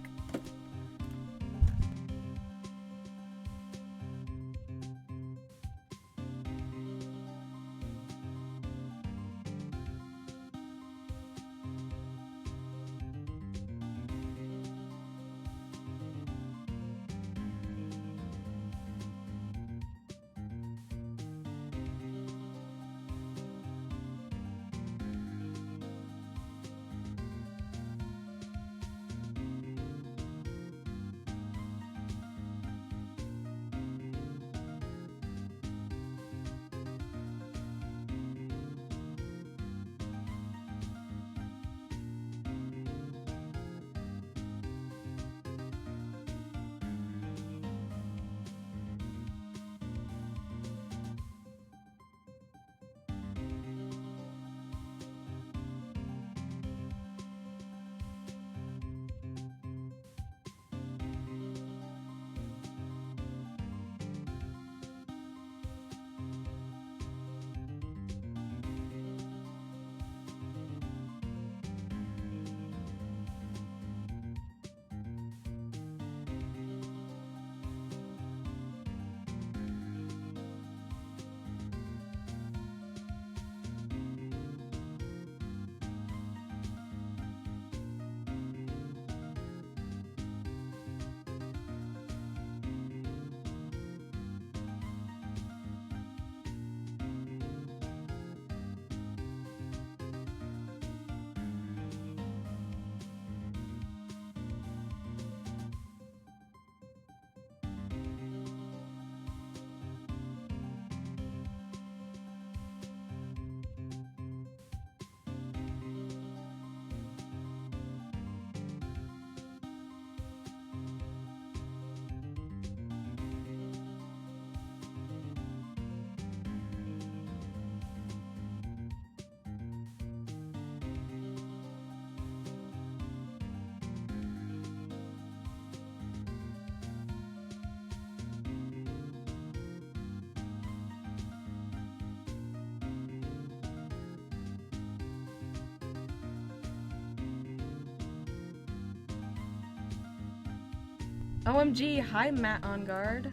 OMG, hi Matt on guard.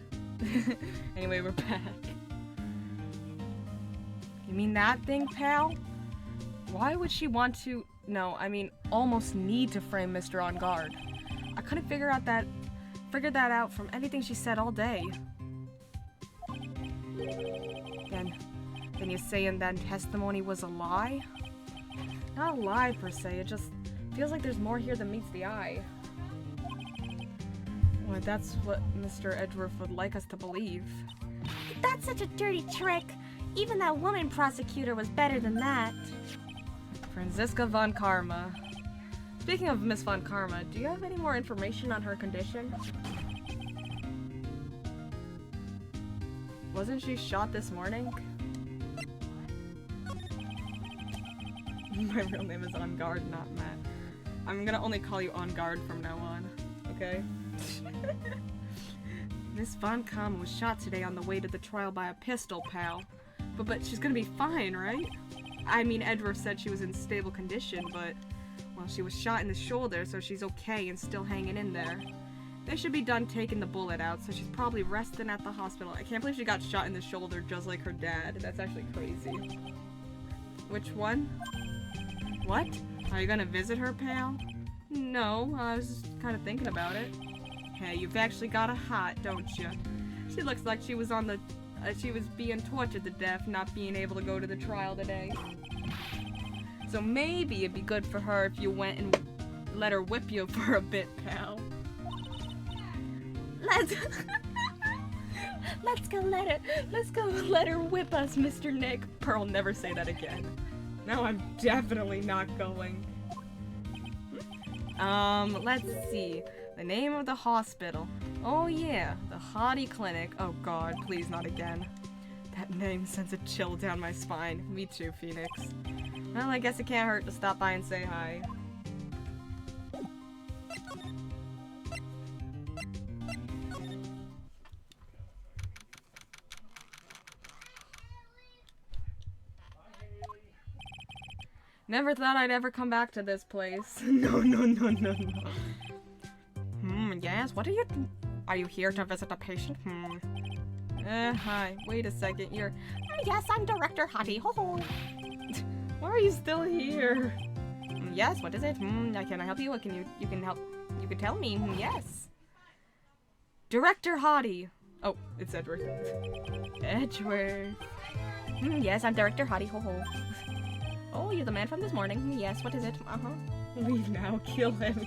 Anyway, we're back. You mean that thing, pal? Why would she want to... No, I mean, almost need to frame Mr. On Guard. I couldn't figure that out from anything she said all day. Then you're saying that testimony was a lie? Not a lie, per se. It just feels like there's more here than meets the eye. Well, that's what Mr. Edgeworth would like us to believe. That's such a dirty trick. Even that woman prosecutor was better than that. Franziska von Karma. Speaking of Miss von Karma, do you have any more information on her condition? Wasn't she shot this morning? My real name is On Guard, not Matt. I'm gonna only call you On Guard from now on, okay? Miss von Karma was shot today on the way to the trial by a pistol, pal. But she's gonna be fine, right? I mean, Edgeworth said she was in stable condition, but... Well, she was shot in the shoulder, so she's okay and still hanging in there. They should be done taking the bullet out, so she's probably resting at the hospital. I can't believe she got shot in the shoulder just like her dad. That's actually crazy. Which one? What? Are you gonna visit her, pal? No, I was just kind of thinking about it. Hey, you've actually got a heart, don't you? She looks like she was on the... she was being tortured to death, not being able to go to the trial today. So maybe it'd be good for her if you went and let her whip you for a bit, pal. Let's go let her whip us, Mr. Nick. Pearl, never say that again. No, I'm definitely not going. Let's see. The name of the hospital. Oh yeah, the Hardy Clinic. Oh god, please not again. That name sends a chill down my spine. Me too, Phoenix. Well, I guess it can't hurt to stop by and say hi. Never thought I'd ever come back to this place. No. Yes, what are you... Are you here to visit a patient? Hi. Wait a second, you're... Yes, I'm Director Hottie. Ho ho. Why are you still here? Yes, what is it? Can I help you? You can tell me. Yes. Director Hottie. Oh, it's Edgeworth. Edgeworth. Yes, I'm Director Hottie. Ho ho. Oh, you're the man from this morning. Yes, what is it? Leave now. Kill him.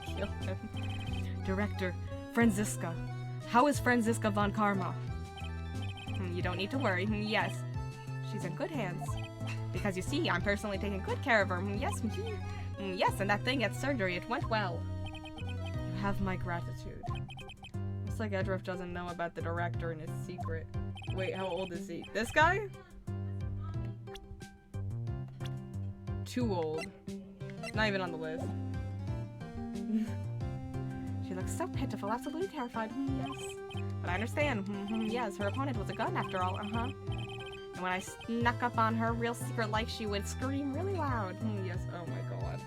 Director, Franziska. How is Franziska von Karma? You don't need to worry. Yes. She's in good hands. Because you see, I'm personally taking good care of her. Yes. Yes, and that thing at surgery, it went well. You have my gratitude. Looks like Edgeworth doesn't know about the director and his secret. Wait, how old is he? This guy? Too old. Not even on the list. She looks so pitiful, absolutely terrified. Yes. But I understand. Yes, her opponent was a gun after all. And when I snuck up on her real secret like she would scream really loud. Yes, oh my god.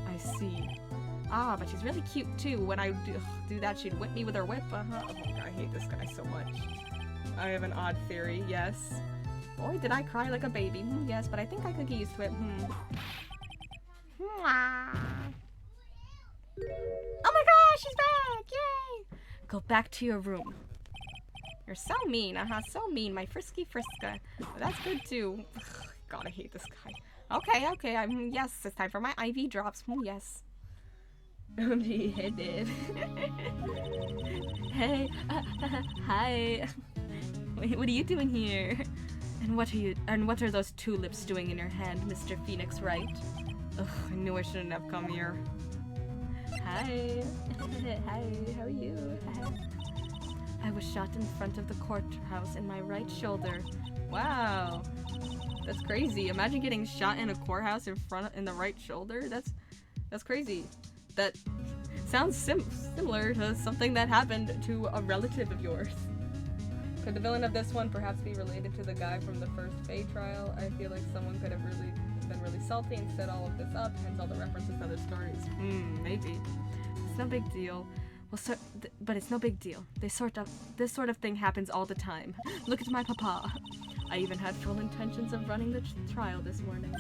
I see. Ah, but she's really cute too. When I do that, she'd whip me with her whip. Oh my god, I hate this guy so much. I have an odd theory, yes. Boy, did I cry like a baby. Yes, but I think I could get used to it. Oh my gosh, she's back! Yay! Go back to your room. You're so mean, so mean, my frisky Friska. But that's good too. God, I hate this guy. Okay, yes, it's time for my IV drops. Yes. Hey, hi. Wait, what are you doing here? And what are those tulips doing in your hand, Mr. Phoenix Wright? Ugh, I knew I shouldn't have come here. Hi. Hi, how are you? I was shot in front of the courthouse in my right shoulder. Wow. That's crazy. Imagine getting shot in a courthouse in the right shoulder. That's crazy. That sounds similar to something that happened to a relative of yours. Could the villain of this one perhaps be related to the guy from the first Faye trial? I feel like someone could have been really salty and set all of this up, hence all the references to other stories. Maybe. It's no big deal. Well, but it's no big deal. This sort of thing happens all the time. Look at my papa. I even had full intentions of running the trial this morning.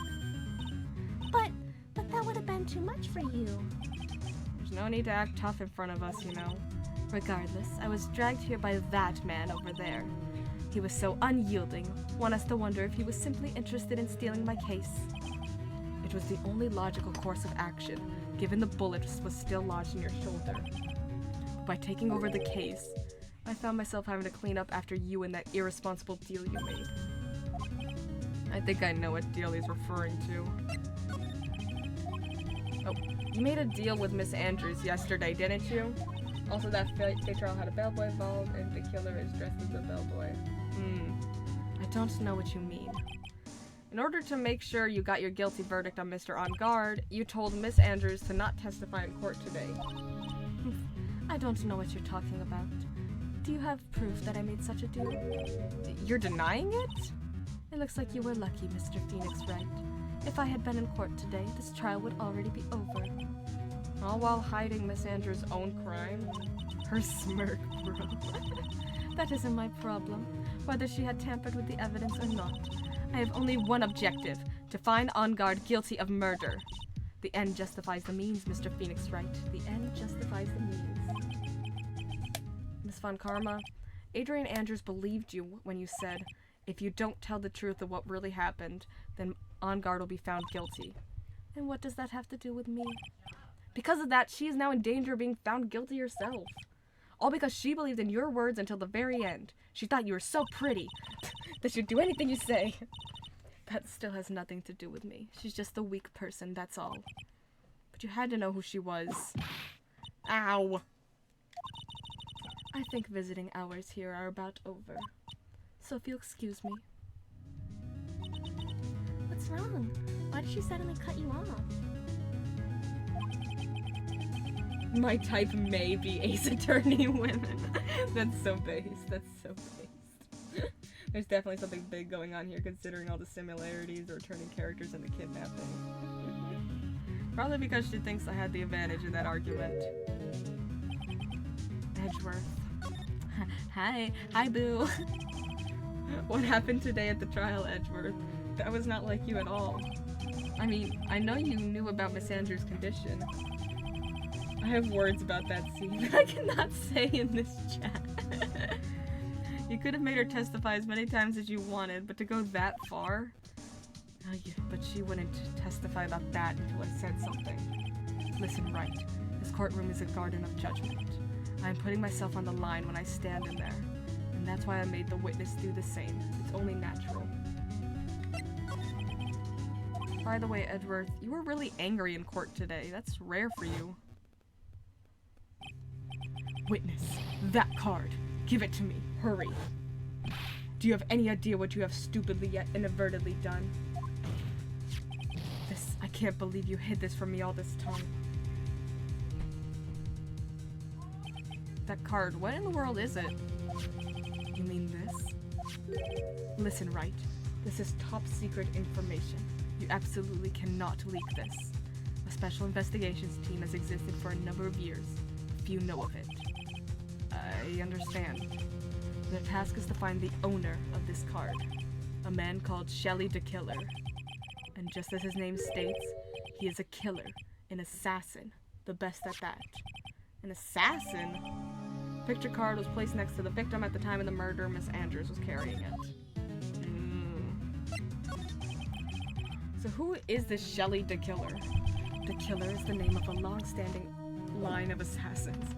But that would have been too much for you. There's no need to act tough in front of us, you know. Regardless, I was dragged here by that man over there. He was so unyielding, want us to wonder if he was simply interested in stealing my case. It was the only logical course of action, given the bullet was still lodged in your shoulder. By taking over the case, I found myself having to clean up after you and that irresponsible deal you made. I think I know what deal he's referring to. Oh, you made a deal with Miss Andrews yesterday, didn't you? Also, that fake trial had a bellboy involved, and the killer is dressed as a bellboy. I don't know what you mean. In order to make sure you got your guilty verdict on Mr. On Guard, you told Miss Andrews to not testify in court today. I don't know what you're talking about. Do you have proof that I made such a deal? You're denying it? It looks like you were lucky, Mr. Phoenix Wright. If I had been in court today, this trial would already be over. All while hiding Miss Andrews' own crime? Her smirk, bro. That isn't my problem, whether she had tampered with the evidence or not. I have only one objective, to find On Guard guilty of murder. The end justifies the means, Mr. Phoenix Wright. The end justifies the means. Miss Von Karma, Adrian Andrews believed you when you said, if you don't tell the truth of what really happened, then On Guard will be found guilty. And what does that have to do with me? Because of that, she is now in danger of being found guilty herself. All because she believed in your words until the very end. She thought you were so pretty that she'd do anything you say. That still has nothing to do with me. She's just a weak person, that's all. But you had to know who she was. Ow! I think visiting hours here are about over. So if you'll excuse me. What's wrong? Why did she suddenly cut you off? My type may be Ace Attorney women. That's so based. That's so based. There's definitely something big going on here considering all the similarities or returning characters in the kidnapping. Probably because she thinks I had the advantage in that argument. Edgeworth. Hi. Hi, boo. What happened today at the trial, Edgeworth? That was not like you at all. I mean, I know you knew about Miss Andrews' condition. I have words about that scene that I cannot say in this chat. You could have made her testify as many times as you wanted, but to go that far? Oh, yeah, but she wouldn't testify about that until I said something. Listen, Wright. This courtroom is a garden of judgment. I am putting myself on the line when I stand in there. And that's why I made the witness do the same. It's only natural. By the way, Edgeworth, you were really angry in court today. That's rare for you. Witness, that card. Give it to me. Hurry. Do you have any idea what you have stupidly yet inadvertently done? I can't believe you hid this from me all this time. That card, what in the world is it? You mean this? Listen, Wright. This is top secret information. You absolutely cannot leak this. A special investigations team has existed for a number of years. Few know of it. I understand. Their task is to find the owner of this card. A man called Shelly the Killer. And just as his name states, he is a killer, an assassin, the best at that. An assassin? Picture card was placed next to the victim at the time of the murder. Miss Andrews was carrying it. So who is this Shelly the Killer? The Killer is the name of a long-standing line of assassins.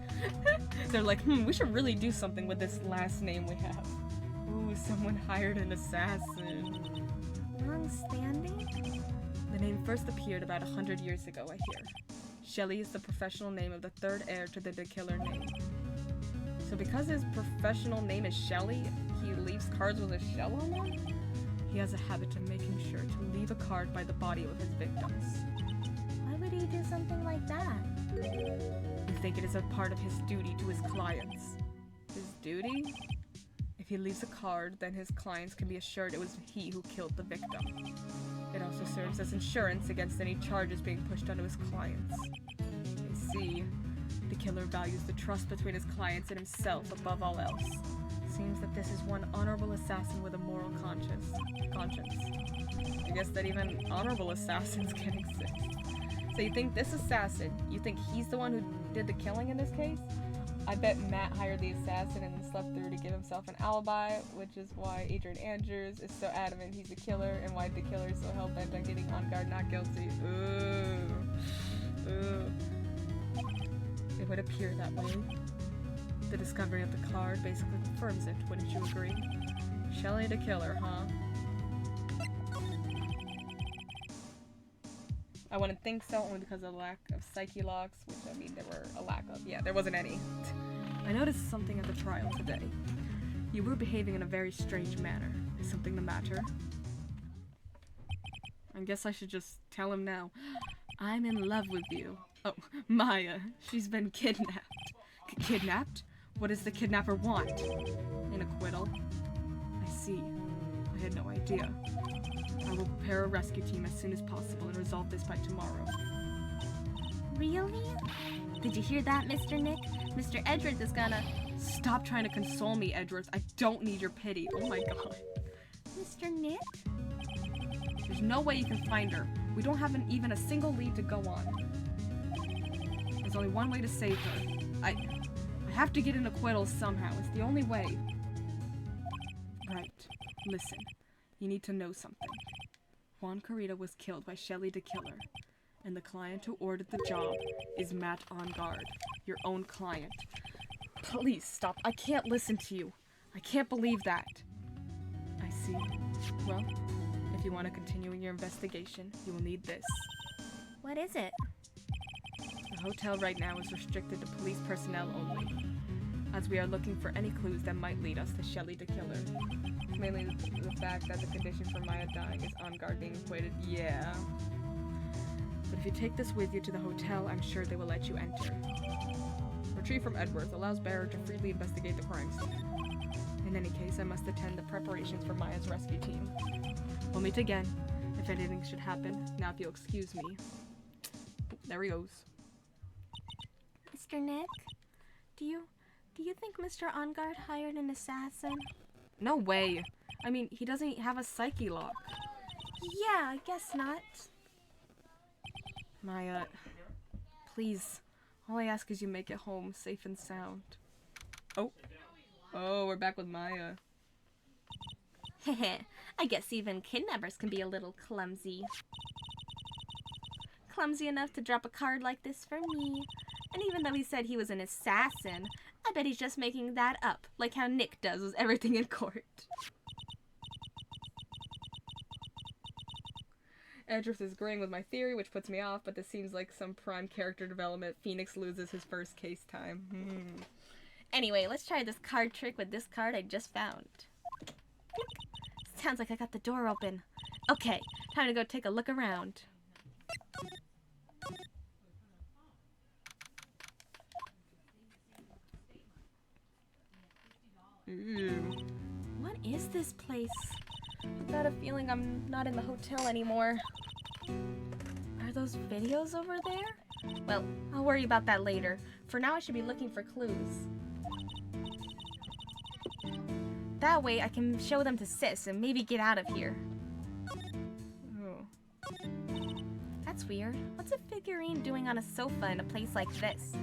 They're like, we should really do something with this last name we have. Ooh, someone hired an assassin. Long-standing? The name first appeared about 100 years ago, I hear. Shelly is the professional name of the third heir to the Killer name. So because his professional name is Shelly, he leaves cards with a shell on them? He has a habit of making sure to leave a card by the body of his victims. Why would he do something like that? You think it is a part of his duty to his clients. His duty? If he leaves a card, then his clients can be assured it was he who killed the victim. It also serves as insurance against any charges being pushed onto his clients. I see. The killer values the trust between his clients and himself above all else. Seems that this is one honorable assassin with a moral conscience. I guess that even honorable assassins can exist. So you think this assassin, you think he's the one who did the killing in this case? I bet Matt hired the assassin and then slept through to give himself an alibi, which is why Adrian Andrews is so adamant he's the killer, and why the killer is so hell-bent on getting on guard not guilty. Ooh. It would appear that way. The discovery of the card basically confirms it, wouldn't you agree? Shelley the killer, huh? I wouldn't think so, only because of the lack of psyche locks, which I mean there were a lack of. Yeah, there wasn't any. I noticed something at the trial today. You were behaving in a very strange manner. Is something the matter? I guess I should just tell him now. I'm in love with you. Oh, Maya. She's been kidnapped. Kidnapped? What does the kidnapper want? An acquittal. I see. I had no idea. I will prepare a rescue team as soon as possible and resolve this by tomorrow. Really? Did you hear that, Mr. Nick? Mr. Edwards is gonna... Stop trying to console me, Edwards. I don't need your pity. Oh my god. Mr. Nick? There's no way you can find her. We don't have even a single lead to go on. There's only one way to save her. I have to get an acquittal somehow. It's the only way. Right. Listen. You need to know something. Juan Carita was killed by Shelley the killer. And the client who ordered the job is Matt On Guard. Your own client. Please stop. I can't listen to you. I can't believe that. I see. Well, if you want to continue your investigation, you will need this. What is it? The hotel right now is restricted to police personnel only, as we are looking for any clues that might lead us to Shelley the killer. Mainly the fact that the condition for Maya dying is On Guard being acquitted. Yeah. But if you take this with you to the hotel, I'm sure they will let you enter. Retrieve from Edwards allows bearer to freely investigate the crime scene. In any case, I must attend the preparations for Maya's rescue team. We'll meet again, if anything should happen. Now if you'll excuse me. There he goes. Mr. Nick? Do you think Mr. On Guard hired an assassin? No way. I mean, he doesn't have a psyche lock. Yeah, I guess not. Maya, please. All I ask is you make it home safe and sound. Oh, we're back with Maya. Heh, I guess even kidnappers can be a little clumsy. Clumsy enough to drop a card like this for me. And even though he said he was an assassin, I bet he's just making that up, like how Nick does with everything in court. Edris is agreeing with my theory, which puts me off, but this seems like some prime character development. Phoenix loses his first case time. Anyway, let's try this card trick with this card I just found. Sounds like I got the door open. Okay, time to go take a look around. Ooh. What is this place? I've got a feeling I'm not in the hotel anymore. Are those videos over there? Well, I'll worry about that later. For now, I should be looking for clues. That way, I can show them to Sis and maybe get out of here. Oh. That's weird. What's a figurine doing on a sofa in a place like this?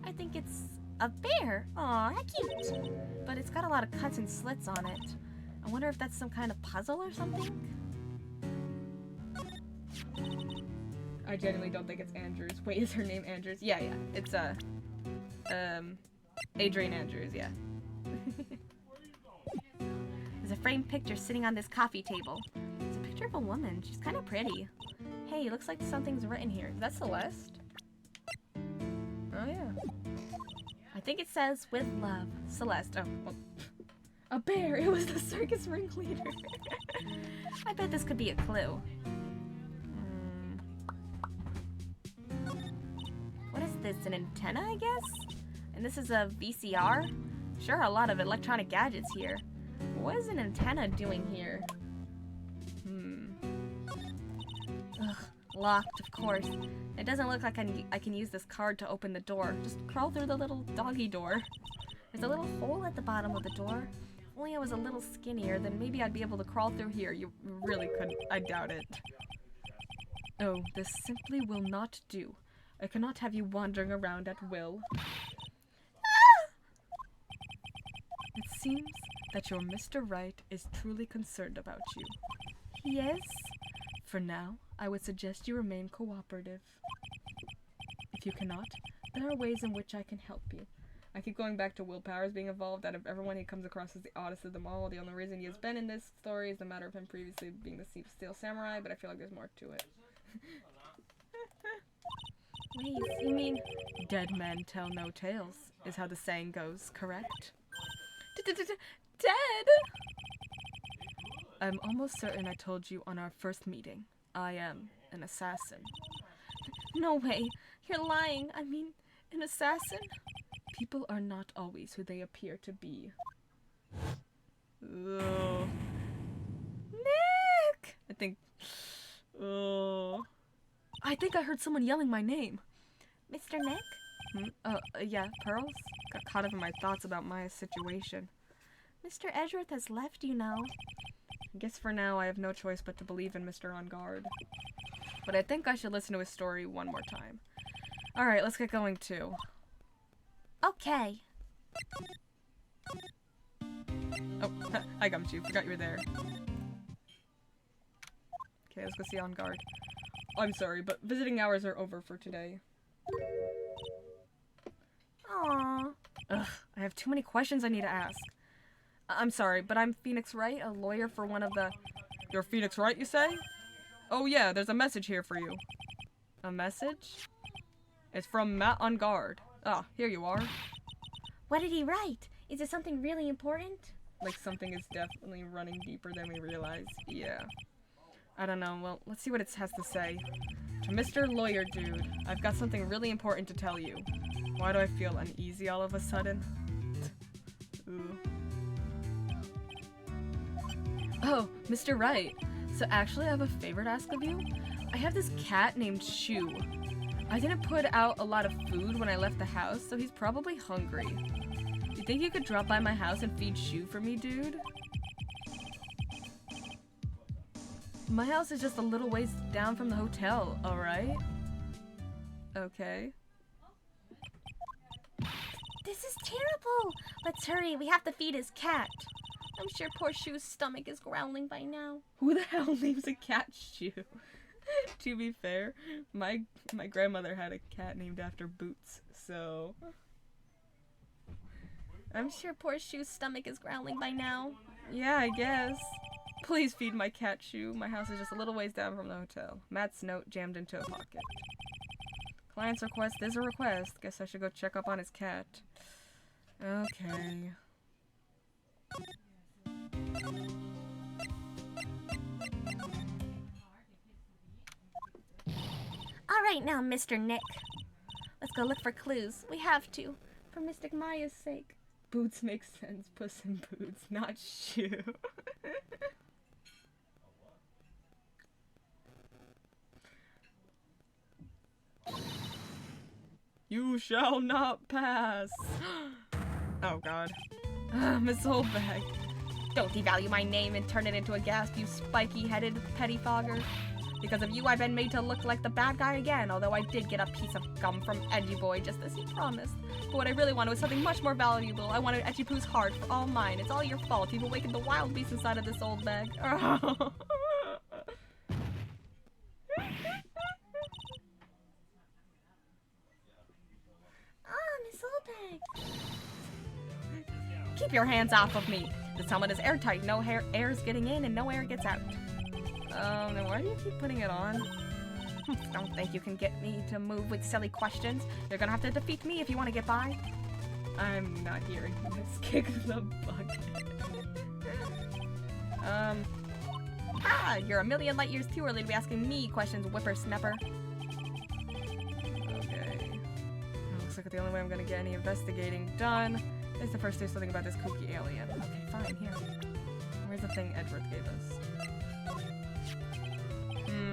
I think it's a bear. Aw, how cute. But it's got a lot of cuts and slits on it. I wonder if that's some kind of puzzle or something? I genuinely don't think it's Andrews. Wait, is her name Andrews? Yeah. It's, Adrian Andrews, yeah. There's a framed picture sitting on this coffee table. It's a picture of a woman. She's kind of pretty. Hey, looks like something's written here. Is that Celeste? Oh, yeah. I think it says, with love, Celeste. Oh, well. A bear! It was the circus ringleader! I bet this could be a clue. What is this, an antenna, I guess? And this is a VCR? Sure, a lot of electronic gadgets here. What is an antenna doing here? Hmm. Ugh, Locked, of course. It doesn't look like I can use this card to open the door. Just crawl through the little doggy door. There's a little hole at the bottom of the door. If only I was a little skinnier, then maybe I'd be able to crawl through here. You really couldn't. I doubt it. Oh, this simply will not do. I cannot have you wandering around at will. It seems that your Mr. Wright is truly concerned about you. Yes? For now, I would suggest you remain cooperative. If you cannot, there are ways in which I can help you. I keep going back to willpower's being evolved. Out of everyone he comes across as the oddest of them all. The only reason he has been in this story is the matter of him previously being the Steel Samurai, but I feel like there's more to it. Wait, you mean... Dead men tell no tales, is how the saying goes, correct? Dead? I'm almost certain I told you on our first meeting. I am an assassin. No way. You're lying. I mean, an assassin? People are not always who they appear to be. Ugh. Nick! I think I heard someone yelling my name. Mr. Nick? Yeah, Pearls? Got caught up in my thoughts about Maya's situation. Mr. Edgeworth has left, you know. I guess for now I have no choice but to believe in Mr. On Guard. But I think I should listen to his story one more time. Alright, let's get going too. Okay. Oh, hi Gumshoe. Forgot you were there. Okay, let's go see On Guard. I'm sorry, but visiting hours are over for today. Aww. Ugh, I have too many questions I need to ask. I'm sorry, but I'm Phoenix Wright, a lawyer for one of the... You're Phoenix Wright, you say? Oh yeah, there's a message here for you. A message? It's from Matt On Guard. Ah, here you are. What did he write? Is it something really important? Like something is definitely running deeper than we realize. Yeah. I don't know. Well, let's see what it has to say. To Mr. Lawyer Dude, I've got something really important to tell you. Why do I feel uneasy all of a sudden? Ooh. Oh, Mr. Wright. So actually I have a favor to ask of you. I have this cat named Shu. I didn't put out a lot of food when I left the house, so he's probably hungry. Do you think you could drop by my house and feed Shu for me, dude? My house is just a little ways down from the hotel, alright? Okay. This is terrible! Let's hurry, we have to feed his cat. I'm sure poor Shu's stomach is growling by now. Who the hell names a cat Shu? To be fair, my grandmother had a cat named after Boots, so... I'm sure poor Shu's stomach is growling by now. Yeah, I guess. Please feed my cat Shu. My house is just a little ways down from the hotel. Matt's note jammed into a pocket. Client's request is a request. Guess I should go check up on his cat. Okay. Alright now, Mr. Nick. Let's go look for clues. We have to. For Mystic Maya's sake. Boots makes sense. Puss in Boots, not Shu. You shall not pass. Oh god. Miss Oldbag. Don't devalue my name and turn it into a gasp, you spiky-headed pettifogger. Because of you, I've been made to look like the bad guy again, although I did get a piece of gum from Edgy Boy just as he promised. But what I really wanted was something much more valuable. I wanted Edgy Poo's heart for all mine. It's all your fault. You've awakened the wild beast inside of this old bag. Miss Oldbag. Keep your hands off of me. This helmet is airtight. No air's getting in and no air gets out. Then why do you keep putting it on? Don't think you can get me to move with silly questions. You're gonna have to defeat me if you want to get by. I'm not hearing this. Kick the bucket. You're a million light years too early to be asking me questions, whippersnapper. Okay. Looks like the only way I'm gonna get any investigating done is to first do something about this kooky alien. Okay, fine, here. Where's the thing Edgeworth gave us?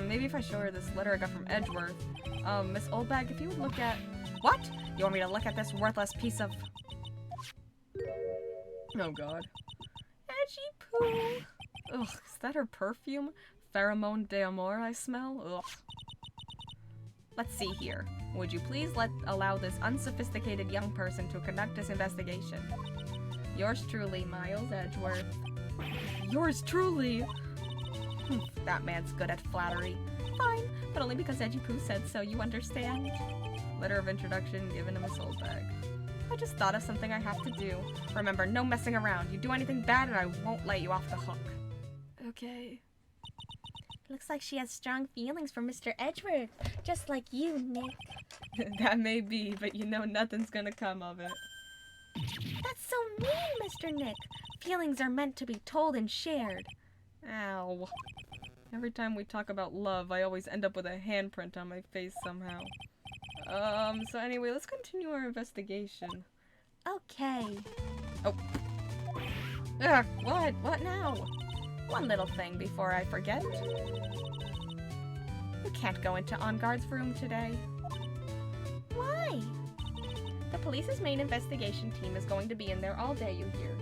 maybe if I show her this letter I got from Edgeworth. Miss Oldbag, if you would look at... What? You want me to look at this worthless piece of... Oh god. Edgy poo. Ugh, is that her perfume? Pheromone de amor I smell? Ugh. Let's see here. Would you please allow this unsophisticated young person to conduct this investigation? Yours truly, Miles Edgeworth. Yours truly! That man's good at flattery. Fine, but only because Edgy Poo said so, you understand? Letter of introduction given to Miss Oldbag. I just thought of something I have to do. Remember, no messing around. You do anything bad and I won't let you off the hook. Okay. Looks like she has strong feelings for Mr. Edgeworth, just like you, Nick. That may be, but you know nothing's gonna come of it. That's so mean, Mr. Nick. Feelings are meant to be told and shared. Ow. Every time we talk about love, I always end up with a handprint on my face somehow. So anyway, let's continue our investigation. Okay. Oh. Ugh, what? What now? One little thing before I forget. You can't go into On Guard's room today. Why? The police's main investigation team is going to be in there all day, you hear.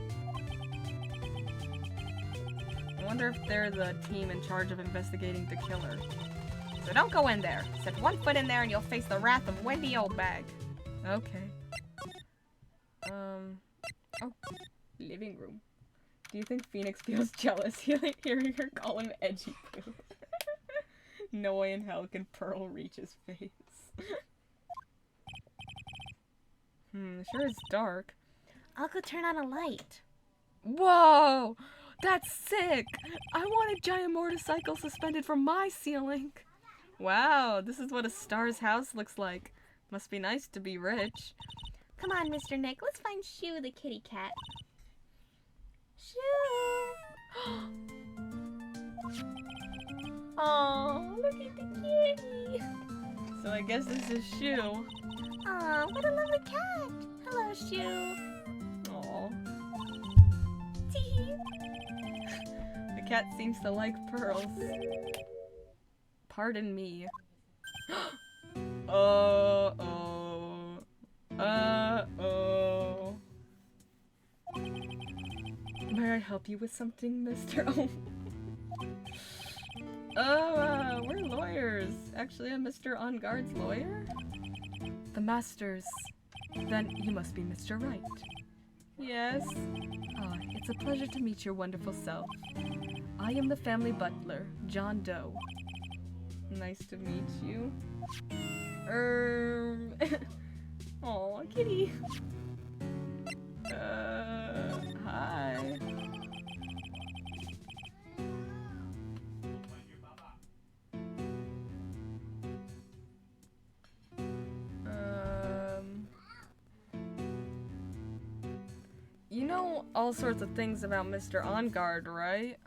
I wonder if they're the team in charge of investigating the killer. So don't go in there. Set one foot in there and you'll face the wrath of Wendy Oldbag. Okay. Oh. Living room. Do you think Phoenix feels jealous hearing her call him Edgy Poo? No way in hell can Pearl reach his face. Sure is dark. I'll go turn on a light. Whoa! That's sick! I want a giant motorcycle suspended from my ceiling. Wow, this is what a star's house looks like. Must be nice to be rich. Come on, Mr. Nick, let's find Shoo the kitty cat. Shoo! Oh, look at the kitty! So I guess this is Shoo. Aw, what a lovely cat! Hello, Shoo! Aww. Tee! The cat seems to like pearls. Pardon me. Uh-oh. Uh-oh. May I help you with something, Mr. Oh, we're lawyers. Actually, I'm Mr. On Guard's lawyer. The Masters. Then you must be Mr. Wright. Yes. Ah, it's a pleasure to meet your wonderful self. I am the family butler, John Doe. Nice to meet you. Aw, kitty. Hi. You know all sorts of things about Mr. On Guard, right?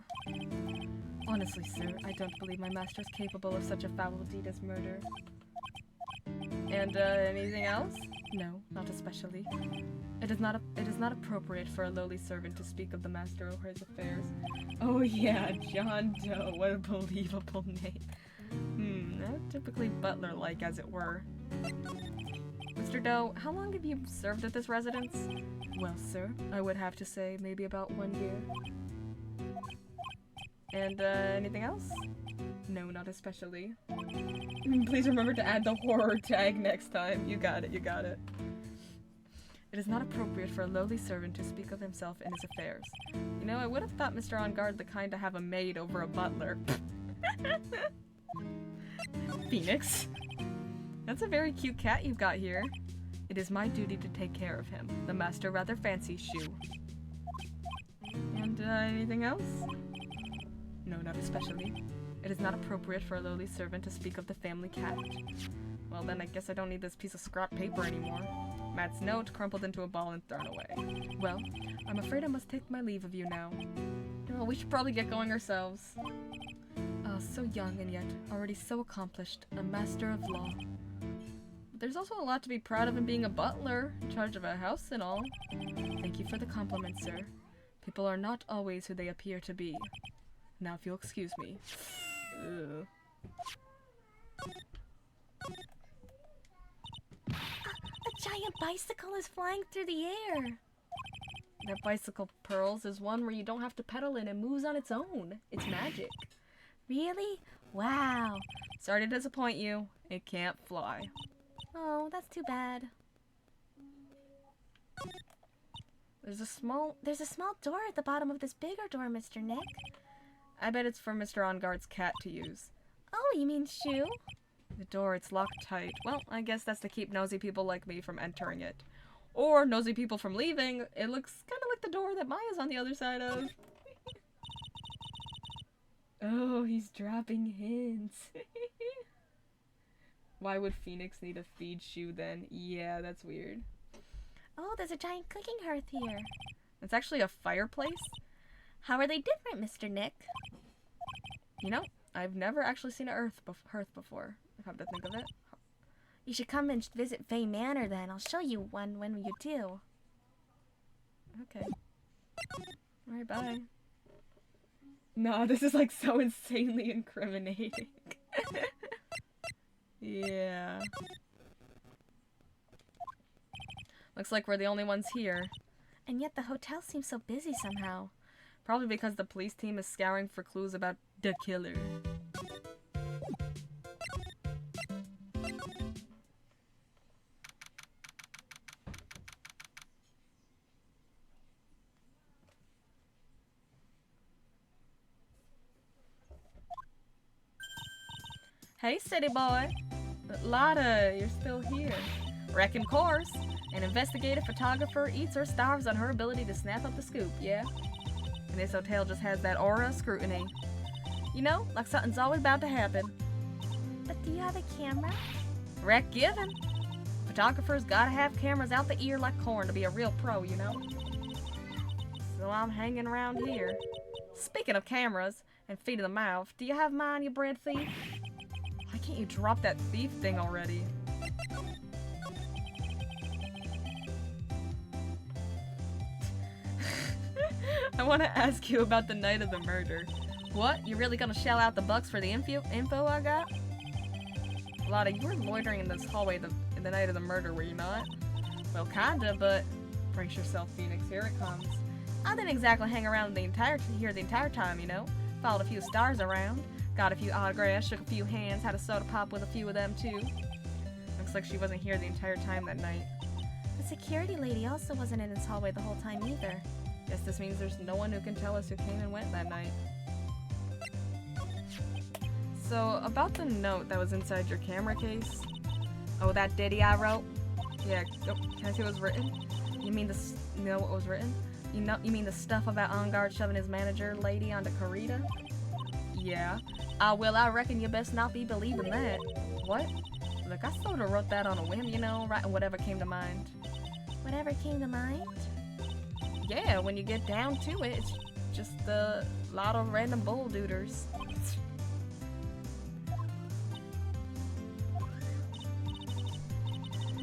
Honestly, sir, I don't believe my master is capable of such a foul deed as murder. And, anything else? No, not especially. It is not appropriate for a lowly servant to speak of the master or his affairs. Oh yeah, John Doe, what a believable name. Not typically butler-like, as it were. Mr. Doe, how long have you served at this residence? Well, sir, I would have to say maybe about 1 year. And, anything else? No, not especially. Please remember to add the horror tag next time. You got it, you got it. It is not appropriate for a lowly servant to speak of himself and his affairs. You know, I would have thought Mr. On Guard the kind to have a maid over a butler. Phoenix. That's a very cute cat you've got here. It is my duty to take care of him. The master rather fancies Shoo. And, anything else? No, not especially. It is not appropriate for a lowly servant to speak of the family cat. Well then, I guess I don't need this piece of scrap paper anymore. Matt's note crumpled into a ball and thrown away. Well, I'm afraid I must take my leave of you now. Well, we should probably get going ourselves. So young and yet already so accomplished, a master of law. But there's also a lot to be proud of in being a butler, in charge of a house and all. Thank you for the compliment, sir. People are not always who they appear to be. Now if you'll excuse me. Ugh. A giant bicycle is flying through the air. That bicycle, Pearls, is one where you don't have to pedal and it moves on its own. It's magic. Really? Wow. Sorry to disappoint you. It can't fly. Oh, that's too bad. There's a small door at the bottom of this bigger door, Mr. Nick. I bet it's for Mr. On-Guard's cat to use. Oh, you mean Shoe? The door, it's locked tight. Well, I guess that's to keep nosy people like me from entering it. Or nosy people from leaving. It looks kind of like the door that Maya's on the other side of. Oh, he's dropping hints. Why would Phoenix need a feed shoe then? Yeah, that's weird. Oh, there's a giant cooking hearth here. It's actually a fireplace. How are they different, Mr. Nick? You know, I've never actually seen a hearth before, if I have to think of it. You should come and visit Faye Manor then. I'll show you one when you do. Okay. Alright, bye. No, this is like so insanely incriminating. Yeah. Looks like we're the only ones here. And yet the hotel seems so busy somehow. Probably because the police team is scouring for clues about the killer. Hey, city boy. Lotta, you're still here. Wrecking course. An investigative photographer eats or starves on her ability to snap up the scoop, yeah? And this hotel just has that aura of scrutiny. You know, like something's always about to happen. But do you have a camera? Wreck given. Photographers gotta have cameras out the ear like corn to be a real pro, you know? So I'm hanging around here. Speaking of cameras and feet in the mouth, do you have mine, you bread thief? Why can't you drop that thief thing already? I want to ask you about the night of the murder. What? You really gonna shell out the bucks for the info I got? Lotta, you were loitering in this hallway in the night of the murder, were you not? Well, kinda, but brace yourself, Phoenix. Here it comes. I didn't exactly hang around the entire time, you know. Followed a few stars around, got a few autographs, shook a few hands, had a soda pop with a few of them too. Looks like she wasn't here the entire time that night. The security lady also wasn't in this hallway the whole time either. Guess this means there's no one who can tell us who came and went that night. So, about the note that was inside your camera case. Oh, that ditty I wrote? Yeah, oh, can I see what was written? You mean you know what was written? You mean the stuff about On-Guard shoving his manager lady onto Karita? Yeah. Well, I reckon you best not be believing that. What? Look, I sorta wrote that on a whim, you know, writing whatever came to mind. Whatever came to mind? Yeah, when you get down to it, it's just a lot of random bull duders.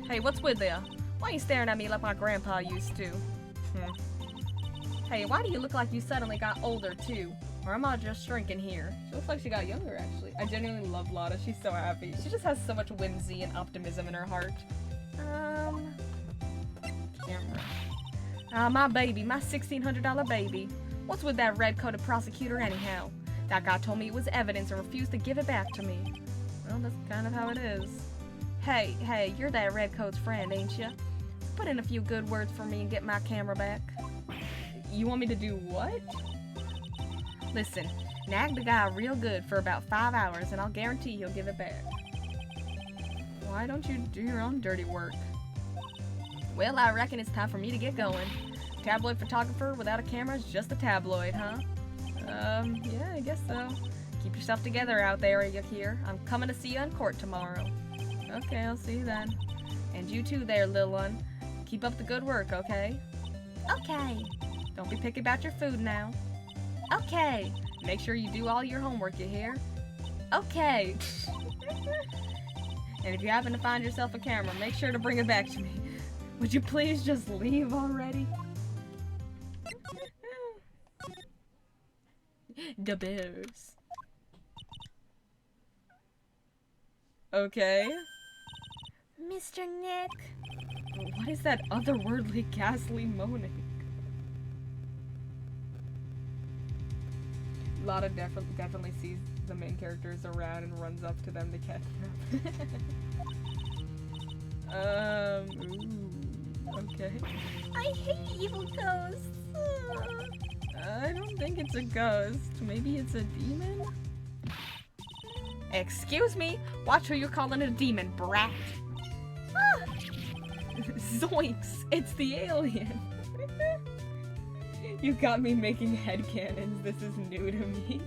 Hey, what's with there? Why you staring at me like my grandpa used to? Hey, why do you look like you suddenly got older too? Or am I just shrinking here? She looks like she got younger, actually. I genuinely love Lotta. She's so happy. She just has so much whimsy and optimism in her heart. Camera. My baby. My $1,600 baby. What's with that red-coated prosecutor anyhow? That guy told me it was evidence and refused to give it back to me. Well, that's kind of how it is. Hey, you're that redcoat's friend, ain't you? Put in a few good words for me and get my camera back. You want me to do what? Listen, nag the guy real good for about 5 hours and I'll guarantee he'll give it back. Why don't you do your own dirty work? Well, I reckon it's time for me to get going. Tabloid photographer without a camera is just a tabloid, huh? Yeah, I guess so. Keep yourself together out there, you hear? I'm coming to see you in court tomorrow. Okay, I'll see you then. And you too there, little one. Keep up the good work, okay? Okay. Don't be picky about your food now. Okay. Make sure you do all your homework, you hear? Okay. And if you happen to find yourself a camera, make sure to bring it back to me. Would you please just leave already? The bears. Okay. Mr. Nick. What is that otherworldly, ghastly moaning? Lotta definitely sees the main characters around and runs up to them to catch them. Ooh, okay. I hate evil ghosts. I don't think it's a ghost. Maybe it's a demon? Excuse me? Watch who you're calling a demon, brat. Zoinks! It's the alien! You got me making headcanons. This is new to me.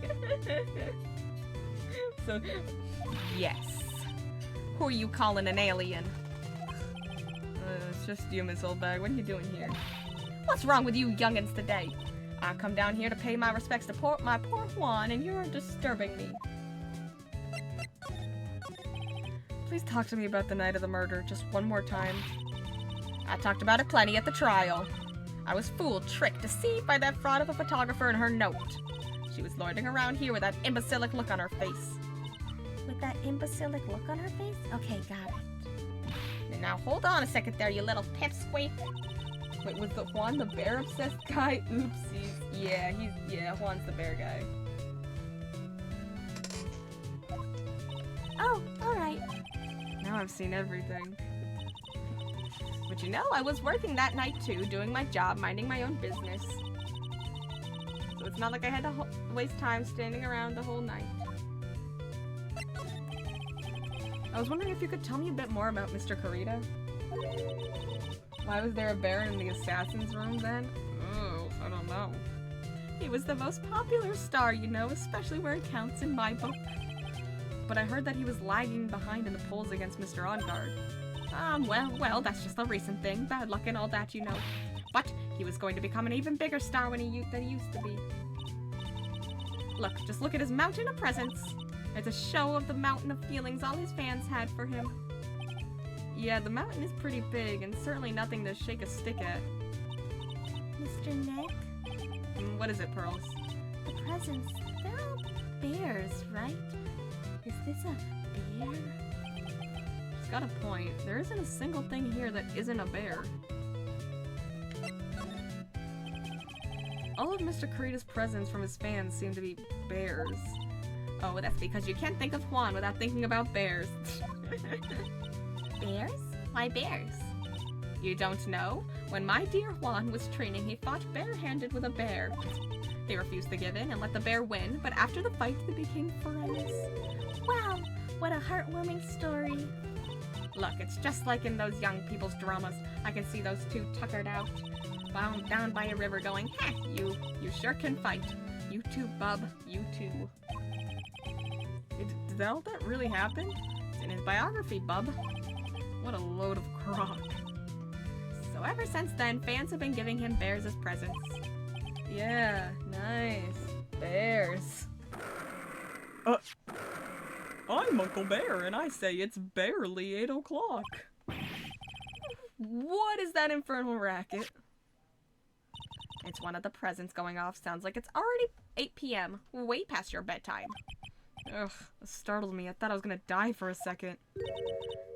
So, Yes. Who are you calling an alien? it's just you, Miss Oldbag. What are you doing here? What's wrong with you youngins today? I come down here to pay my respects to my poor Juan, and you're disturbing me. Please talk to me about the night of the murder just one more time. I talked about it plenty at the trial. I was fooled, tricked, deceived by that fraud of a photographer and her note. She was loitering around here with that imbecilic look on her face. With that imbecilic look on her face? Okay, got it. And now hold on a second there, you little pipsqueak. Wait, was the Juan the bear-obsessed guy? Oopsies. Yeah, Juan's the bear guy. Oh, alright. Now I've seen everything. But you know, I was working that night too, doing my job, minding my own business. So it's not like I had to waste time standing around the whole night. I was wondering if you could tell me a bit more about Mr. Kurita. Why was there a bear in the assassin's room then? Oh, I don't know. He was the most popular star, you know, especially where it counts in my book. But I heard that he was lagging behind in the polls against Mr. OnGuard. Well, that's just a recent thing. Bad luck and all that, you know. But he was going to become an even bigger star than he used to be. Just look at his mountain of presents. It's a show of the mountain of feelings all his fans had for him. Yeah, the mountain is pretty big and certainly nothing to shake a stick at. Mr. Nick? What is it, Pearls? The presents, they're all bears, right? Is this a bear? She's got a point. There isn't a single thing here that isn't a bear. All of Mr. Kurita's presents from his fans seem to be bears. Oh, that's because you can't think of Juan without thinking about bears. Bears? Why bears? You don't know? When my dear Juan was training, he fought barehanded with a bear. They refused to give in and let the bear win, but after the fight, they became friends. Wow, what a heartwarming story. Look, it's just like in those young people's dramas. I can see those two tuckered out, bound down by a river going, "Heh, you sure can fight. You too, bub, you too." Did all that really happen? It's in his biography, bub. What a load of crock. So ever since then, fans have been giving him bears as presents. Yeah, nice. Bears. I'm Uncle Bear, and I say it's barely 8 o'clock. What is that infernal racket? It's one of the presents going off. Sounds like it's already 8 p.m. Way past your bedtime. Ugh, that startled me. I thought I was gonna die for a second.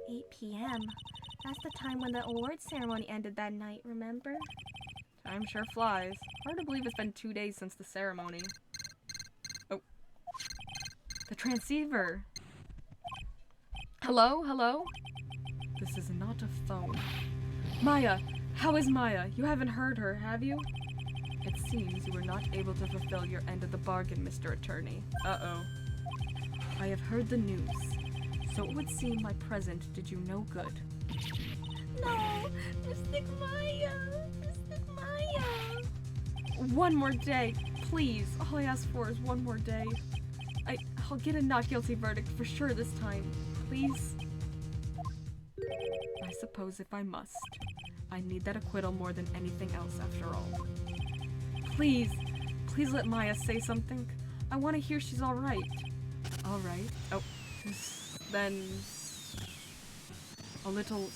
8 p.m. That's the time when the awards ceremony ended that night, remember? Time sure flies. Hard to believe it's been 2 days since the ceremony. Oh. The transceiver. Hello? Hello? This is not a phone. Maya! How is Maya? You haven't heard her, have you? It seems you were not able to fulfill your end of the bargain, Mr. Attorney. Uh-oh. I have heard the news. So it would seem my present did you no good. No! Mystic Maya! Mystic Maya! One more day, please. All I ask for is one more day. I'll get a not guilty verdict for sure this time. Please? I suppose if I must. I need that acquittal more than anything else after all. Please, please let Maya say something. I want to hear she's alright. Alright. Oh, then a little...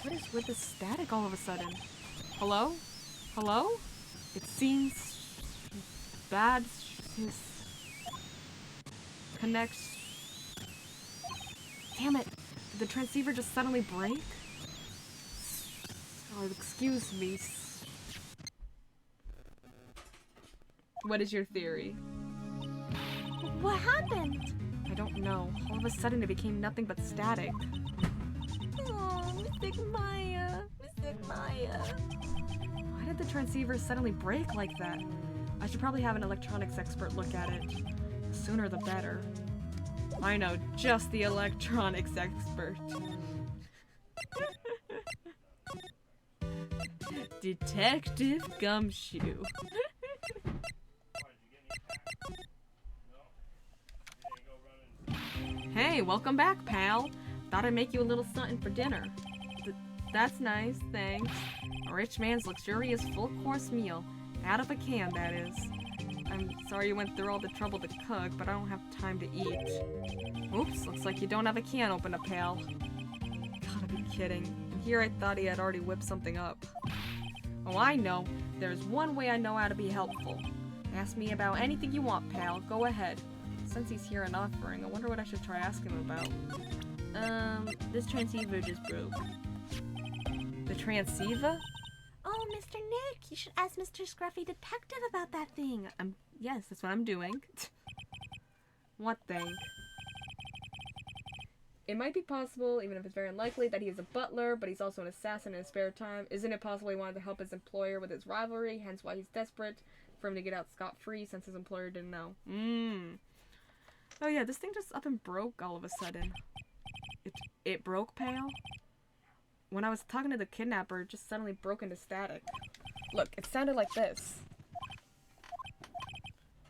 What is with the static all of a sudden? Hello? Hello? It seems bad. His connects. Damn it! Did the transceiver just suddenly break? Oh, excuse me. What is your theory? What happened? I don't know. All of a sudden it became nothing but static. Oh, Mystic Maya. Mystic Maya. Why did the transceiver suddenly break like that? I should probably have an electronics expert look at it. The sooner the better. I know, just the electronics expert. Detective Gumshoe. Hey, welcome back, pal. Thought I'd make you a little something for dinner. That's nice, thanks. A rich man's luxurious full-course meal. Out of a can, that is. I'm sorry you went through all the trouble to cook, but I don't have time to eat. Oops, looks like you don't have a can opener, pal. Gotta be kidding. And here I thought he had already whipped something up. Oh, I know. There's one way I know how to be helpful. Ask me about anything you want, pal. Go ahead. Since he's here and offering, I wonder what I should try asking him about. This transceiver just broke. The transceiver? Oh, Mr. Nick, you should ask Mr. Scruffy Detective about that thing. Yes, that's what I'm doing. What thing? It might be possible, even if it's very unlikely, that he is a butler, but he's also an assassin in his spare time. Isn't it possible he wanted to help his employer with his rivalry, hence why he's desperate for him to get out scot-free since his employer didn't know? Oh yeah, this thing just up and broke all of a sudden. It broke, pal? When I was talking to the kidnapper, it just suddenly broke into static. Look, it sounded like this.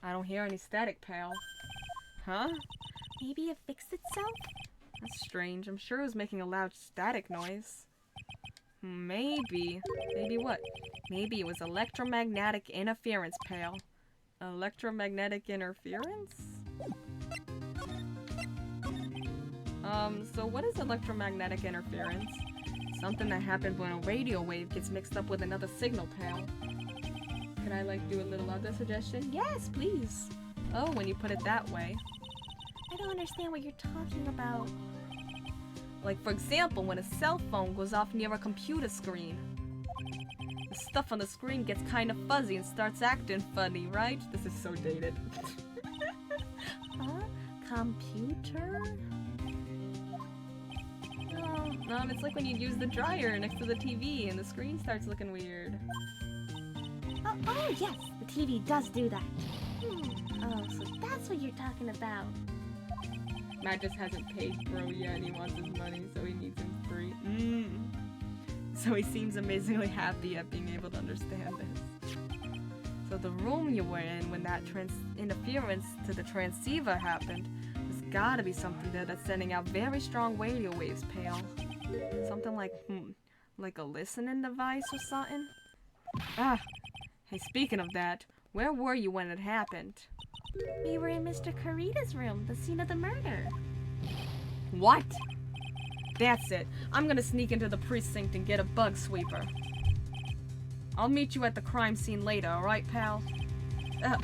I don't hear any static, pal. Huh? Maybe it fixed itself? That's strange. I'm sure it was making a loud static noise. Maybe. Maybe what? Maybe it was electromagnetic interference, pal. Electromagnetic interference? So what is electromagnetic interference? Something that happens when a radio wave gets mixed up with another signal, pal. Could I, do a little other suggestion? Yes, please. Oh, when you put it that way. I don't understand what you're talking about. Like, for example, when a cell phone goes off near a computer screen. The stuff on the screen gets kind of fuzzy and starts acting funny, right? This is so dated. Huh? Computer? No, it's like when you use the dryer next to the TV and the screen starts looking weird. Oh yes, the TV does do that. Oh, so that's what you're talking about. Matt just hasn't paid bro yet and he wants his money, so he needs him free. So he seems amazingly happy at being able to understand this. So the room you were in when that interference to the transceiver happened, there's gotta be something there that's sending out very strong radio waves, pal. Something like a listening device or something? Ah, hey, speaking of that, where were you when it happened? We were in Mr. Carita's room, the scene of the murder. What? That's it. I'm gonna sneak into the precinct and get a bug sweeper. I'll meet you at the crime scene later, alright, pal?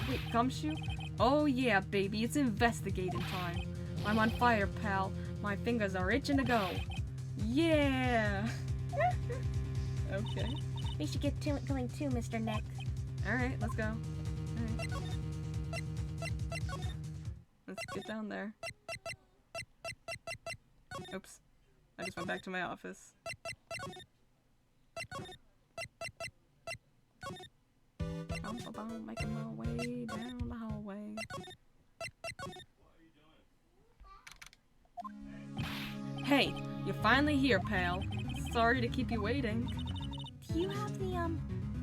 Wait, Gumshoe? Oh yeah, baby, it's investigating time. I'm on fire, pal. My fingers are itching to go. Yeah! Okay. We should get to it going too, Mr. Nick. Alright, let's go. Alright. Let's get down there. Oops. I just went back to my office. I'm making my way down the hallway. Hey, you're finally here, pal. Sorry to keep you waiting. Do you have the,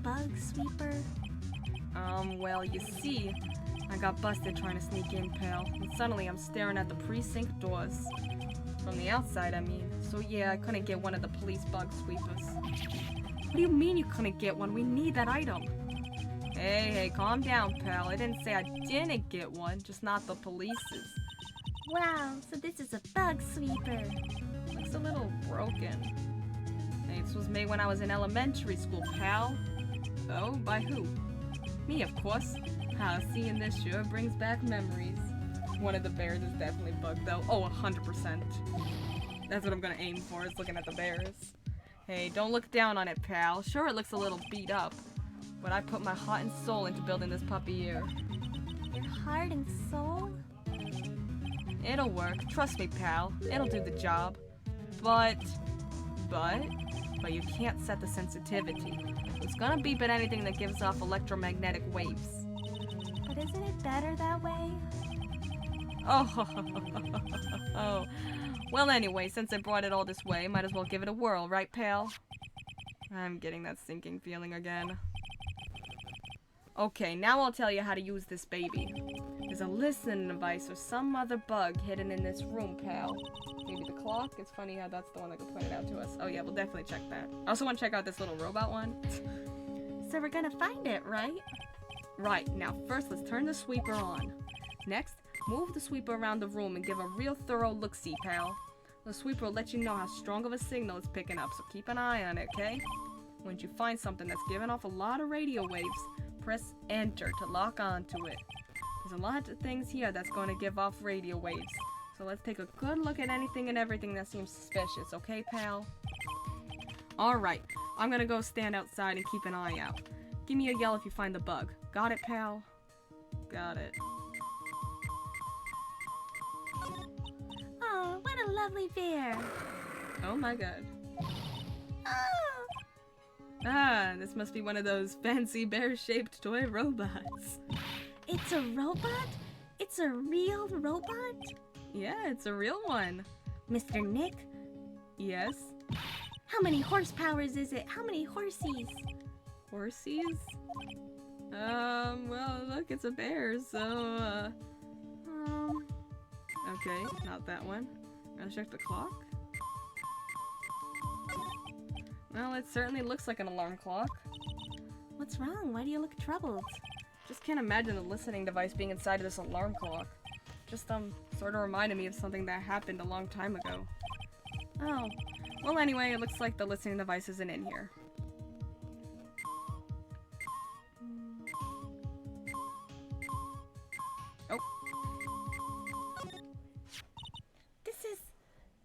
bug sweeper? Well, you see, I got busted trying to sneak in, pal. And suddenly I'm staring at the precinct doors. From the outside, I mean. So yeah, I couldn't get one of the police bug sweepers. What do you mean you couldn't get one? We need that item. Hey, calm down, pal. I didn't say I didn't get one, just not the police's. Wow, so this is a bug sweeper. Looks a little broken. Hey, this was made when I was in elementary school, pal. Oh, by who? Me, of course. Seeing this sure brings back memories. One of the bears is definitely bugged though. Oh, 100%. That's what I'm gonna aim for, is looking at the bears. Hey, don't look down on it, pal. Sure, it looks a little beat up, but I put my heart and soul into building this puppy here. Your heart and soul? It'll work. Trust me, pal. It'll do the job. But you can't set the sensitivity. It's gonna beep at anything that gives off electromagnetic waves. But isn't it better that way? Oh. Well, anyway, since I brought it all this way, might as well give it a whirl, right, pal? I'm getting that sinking feeling again. Okay, now I'll tell you how to use this baby. There's a listening device or some other bug hidden in this room, pal. Maybe the clock? It's funny how that's the one that could point it out to us. Oh yeah, we'll definitely check that. I also want to check out this little robot one. So we're gonna find it, right? Right, now first let's turn the sweeper on. Next, move the sweeper around the room and give a real thorough look-see, pal. The sweeper will let you know how strong of a signal it's picking up, so keep an eye on it, okay? Once you find something that's giving off a lot of radio waves, press enter to lock onto it. There's a lot of things here that's going to give off radio waves, so let's take a good look at anything and everything that seems suspicious, okay, pal? Alright, I'm gonna go stand outside and keep an eye out. Give me a yell if you find the bug. Got it, pal? Got it. Oh, what a lovely bear. Oh my god. Oh! Ah, this must be one of those fancy bear-shaped toy robots. It's a robot? It's a real robot? Yeah, it's a real one. Mr. Nick? Yes? How many horsepowers is it? How many horsies? Horsies? Well, look, it's a bear, so, okay, not that one. I'll check the clock. Well, it certainly looks like an alarm clock. What's wrong? Why do you look troubled? Just can't imagine the listening device being inside of this alarm clock. Just, sort of reminded me of something that happened a long time ago. Oh. Well, anyway, it looks like the listening device isn't in here. Oh.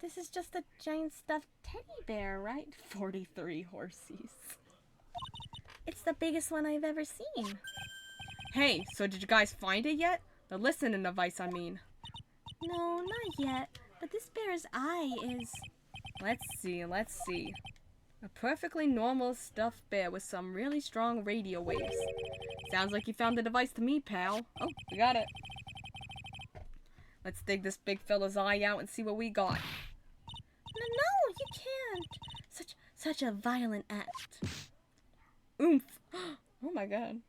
This is just a giant stuffed teddy bear, right? 43 horsies. It's the biggest one I've ever seen. Hey, so did you guys find it yet? The listening device, I mean. No, not yet. But this bear's eye is... Let's see. A perfectly normal stuffed bear with some really strong radio waves. Sounds like you found the device to me, pal. Oh, we got it. Let's dig this big fella's eye out and see what we got. No, you can't. Such a violent act. Oomph. Oh my god.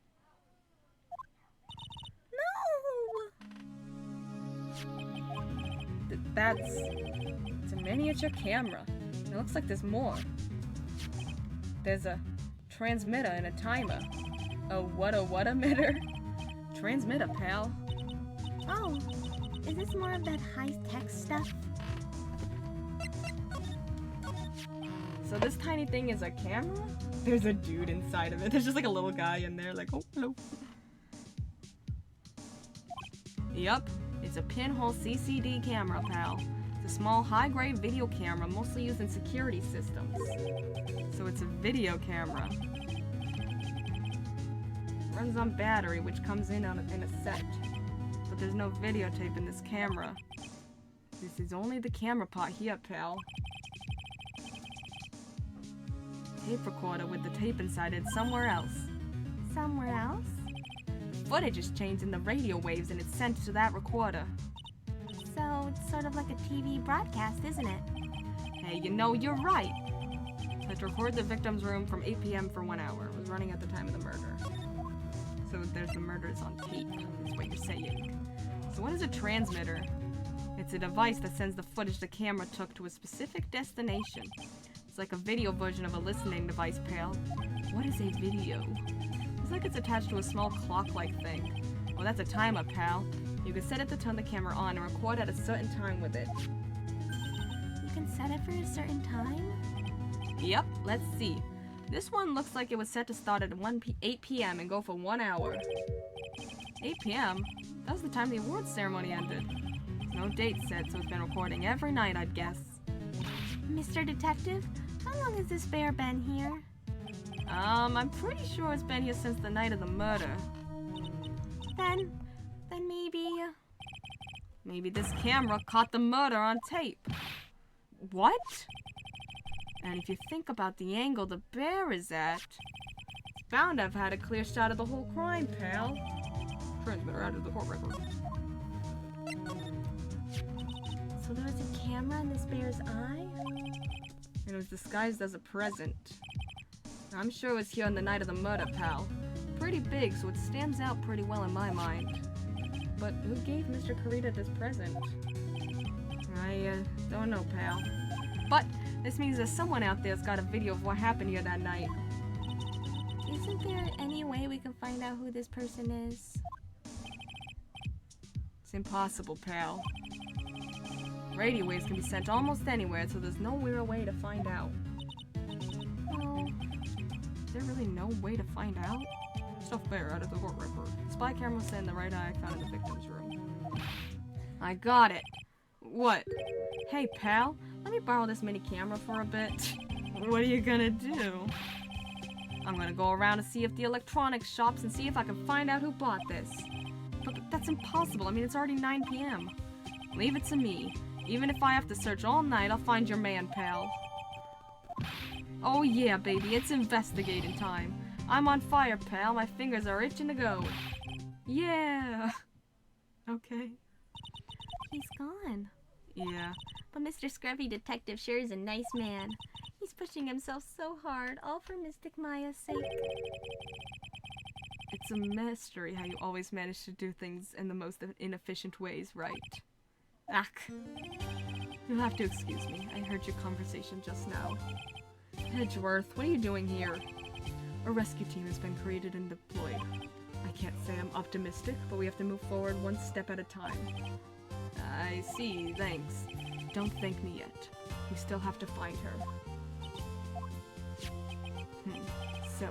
No! It's a miniature camera. It looks like there's more. There's a transmitter and a timer. A what emitter? Transmitter, pal. Oh, is this more of that high-tech stuff? So this tiny thing is a camera? There's a dude inside of it. There's just like a little guy in there like, oh, hello. Yup, it's a pinhole CCD camera, pal. It's a small high-grade video camera mostly used in security systems. So it's a video camera. Runs on battery, which comes in in a set. But there's no videotape in this camera. This is only the camera part here, pal. Tape recorder with the tape inside it somewhere else. Somewhere else? Footage is changed in the radio waves and it's sent to that recorder. So it's sort of like a TV broadcast, isn't it? Hey, you know, you're right. Let's record the victim's room from 8 p.m. for 1 hour. It was running at the time of the murder. So there's the murders on tape, is what you're saying. So what is a transmitter? It's a device that sends the footage the camera took to a specific destination. It's like a video version of a listening device, pal. What is a video? It's like it's attached to a small clock-like thing. Well, that's a timer, pal. You can set it to turn the camera on and record at a certain time with it. You can set it for a certain time? Yep, let's see. This one looks like it was set to start at 8 p.m. and go for 1 hour. 8 p.m.? That was the time the awards ceremony ended. There's no date set, so it's been recording every night, I'd guess. Mr. Detective, how long has this bear been here? I'm pretty sure it's been here since the night of the murder. Then Maybe this camera caught the murder on tape. What? And if you think about the angle the bear is at, it's bound to have had a clear shot of the whole crime, pal. Transmitter out of the court record. So there was a camera in this bear's eye? And it was disguised as a present. I'm sure it was here on the night of the murder, pal. Pretty big, so it stands out pretty well in my mind. But who gave Mr. Kurita this present? I don't know, pal. But this means that someone out there's got a video of what happened here that night. Isn't there any way we can find out who this person is? It's impossible, pal. Radio waves can be sent almost anywhere, so there's no real way to find out. Well, is there really no way to find out? Stuff bear out of the court record. Spy camera was in the right eye I found in the victim's room. I got it. What? Hey, pal, let me borrow this mini camera for a bit. What are you gonna do? I'm gonna go around and see if the electronics shops and see if I can find out who bought this. But that's impossible. I mean, it's already 9 p.m. Leave it to me. Even if I have to search all night, I'll find your man, pal. Oh yeah, baby, it's investigating time. I'm on fire, pal. My fingers are itching to go. Yeah. Okay. He's gone. Yeah. But Mr. Scruffy Detective sure is a nice man. He's pushing himself so hard, all for Mystic Maya's sake. It's a mystery how you always manage to do things in the most inefficient ways, right? Ach. You'll have to excuse me. I heard your conversation just now. Edgeworth, what are you doing here? A rescue team has been created and deployed. I can't say I'm optimistic, but we have to move forward one step at a time. I see, thanks. Don't thank me yet. We still have to find her. So,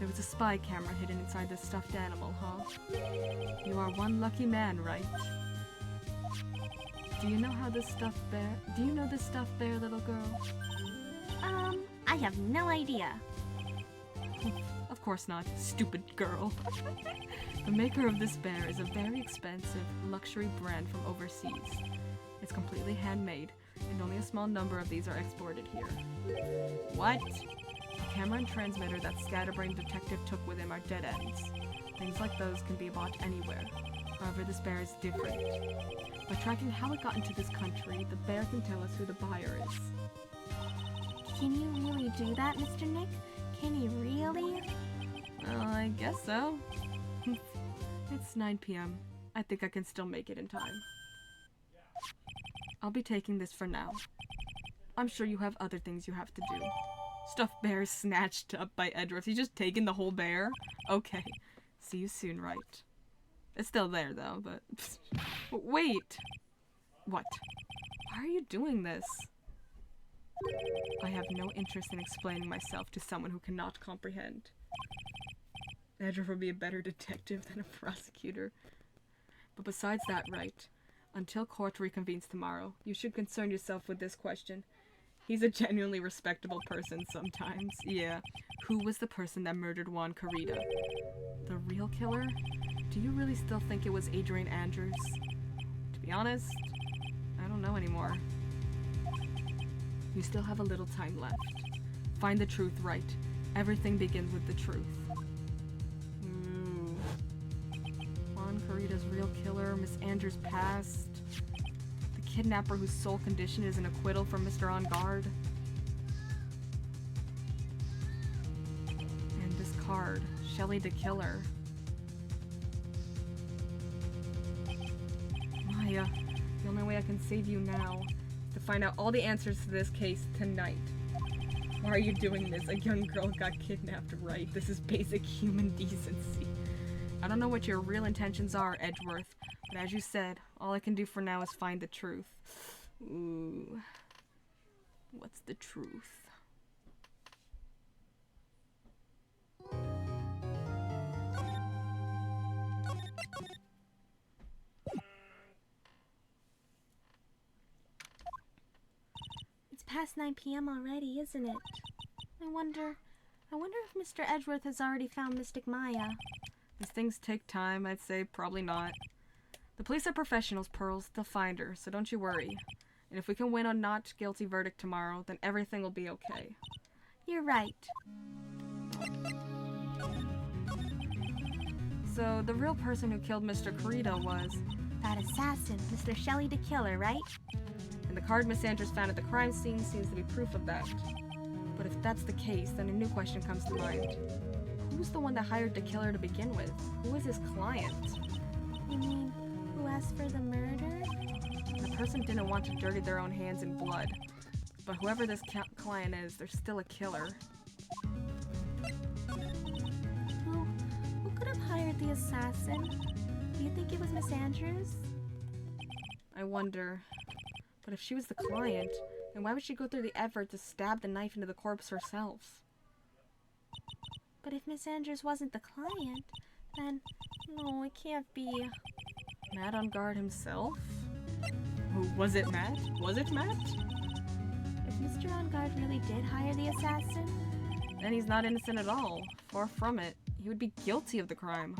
there was a spy camera hidden inside this stuffed animal, huh? You are one lucky man, right? Do you know this stuffed bear, little girl? I have no idea. Of course not, stupid girl. The maker of this bear is a very expensive luxury brand from overseas. It's completely handmade, and only a small number of these are exported here. What? The camera and transmitter that Scatterbrain Detective took with him are dead ends. Things like those can be bought anywhere. However, this bear is different. By tracking how it got into this country, the bear can tell us who the buyer is. Can you really do that, Mr. Nick? Can he really? Well, I guess so. It's 9 p.m. I think I can still make it in time. I'll be taking this for now. I'm sure you have other things you have to do. Stuffed bear snatched up by Edgeworth. He's just taking the whole bear? Okay. See you soon, Wright. It's still there, though, but... Wait! What? Why are you doing this? I have no interest in explaining myself to someone who cannot comprehend. Edgeworth would be a better detective than a prosecutor. But besides that, Wright, until court reconvenes tomorrow, you should concern yourself with this question. He's a genuinely respectable person sometimes. Yeah. Who was the person that murdered Juan Kurita? The real killer? Do you really still think it was Adrian Andrews? To be honest, I don't know anymore. You still have a little time left. Find the truth, Wright. Everything begins with the truth. Juan Kurita's real killer, Miss Andrews' past, the kidnapper whose sole condition is an acquittal from Mr. On Guard, and this card, Shelley the Killer. Maya, the only way I can save you now is to find out all the answers to this case tonight. Why are you doing this? A young girl got kidnapped, right? This is basic human decency. I don't know what your real intentions are, Edgeworth, but as you said, all I can do for now is find the truth. Ooh. What's the truth? It's past 9 p.m. already, isn't it? I wonder if Mr. Edgeworth has already found Mystic Maya. These things take time, I'd say probably not. The police are professionals, Pearls. They'll find her, so don't you worry. And if we can win a not guilty verdict tomorrow, then everything will be okay. You're right. So, the real person who killed Mr. Corita was... That assassin, Mr. Shelley the Killer, right? And the card Miss Andrews found at the crime scene seems to be proof of that. But if that's the case, then a new question comes to mind. Who's the one that hired the killer to begin with? Who is his client? You mean, who asked for the murder? The person didn't want to dirty their own hands in blood. But whoever this client is, they're still a killer. Who could have hired the assassin? Do you think it was Miss Andrews? I wonder. But if she was the client, then why would she go through the effort to stab the knife into the corpse herself? But if Miss Andrews wasn't the client, then... No, it can't be... Matt on guard himself? Who was it, Matt? Was it Matt? If Mr. On Guard really did hire the assassin... Then he's not innocent at all. Far from it. He would be guilty of the crime.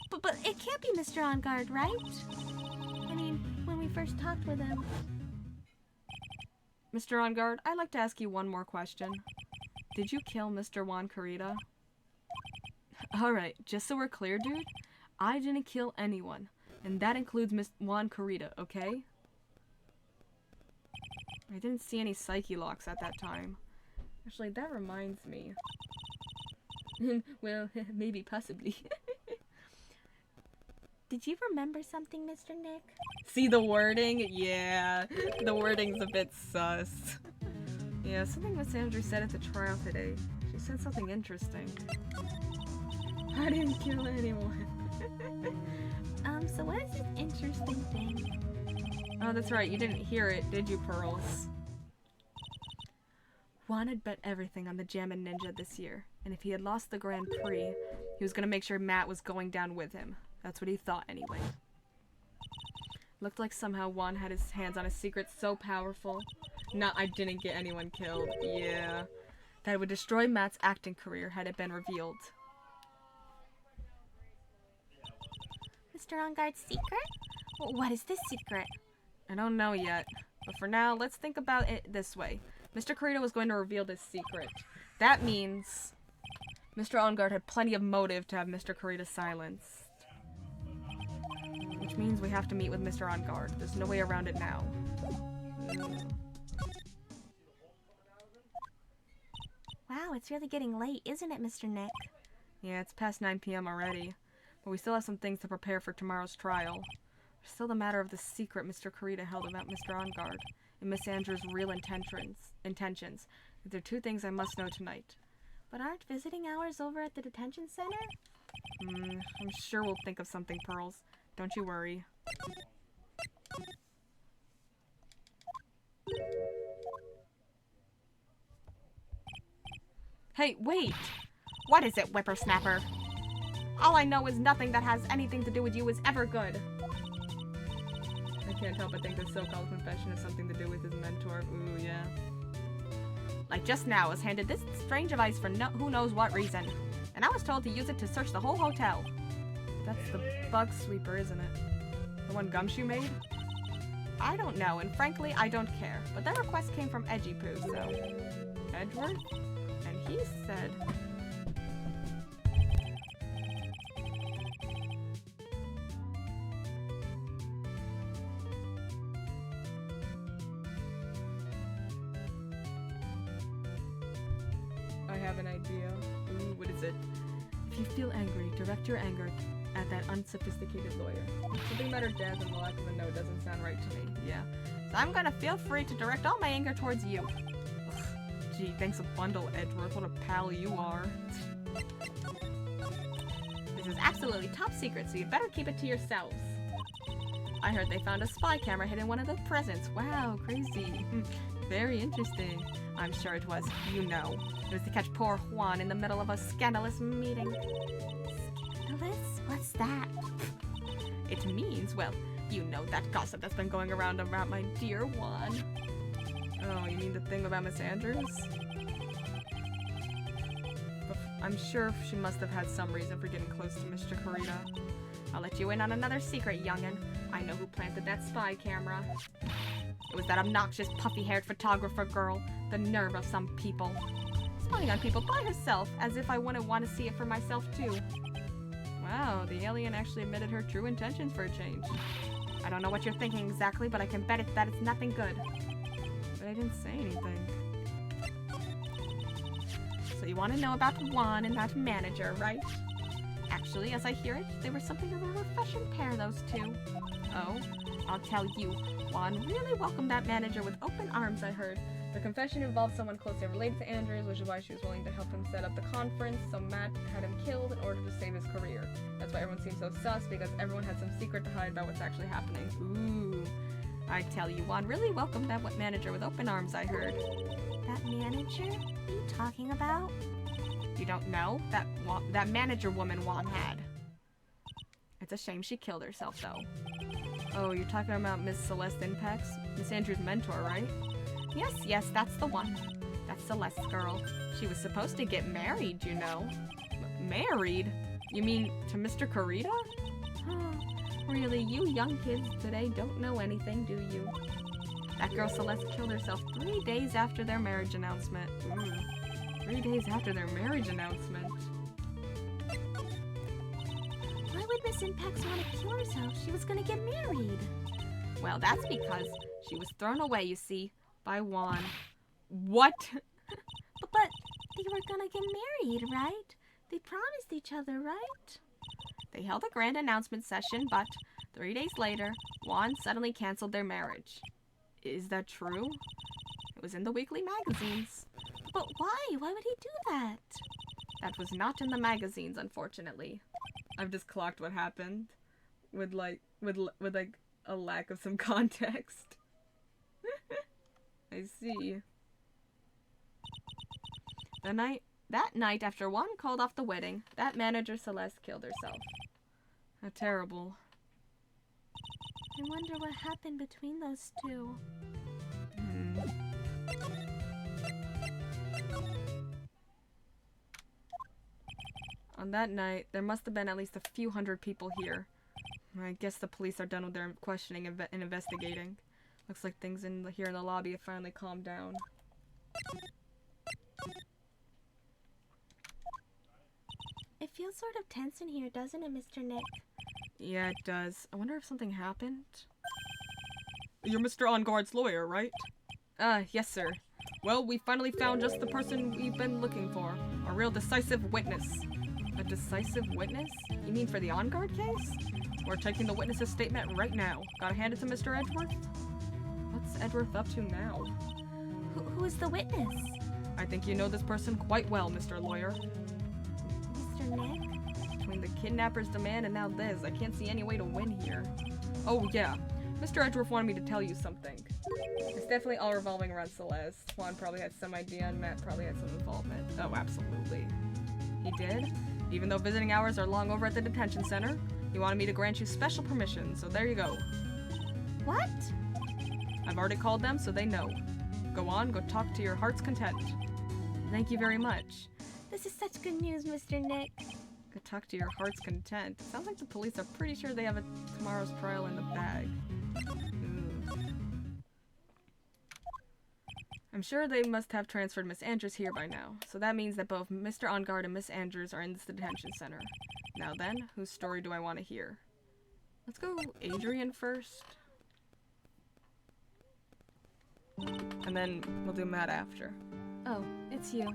But it can't be Mr. On Guard, right? I mean, when we first talked with him... Mr. On Guard, I'd like to ask you one more question. Did you kill Mr. Juan Corita? Alright, just so we're clear, dude, I didn't kill anyone. And that includes Miss Juan Corita, okay? I didn't see any psyche locks at that time. Actually, that reminds me. Well, maybe, possibly. Did you remember something, Mr. Nick? See the wording? Yeah, the wording's a bit sus. Yeah, something Miss Andrews said at the trial today. She said something interesting. I didn't kill anyone. So what is this interesting thing? Oh, that's right, you didn't hear it, did you, Pearls? Juan had bet everything on the Jammin' Ninja this year, and if he had lost the Grand Prix, he was gonna make sure Matt was going down with him. That's what he thought, anyway. Looked like somehow Juan had his hands on a secret so powerful. Not I didn't get anyone killed, yeah. That it would destroy Matt's acting career had it been revealed. Mr. On Guard's secret? What is this secret? I don't know yet, but for now, let's think about it this way. Mr. Corita was going to reveal this secret. That means Mr. On Guard had plenty of motive to have Mr. Corita silenced. Which means we have to meet with Mr. On Guard. There's no way around it now. Wow, it's really getting late, isn't it, Mr. Nick? Yeah, it's past 9 p.m. already. But we still have some things to prepare for tomorrow's trial. There's still the matter of the secret Mr. Corita held about Mr. On Guard and Miss Andrews' real intentions. They're two things I must know tonight. But aren't visiting hours over at the detention center? I'm sure we'll think of something, Pearls. Don't you worry. Hey, wait! What is it, whippersnapper? All I know is nothing that has anything to do with you is ever good. I can't help but think this so-called confession has something to do with his mentor. Ooh, yeah. Like just now, I was handed this strange device for who knows what reason. And I was told to use it to search the whole hotel. That's the bug sweeper, isn't it? The one Gumshoe made? I don't know, and frankly, I don't care. But that request came from Edgy Poo, so... Edgeworth? And he said... I have an idea. Ooh, what is it? If you feel angry, direct your anger at that unsophisticated lawyer. Something about her death and the lack of a note doesn't sound right to me. Yeah. So I'm gonna feel free to direct all my anger towards you. Ugh. Gee, thanks a bundle, Edgeworth. What a pal you are. This is absolutely top secret, so you'd better keep it to yourselves. I heard they found a spy camera hidden in one of the presents. Wow, crazy. Very interesting. I'm sure it was, you know. It was to catch poor Juan in the middle of a scandalous meeting. Scandalous? What's that? It means, well, you know that gossip that's been going around about my dear Juan. Oh, you mean the thing about Miss Andrews? I'm sure she must have had some reason for getting close to Mr. Corita. I'll let you in on another secret, youngin'. I know who planted that spy camera. It was that obnoxious, puffy-haired photographer girl. The nerve of some people. Spying on people by herself, as if I wouldn't want to see it for myself, too. Wow, the alien actually admitted her true intentions for a change. I don't know what you're thinking exactly, but I can bet that it's nothing good. But I didn't say anything. So you want to know about Juan and that manager, right? Actually, as I hear it, they were something of a refreshing pair, those two. Oh, I'll tell you, Juan really welcomed that manager with open arms, I heard. The confession involved someone closely related to Andrews, which is why she was willing to help him set up the conference, so Matt had him killed in order to save his career. That's why everyone seemed so sus, because everyone had some secret to hide about what's actually happening. Ooh. I tell you, Juan really welcomed that manager with open arms, I heard. That manager? What are you talking about? You don't know? That manager woman Juan had. It's a shame she killed herself, though. Oh, you're talking about Miss Celeste Impex? Miss Andrews' mentor, right? Yes, that's the one. That's Celeste's girl. She was supposed to get married, you know. Married? You mean to Mr. Corita? Really, you young kids today don't know anything, do you? That girl Celeste killed herself 3 days after their marriage announcement. 3 days after their marriage announcement. Why would Miss Impex want to kill herself? She was gonna get married. Well, that's because she was thrown away, you see, by Juan. What? But they were gonna get married, right? They promised each other, right? They held a grand announcement session, but 3 days later, Juan suddenly canceled their marriage. Is that true? It was in the weekly magazines. But why? Why would he do that? That was not in the magazines, unfortunately. I've just clocked what happened with a lack of some context. I see. That night after Juan called off the wedding, that manager Celeste killed herself. How terrible. I wonder what happened between those two. On that night, there must have been at least a few hundred people here. I guess the police are done with their questioning and investigating. Looks like things here in the lobby have finally calmed down. It feels sort of tense in here, doesn't it, Mr. Nick? Yeah, it does. I wonder if something happened. You're Mr. On Guard's lawyer, right? Yes, sir. Well, we finally found just the person we've been looking for. A real decisive witness. A decisive witness? You mean for the On Guard case? We're taking the witness's statement right now. Gotta hand it to Mr. Edgeworth? What's Edgeworth up to now? Who is the witness? I think you know this person quite well, Mr. Lawyer. Mr. Nick? Between the kidnapper's demand and now this, I can't see any way to win here. Oh, yeah. Mr. Edgeworth wanted me to tell you something. It's definitely all revolving around Celeste. Juan probably had some idea and Matt probably had some involvement. Oh, absolutely. He did? Even though visiting hours are long over at the detention center, he wanted me to grant you special permission, so there you go. What? I've already called them, so they know. Go on, go talk to your heart's content. Thank you very much. This is such good news, Mr. Nick. Go talk to your heart's content. Sounds like the police are pretty sure they have tomorrow's trial in the bag. Ooh. I'm sure they must have transferred Miss Andrews here by now, so that means that both Mr. On Guard and Miss Andrews are in this detention center. Now then, whose story do I want to hear? Let's go Adrian first. And then we'll do Matt after. Oh, it's you.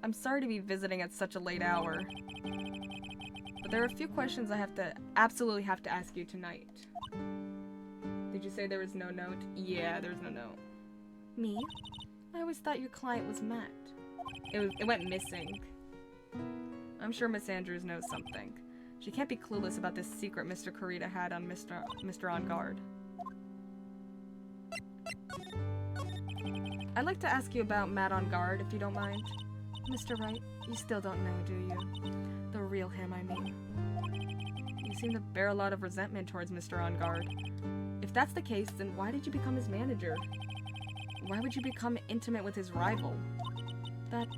I'm sorry to be visiting at such a late hour, but there are a few questions I absolutely have to ask you tonight. Did you say there was no note? Yeah, there's no note. Me? I always thought your client was Matt. It went missing. I'm sure Miss Andrews knows something. She can't be clueless about this secret Mr. Corita had on Mr. On Guard. I'd like to ask you about Matt On Guard, if you don't mind. Mr. Wright, you still don't know, do you? The real him, I mean. You seem to bear a lot of resentment towards Mr. On Guard. If that's the case, then why did you become his manager? Why would you become intimate with his rival? That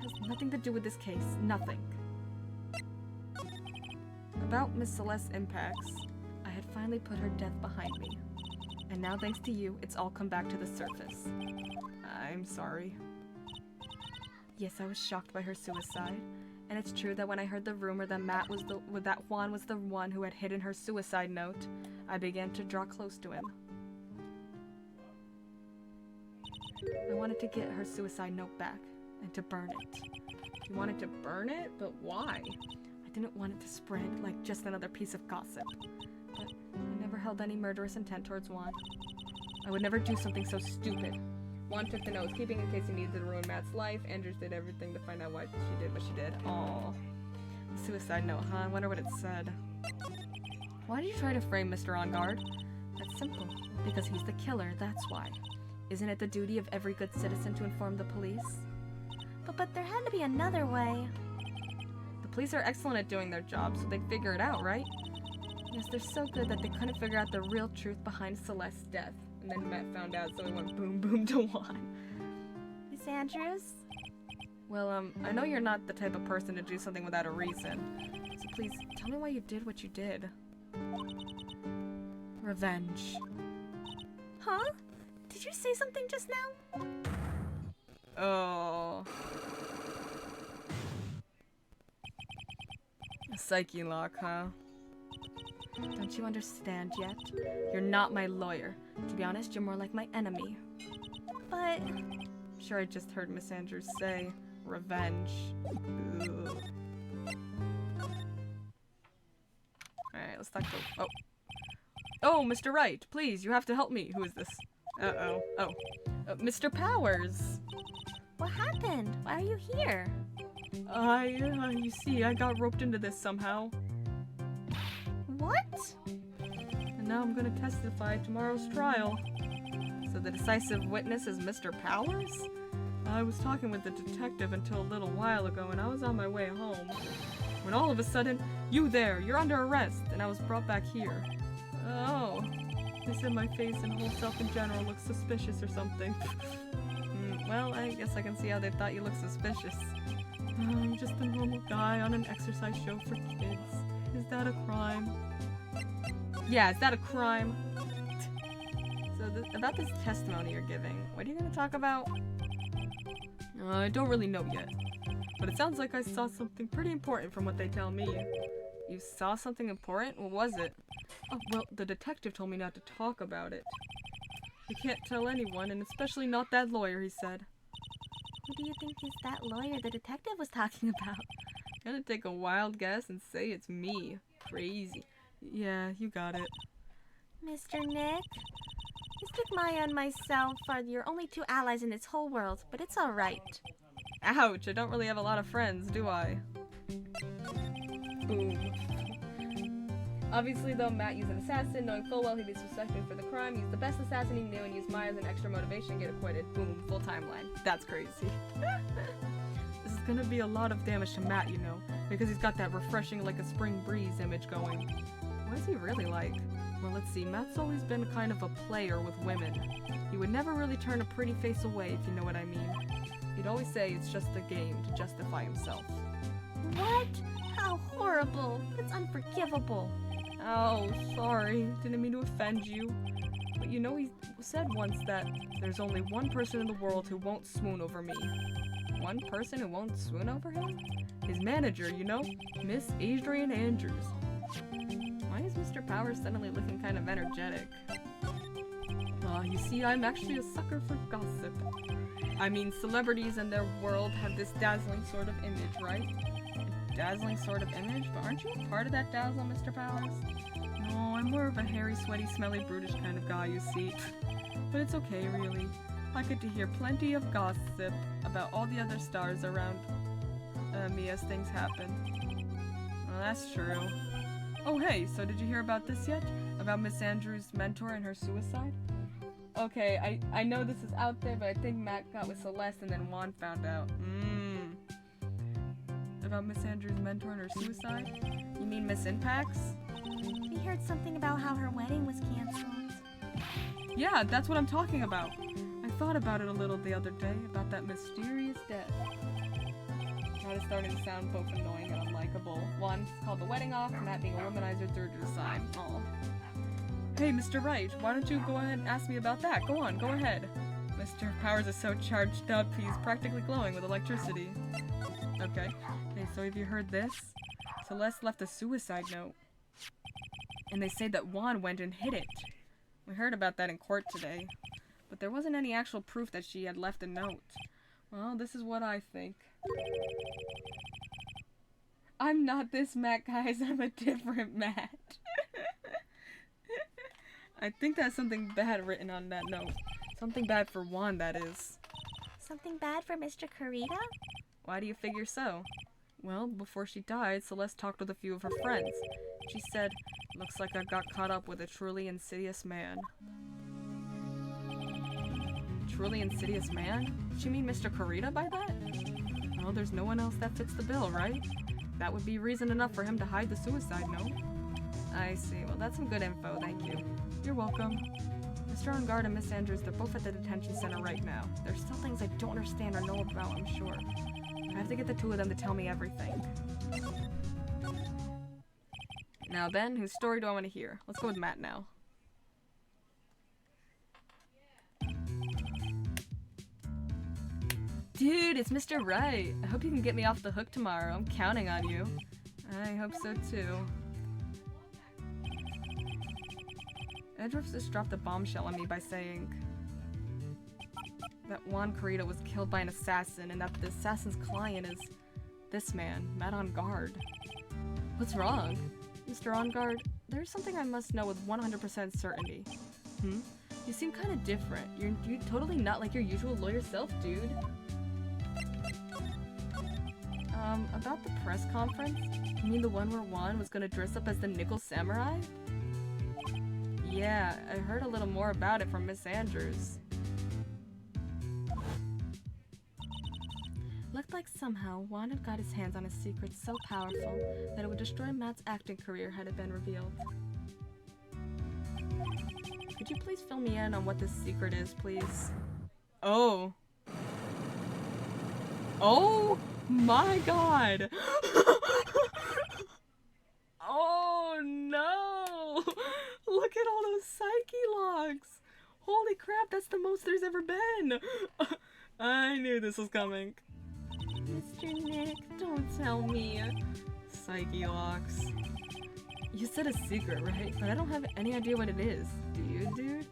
has nothing to do with this case. Nothing. About Miss Celeste's impacts, I had finally put her death behind me. And now, thanks to you, it's all come back to the surface. I'm sorry. Yes, I was shocked by her suicide. And it's true that when I heard the rumor that Juan was the one who had hidden her suicide note, I began to draw close to him. I wanted to get her suicide note back, and to burn it. You wanted to burn it? But why? I didn't want it to spread like just another piece of gossip. But I never held any murderous intent towards Juan. I would never do something so stupid. Juan took the notes, keeping in case he needed to ruin Matt's life. Andrews did everything to find out why she did what she did. Aww. Suicide note, huh? I wonder what it said. Why did you try to frame Mr. On Guard? That's simple. Because he's the killer, that's why. Isn't it the duty of every good citizen to inform the police? But there had to be another way. The police are excellent at doing their job, so they'd figure it out, right? Yes, they're so good that they couldn't figure out the real truth behind Celeste's death. And then Matt found out, so he went boom boom to Juan. Miss Andrews? Well, I know you're not the type of person to do something without a reason. So please, tell me why you did what you did. Revenge. Huh? Did you say something just now? Oh. A psyche lock, huh? Don't you understand yet? You're not my lawyer. To be honest, you're more like my enemy. But... Sure, I just heard Miss Andrews say, revenge. Ugh. Alright, let's talk to... Oh. Oh, Mr. Wright, please, you have to help me. Who is this? Uh-oh. Oh. Mr. Powers! What happened? Why are you here? You see, I got roped into this somehow. What? And now I'm gonna testify at tomorrow's trial. So the decisive witness is Mr. Powers? I was talking with the detective until a little while ago, and I was on my way home. When all of a sudden, you there, you're under arrest, and I was brought back here. Oh. They said my face and whole self in general looks suspicious or something. Well, I guess I can see how they thought you looked suspicious. I'm just a normal guy on an exercise show for kids. Is that a crime? Yeah, is that a crime? So, about this testimony you're giving, what are you going to talk about? I don't really know yet. But it sounds like I saw something pretty important from what they tell me. You saw something important? What was it? Oh, well, the detective told me not to talk about it. You can't tell anyone, and especially not that lawyer, he said. Who do you think is that lawyer the detective was talking about? I'm gonna take a wild guess and say it's me. Crazy. Yeah, you got it. Mr. Nick? Mr. Maya and myself are your only two allies in this whole world, but it's alright. Ouch, I don't really have a lot of friends, do I? Boom. Obviously, though, Matt used an assassin, knowing full well he'd be suspected for the crime, used the best assassin he knew and used Maya as an extra motivation to get acquitted. Boom, full timeline. That's crazy. This is gonna be a lot of damage to Matt, you know, because he's got that refreshing like a spring breeze image going. What is he really like? Well, let's see, Matt's always been kind of a player with women. He would never really turn a pretty face away, if you know what I mean. He'd always say it's just a game to justify himself. What? How horrible! That's unforgivable! Oh, sorry. Didn't mean to offend you. But you know he said once that there's only one person in the world who won't swoon over me. One person who won't swoon over him? His manager, you know? Miss Adrian Andrews. Why is Mr. Powers suddenly looking kind of energetic? You see, I'm actually a sucker for gossip. I mean, celebrities and their world have this dazzling sort of image, right? Dazzling sort of image, but aren't you a part of that dazzle, Mr. Powers? No, I'm more of a hairy, sweaty, smelly, brutish kind of guy, you see. But it's okay, really. I get to hear plenty of gossip about all the other stars around me as things happen. Well, that's true. Oh, hey, so did you hear about this yet? About Miss Andrews' mentor and her suicide? Okay, I know this is out there, but I think Matt got with Celeste and then Juan found out. About Miss Andrews' mentor and her suicide? You mean Miss Impacts? We heard something about how her wedding was canceled. Yeah, that's what I'm talking about. I thought about it a little the other day, about that mysterious death. Now it's starting to sound both annoying and unlikable. One, it's called the wedding off, and that being a womanizer, third to the side. Aw. Hey, Mr. Wright, why don't you go ahead and ask me about that? Go on, go ahead. Mr. Powers is so charged up, he's practically glowing with electricity. Okay, so have you heard this? Celeste left a suicide note. And they say that Juan went and hid it. We heard about that in court today. But there wasn't any actual proof that she had left a note. Well, this is what I think. I'm not this Matt, guys. I'm a different Matt. I think that's something bad written on that note. Something bad for Juan, that is. Something bad for Mr. Kurita? Why do you figure so? Well, before she died, Celeste talked with a few of her friends. She said, "Looks like I got caught up with a truly insidious man." Truly insidious man? She mean Mr. Kurita by that? Well, there's no one else that fits the bill, right? That would be reason enough for him to hide the suicide note. I see. Well, that's some good info, thank you. You're welcome. Mr. Ungard and Miss Andrews, they're both at the detention center right now. There's still things I don't understand or know about, I'm sure. I have to get the two of them to tell me everything. Now, Ben, whose story do I want to hear? Let's go with Matt now. Dude, it's Mr. Wright. I hope you can get me off the hook tomorrow. I'm counting on you. I hope so too. Edriff just dropped a bombshell on me by saying that Juan Kurita was killed by an assassin and that the assassin's client is this man, Matt Ungard. What's wrong? Mr. Ungard, there's something I must know with 100% certainty. You seem kind of different. You're totally not like your usual lawyer self, dude. About the press conference? You mean the one where Juan was gonna dress up as the Nickel Samurai? Yeah, I heard a little more about it from Miss Andrews. Looked like somehow Juan had got his hands on a secret so powerful that it would destroy Matt's acting career had it been revealed. Could you please fill me in on what this secret is, please? Oh. Oh my god! Oh no! Look at all those psyche logs! Holy crap, that's the most there's ever been! I knew this was coming. Mr. Nick, don't tell me. Psyche locks. You said a secret, right? But I don't have any idea what it is. Do you, dude?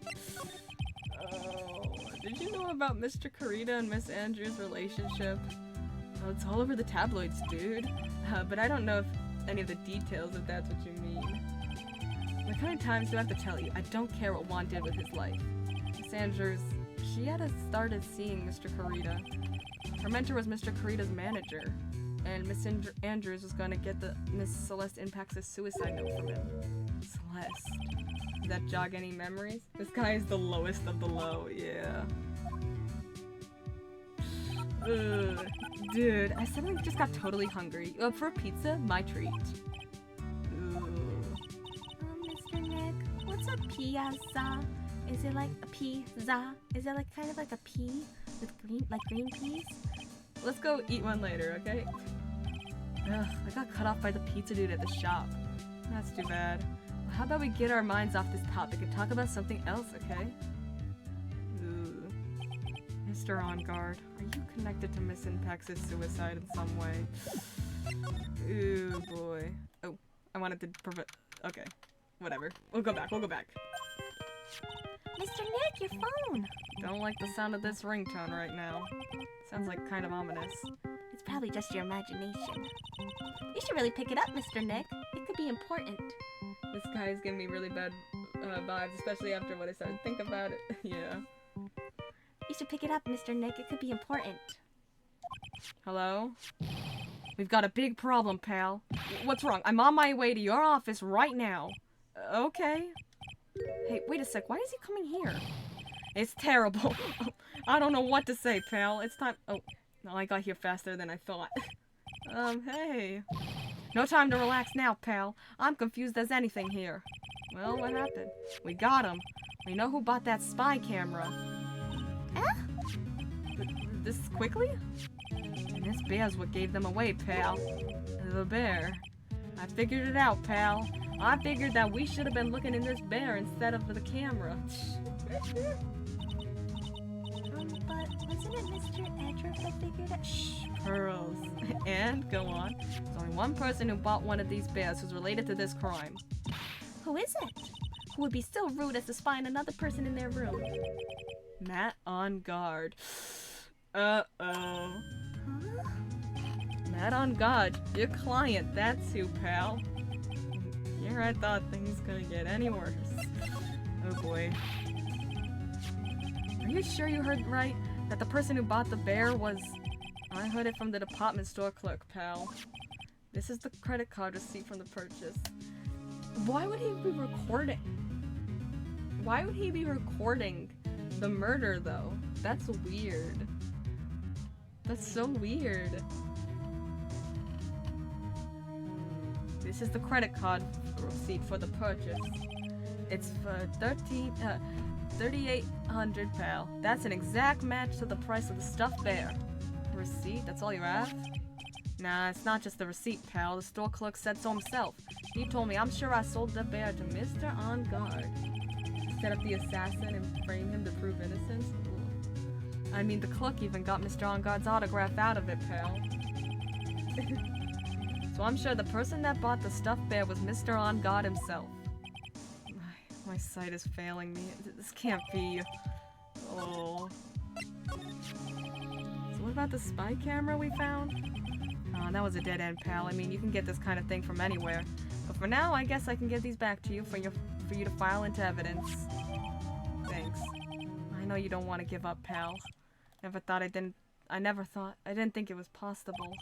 Oh, did you know about Mr. Kurita and Miss Andrews' relationship? Oh, it's all over the tabloids, dude. But I don't know if any of the details, if that's what you mean. What kind of times do I have to tell you? I don't care what Juan did with his life. Miss Andrews, she had started seeing Mr. Kurita. Her mentor was Mr. Kurita's manager, and Miss Andrews was gonna get the Miss Celeste Impax's suicide note from him. Celeste. Does that jog any memories? This guy is the lowest of the low, yeah. Ugh. Dude, I suddenly just got totally hungry. You up for a pizza? My treat. Mr. Nick, what's a piazza? Is it like a pizza? Is it like kind of like a pea with green peas? Let's go eat one later, okay? Ugh, I got cut off by the pizza dude at the shop. That's too bad. Well, how about we get our minds off this topic and talk about something else, okay? Ugh. Mr. Ungard, are you connected to Miss Impax's suicide in some way? Ooh, boy. Oh, I wanted to prevent. Okay, whatever. We'll go back. Mr. Nick, your phone! Don't like the sound of this ringtone right now. Sounds like kind of ominous. It's probably just your imagination. You should really pick it up, Mr. Nick. It could be important. This guy is giving me really bad vibes, especially after what I started to think about it. Yeah. You should pick it up, Mr. Nick. It could be important. Hello? We've got a big problem, pal. What's wrong? I'm on my way to your office right now. Okay. Hey, wait a sec. Why is he coming here? It's terrible. I don't know what to say, pal. It's time. Oh, no, I got here faster than I thought. Hey. No time to relax now, pal. I'm confused as anything here. Well, what happened? We got him. We know who bought that spy camera. This quickly? And this bear's what gave them away, pal. The bear. I figured it out, pal. I figured that we should have been looking in this bear instead of the camera. But wasn't it Mr. Edgeworth that figured it? Shh, Pearls. And, go on. There's only one person who bought one of these bears who's related to this crime. Who is it? Who would be so rude as to spy on another person in their room? Matt on guard. Uh-oh. Huh? Matt on guard. Your client, that's who, pal. Here I thought things couldn't get any worse. Oh boy. Are you sure you heard right? That the person who bought the bear was... I heard it from the department store clerk, pal. This is the credit card receipt from the purchase. Why would he be recording? Why would he be recording the murder, though? That's weird. That's so weird. This is the credit card receipt for the purchase. It's for 3,800, pal. That's an exact match to the price of the stuffed bear. Receipt? That's all you have? Nah, it's not just the receipt, pal. The store clerk said so himself. He told me I'm sure I sold the bear to Mr. On Guard. Set up the assassin and frame him to prove innocence? Ugh. I mean, the clerk even got Mr. On Guard's autograph out of it, pal. So I'm sure the person that bought the stuffed bear was Mr. On Guard himself. My sight is failing me. This can't be. Oh. So what about the spy camera we found? Oh, that was a dead end, pal. I mean, you can get this kind of thing from anywhere. But for now, I guess I can give these back to you for you to file into evidence. Thanks. I know you don't want to give up, pal. I didn't think it was possible.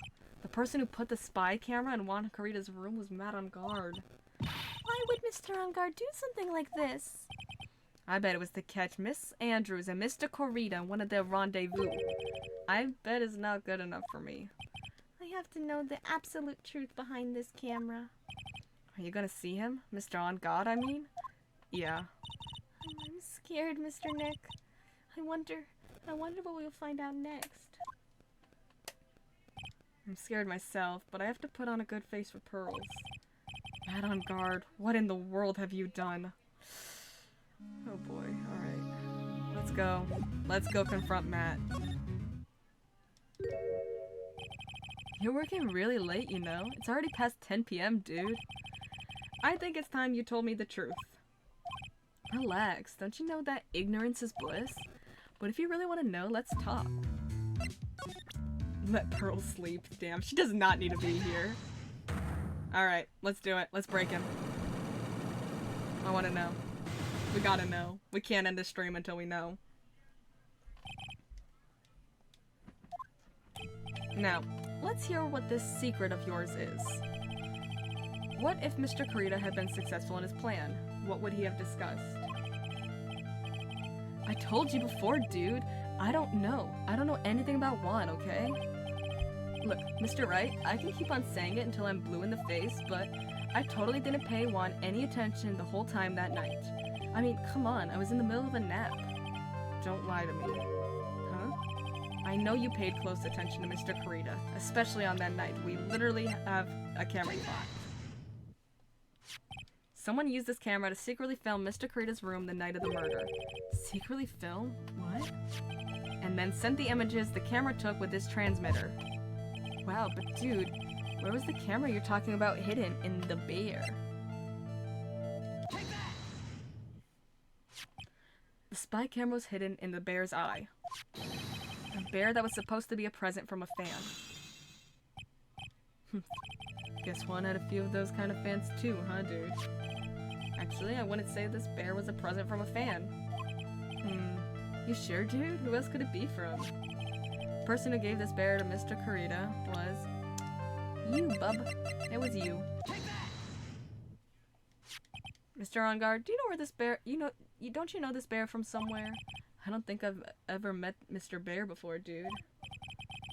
The person who put the spy camera in Juan Carita's room was Matt on Guard. Why would Mr. On Guard do something like this? I bet it was to catch Miss Andrews and Mr. Carita in one of their rendezvous. I bet it's not good enough for me. I have to know the absolute truth behind this camera. Are you gonna see him? Mr. On Guard, I mean? Yeah. I'm scared, Mr. Nick. I wonder what we'll find out next. I'm scared myself, but I have to put on a good face for Pearls. Matt on Guard, what in the world have you done? Oh boy, alright. Let's go. Let's go confront Matt. You're working really late, you know? It's already past 10 p.m., dude. I think it's time you told me the truth. Relax, don't you know that ignorance is bliss? But if you really want to know, let's talk. Let Pearl sleep. Damn, she does not need to be here. Alright, let's do it. Let's break him. I want to know. We gotta know. We can't end the stream until we know. Now, let's hear what this secret of yours is. What if Mr. Carita had been successful in his plan? What would he have discussed? I told you before, dude. I don't know. I don't know anything about Juan, okay? Look, Mr. Wright, I can keep on saying it until I'm blue in the face, but I totally didn't pay Juan any attention the whole time that night. I mean, come on, I was in the middle of a nap. Don't lie to me. Huh? I know you paid close attention to Mr. Carita, especially on that night. We literally have a camera caught. Someone used this camera to secretly film Mr. Carita's room the night of the murder. Secretly film? What? And then sent the images the camera took with this transmitter. Wow, but dude, where was the camera you're talking about hidden in the bear? The spy camera was hidden in the bear's eye. A bear that was supposed to be a present from a fan. Guess Juan had a few of those kind of fans too, huh, dude? Actually, I wouldn't say this bear was a present from a fan. You sure, dude? Who else could it be from? The person who gave this bear to Mr. Carita was... you, bub. It was you. Mr. On Guard, do you know where this bear... don't you know this bear from somewhere? I don't think I've ever met Mr. Bear before, dude.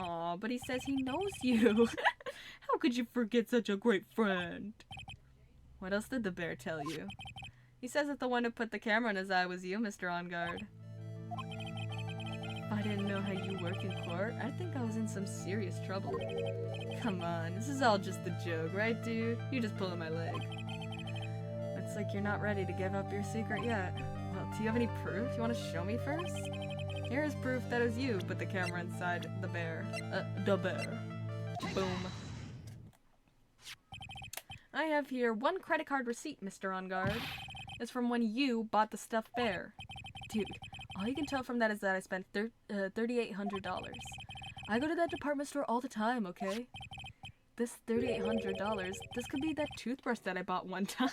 Aw, but he says he knows you. How How could you forget such a great friend? What else did the bear tell you? He says that the one who put the camera in his eye was you, Mr. On Guard. If I didn't know how you work in court, I'd think I was in some serious trouble. Come on, this is all just a joke, right, dude? You're just pulling my leg. Looks like you're not ready to give up your secret yet. Well, do you have any proof? You want to show me first? Here is proof that it was you put the camera inside the bear. The bear. Boom. I have here 1 credit card receipt, Mr. On Guard. It's from when you bought the stuffed bear. Dude, all you can tell from that is that I spent $3,800. I go to that department store all the time, okay? This $3,800, this could be that toothbrush that I bought one time.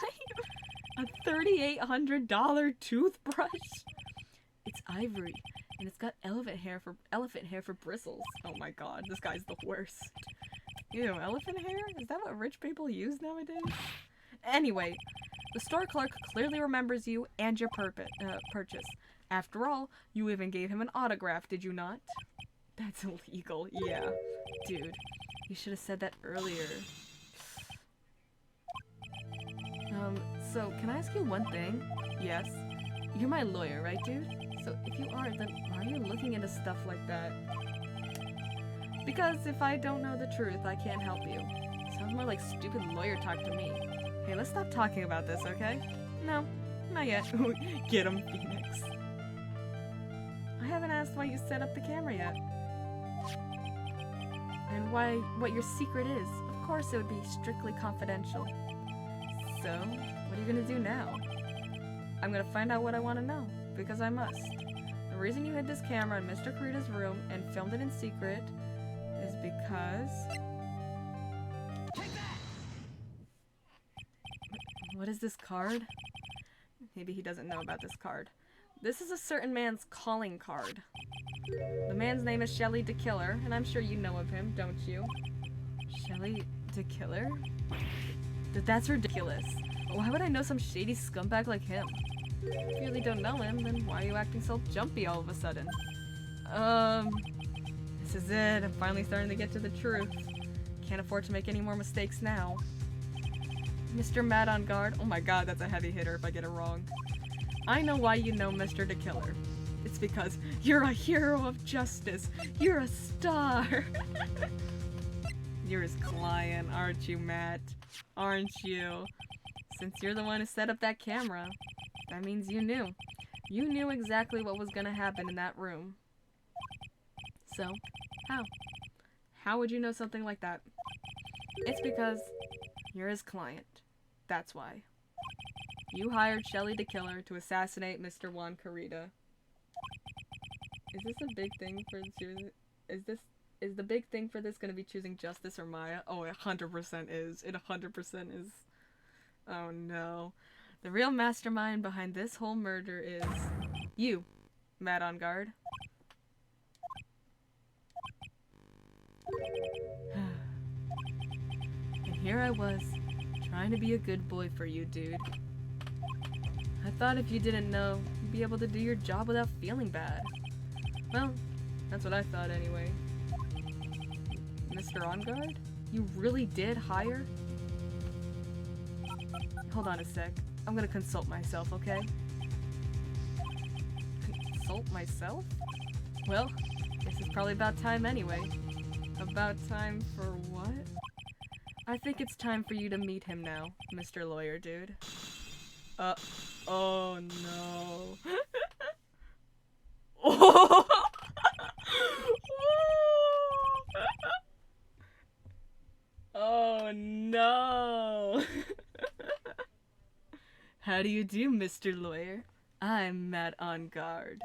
A $3,800 toothbrush? It's ivory, and it's got elephant hair for bristles. Oh my god, this guy's the worst. Ew, elephant hair? Is that what rich people use nowadays? Anyway, the store clerk clearly remembers you and your purchase. After all, you even gave him an autograph, did you not? That's illegal, yeah. Dude, you should have said that earlier. So, can I ask you one thing? Yes. You're my lawyer, right, dude? So, if you are, then why are you looking into stuff like that? Because if I don't know the truth, I can't help you. Sounds more like stupid lawyer talk to me. Hey, let's stop talking about this, okay? No, not yet. Get him, Phoenix. I haven't asked why you set up the camera yet. And what your secret is. Of course it would be strictly confidential. So, what are you gonna do now? I'm gonna find out what I want to know, because I must. The reason you hid this camera in Mr. Kurita's room and filmed it in secret is because... What is this card? Maybe he doesn't know about this card. This is a certain man's calling card. The man's name is Shelly the Killer, and I'm sure you know of him, don't you? Shelly the Killer? That's ridiculous. Why would I know some shady scumbag like him? If you really don't know him, then why are you acting so jumpy all of a sudden? This is it. I'm finally starting to get to the truth. Can't afford to make any more mistakes now. Mr. Mad on Guard. Oh my god, that's a heavy hitter if I get it wrong. I know why you know Mr. the Killer. It's because you're a hero of justice. You're a star. You're his client, aren't you, Matt? Aren't you? Since you're the one who set up that camera, that means you knew. You knew exactly what was gonna happen in that room. So, how? How would you know something like that? It's because you're his client. That's why. You hired Shelly the Killer to assassinate Mr. Juan Kurita. Is this a big thing for choosing? Is the big thing for this gonna be choosing justice or Maya? Oh, it 100% is. It 100% is. Oh no. The real mastermind behind this whole murder is you, Mad on Guard. And here I was, trying to be a good boy for you, dude. I thought if you didn't know, you'd be able to do your job without feeling bad. Well, that's what I thought anyway. Mr. On Guard? You really did hire? Hold on a sec. I'm gonna consult myself, okay? Consult myself? Well, guess it's probably about time anyway. About time for what? I think it's time for you to meet him now, Mr. Lawyer Dude. Oh no. Oh! Oh no! How do you do, Mr. Lawyer? I'm Matt on Guard.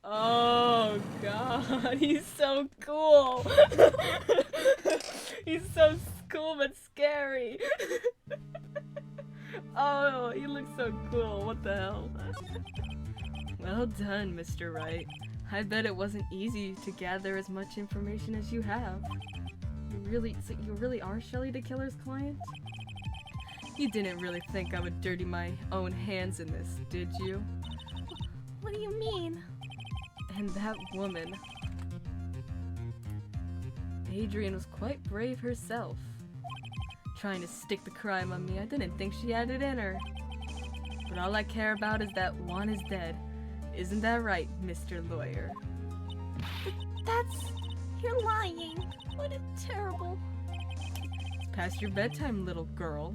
Oh god, he's so cool! He's so cool but scary! Oh, he looks so cool, what the hell? Well done, Mr. Wright. I bet it wasn't easy to gather as much information as you have. You really are Shelly the Killer's client? You didn't really think I would dirty my own hands in this, did you? What do you mean? And that woman. Adrian was quite brave herself. Trying to stick the crime on me, I didn't think she had it in her. But all I care about is that Juan is dead. Isn't that right, Mr. Lawyer? You're lying. What a terrible... It's past your bedtime, little girl.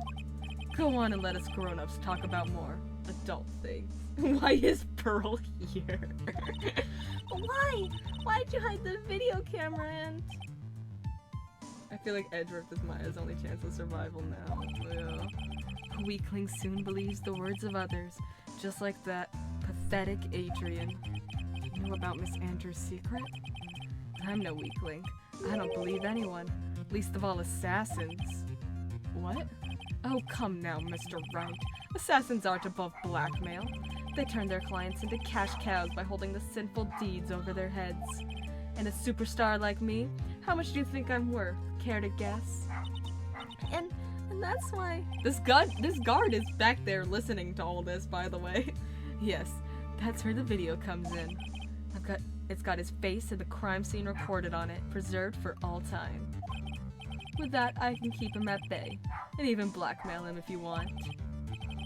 Go on and let us grown-ups talk about more adult things. Why is Pearl here? But why? Why'd you hide the video camera and... I feel like Edgeworth is Maya's only chance of survival now. Yeah. A weakling soon believes the words of others, just like that pathetic Adrian. You know about Miss Andrews' secret? I'm no weakling. I don't believe anyone, least of all assassins. What? Oh, come now, Mr. Wright. Assassins aren't above blackmail. They turn their clients into cash cows by holding the sinful deeds over their heads. And a superstar like me, how much do you think I'm worth? Care to guess? And that's why... This guard is back there listening to all this, by the way. Yes, that's where the video comes in. It's got his face and the crime scene recorded on it, preserved for all time. With that, I can keep him at bay, and even blackmail him if you want.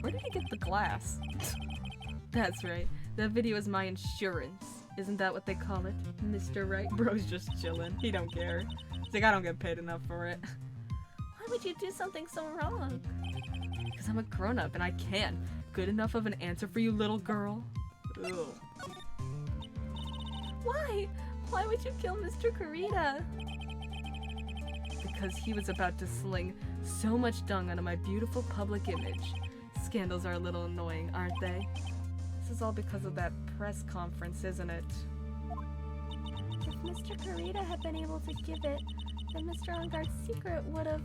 Where did he get the glass? That's right, that video is my insurance. Isn't that what they call it, Mr. Wright? Bro's just chillin'. He don't care. He's like, I don't get paid enough for it. Why would you do something so wrong? Because I'm a grown-up and I can. Good enough of an answer for you, little girl? Ugh. Why? Why would you kill Mr. Kurita? Because he was about to sling so much dung onto my beautiful public image. Scandals are a little annoying, aren't they? This is all because of that press conference, isn't it? If Mr. Kurita had been able to give it, then Mr. Engarde's secret would have...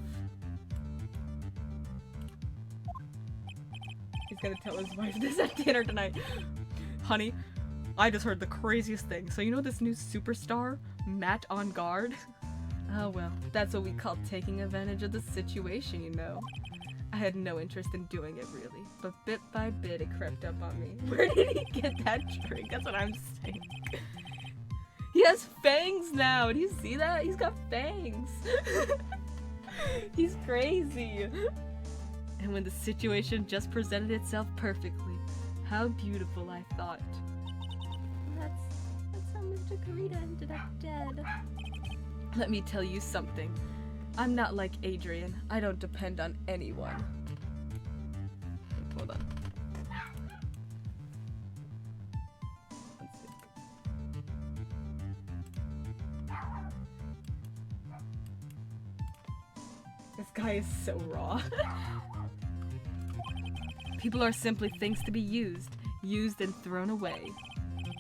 He's gonna tell his wife this at dinner tonight. Honey, I just heard the craziest thing. So you know this new superstar, Matt Engarde? Oh well, that's what we call taking advantage of the situation, you know. I had no interest in doing it really, but bit by bit it crept up on me. Where did he get that drink? That's what I'm saying. He has fangs now! Do you see that? He's got fangs! He's crazy! And when the situation just presented itself perfectly, how beautiful, I thought. That's how Mr. Kurita ended up dead. Let me tell you something. I'm not like Adrian. I don't depend on anyone. Hold on. Let's see. This guy is so raw. People are simply things to be used and thrown away.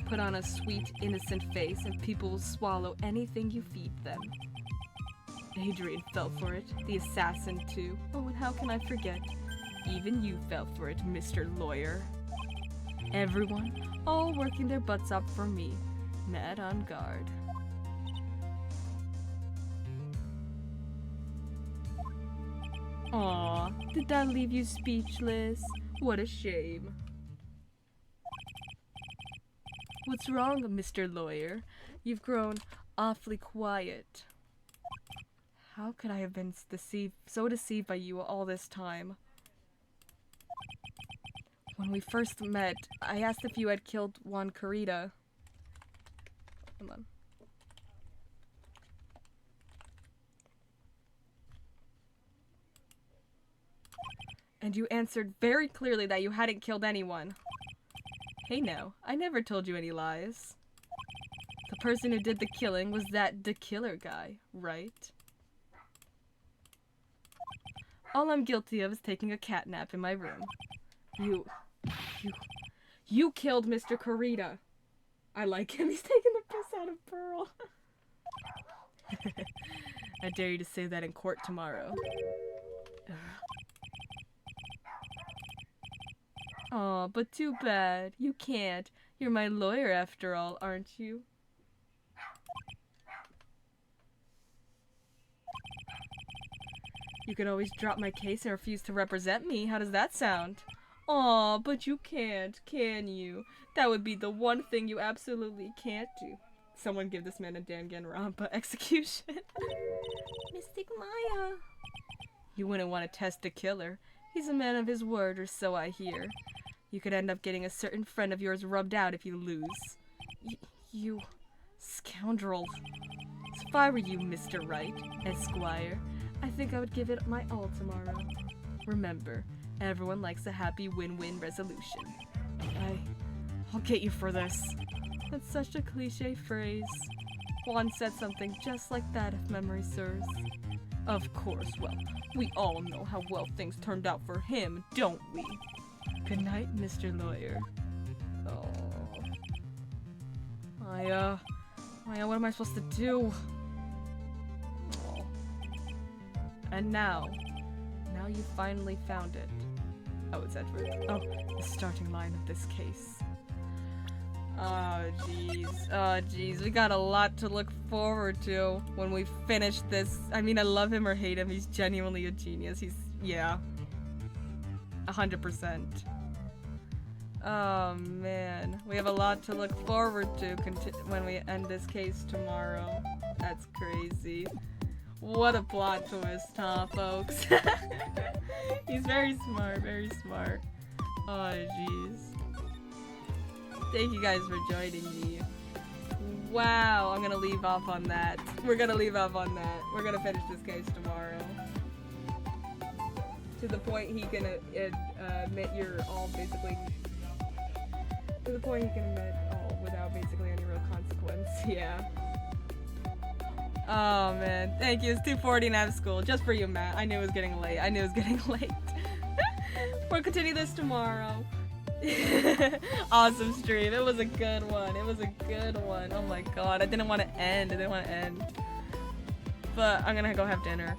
Put on a sweet, innocent face and people will swallow anything you feed them. Adrian fell for it, the assassin too. Oh, and how can I forget? Even you fell for it, Mr. Lawyer. Everyone, all working their butts up for me. Mad on guard. Aw, did that leave you speechless? What a shame. What's wrong, Mr. Lawyer? You've grown awfully quiet. How could I have been so deceived by you all this time? When we first met, I asked if you had killed Juan Kurita. Hold on. And you answered very clearly that you hadn't killed anyone. Hey now, I never told you any lies. The person who did the killing was that the killer guy, right? All I'm guilty of is taking a cat nap in my room. You killed Mr. Kurita. I like him. He's taking the piss out of Pearl. I dare you to say that in court tomorrow. Aw, but too bad. You can't. You're my lawyer after all, aren't you? You could always drop my case and refuse to represent me. How does that sound? Aw, but you can't, can you? That would be the one thing you absolutely can't do. Someone give this man a Danganronpa execution. Mystic Maya. You wouldn't want to test a killer. He's a man of his word, or so I hear. You could end up getting a certain friend of yours rubbed out if you lose. You scoundrel. So if I were you, Mr. Wright, Esquire, I think I would give it my all tomorrow. Remember, everyone likes a happy win-win resolution. I'll get you for this. That's such a cliche phrase. Juan said something just like that, if memory serves. Of course, well, we all know how well things turned out for him, don't we? Good night, Mr. Lawyer. Oh. Maya, what am I supposed to do? Oh. And now you finally found it. Oh, it's Edward. Oh, the starting line of this case. Oh, jeez. We got a lot to look forward to when we finish this. I mean, I love him or hate him. He's genuinely a genius. Yeah. 100%. Oh, man. We have a lot to look forward to when we end this case tomorrow. That's crazy. What a plot twist, huh, folks? He's very smart, very smart. Oh, jeez. Thank you guys for joining me. Wow, I'm gonna leave off on that. We're gonna leave off on that. We're gonna finish this case tomorrow. To the point he can admit you're all basically... To the point he can admit all without basically any real consequence, yeah. Oh man, thank you. It's 2:40 and I have school. Just for you, Matt. I knew it was getting late. We'll continue this tomorrow. Awesome stream. It was a good one. Oh my god. I didn't want to end. But I'm gonna go have dinner.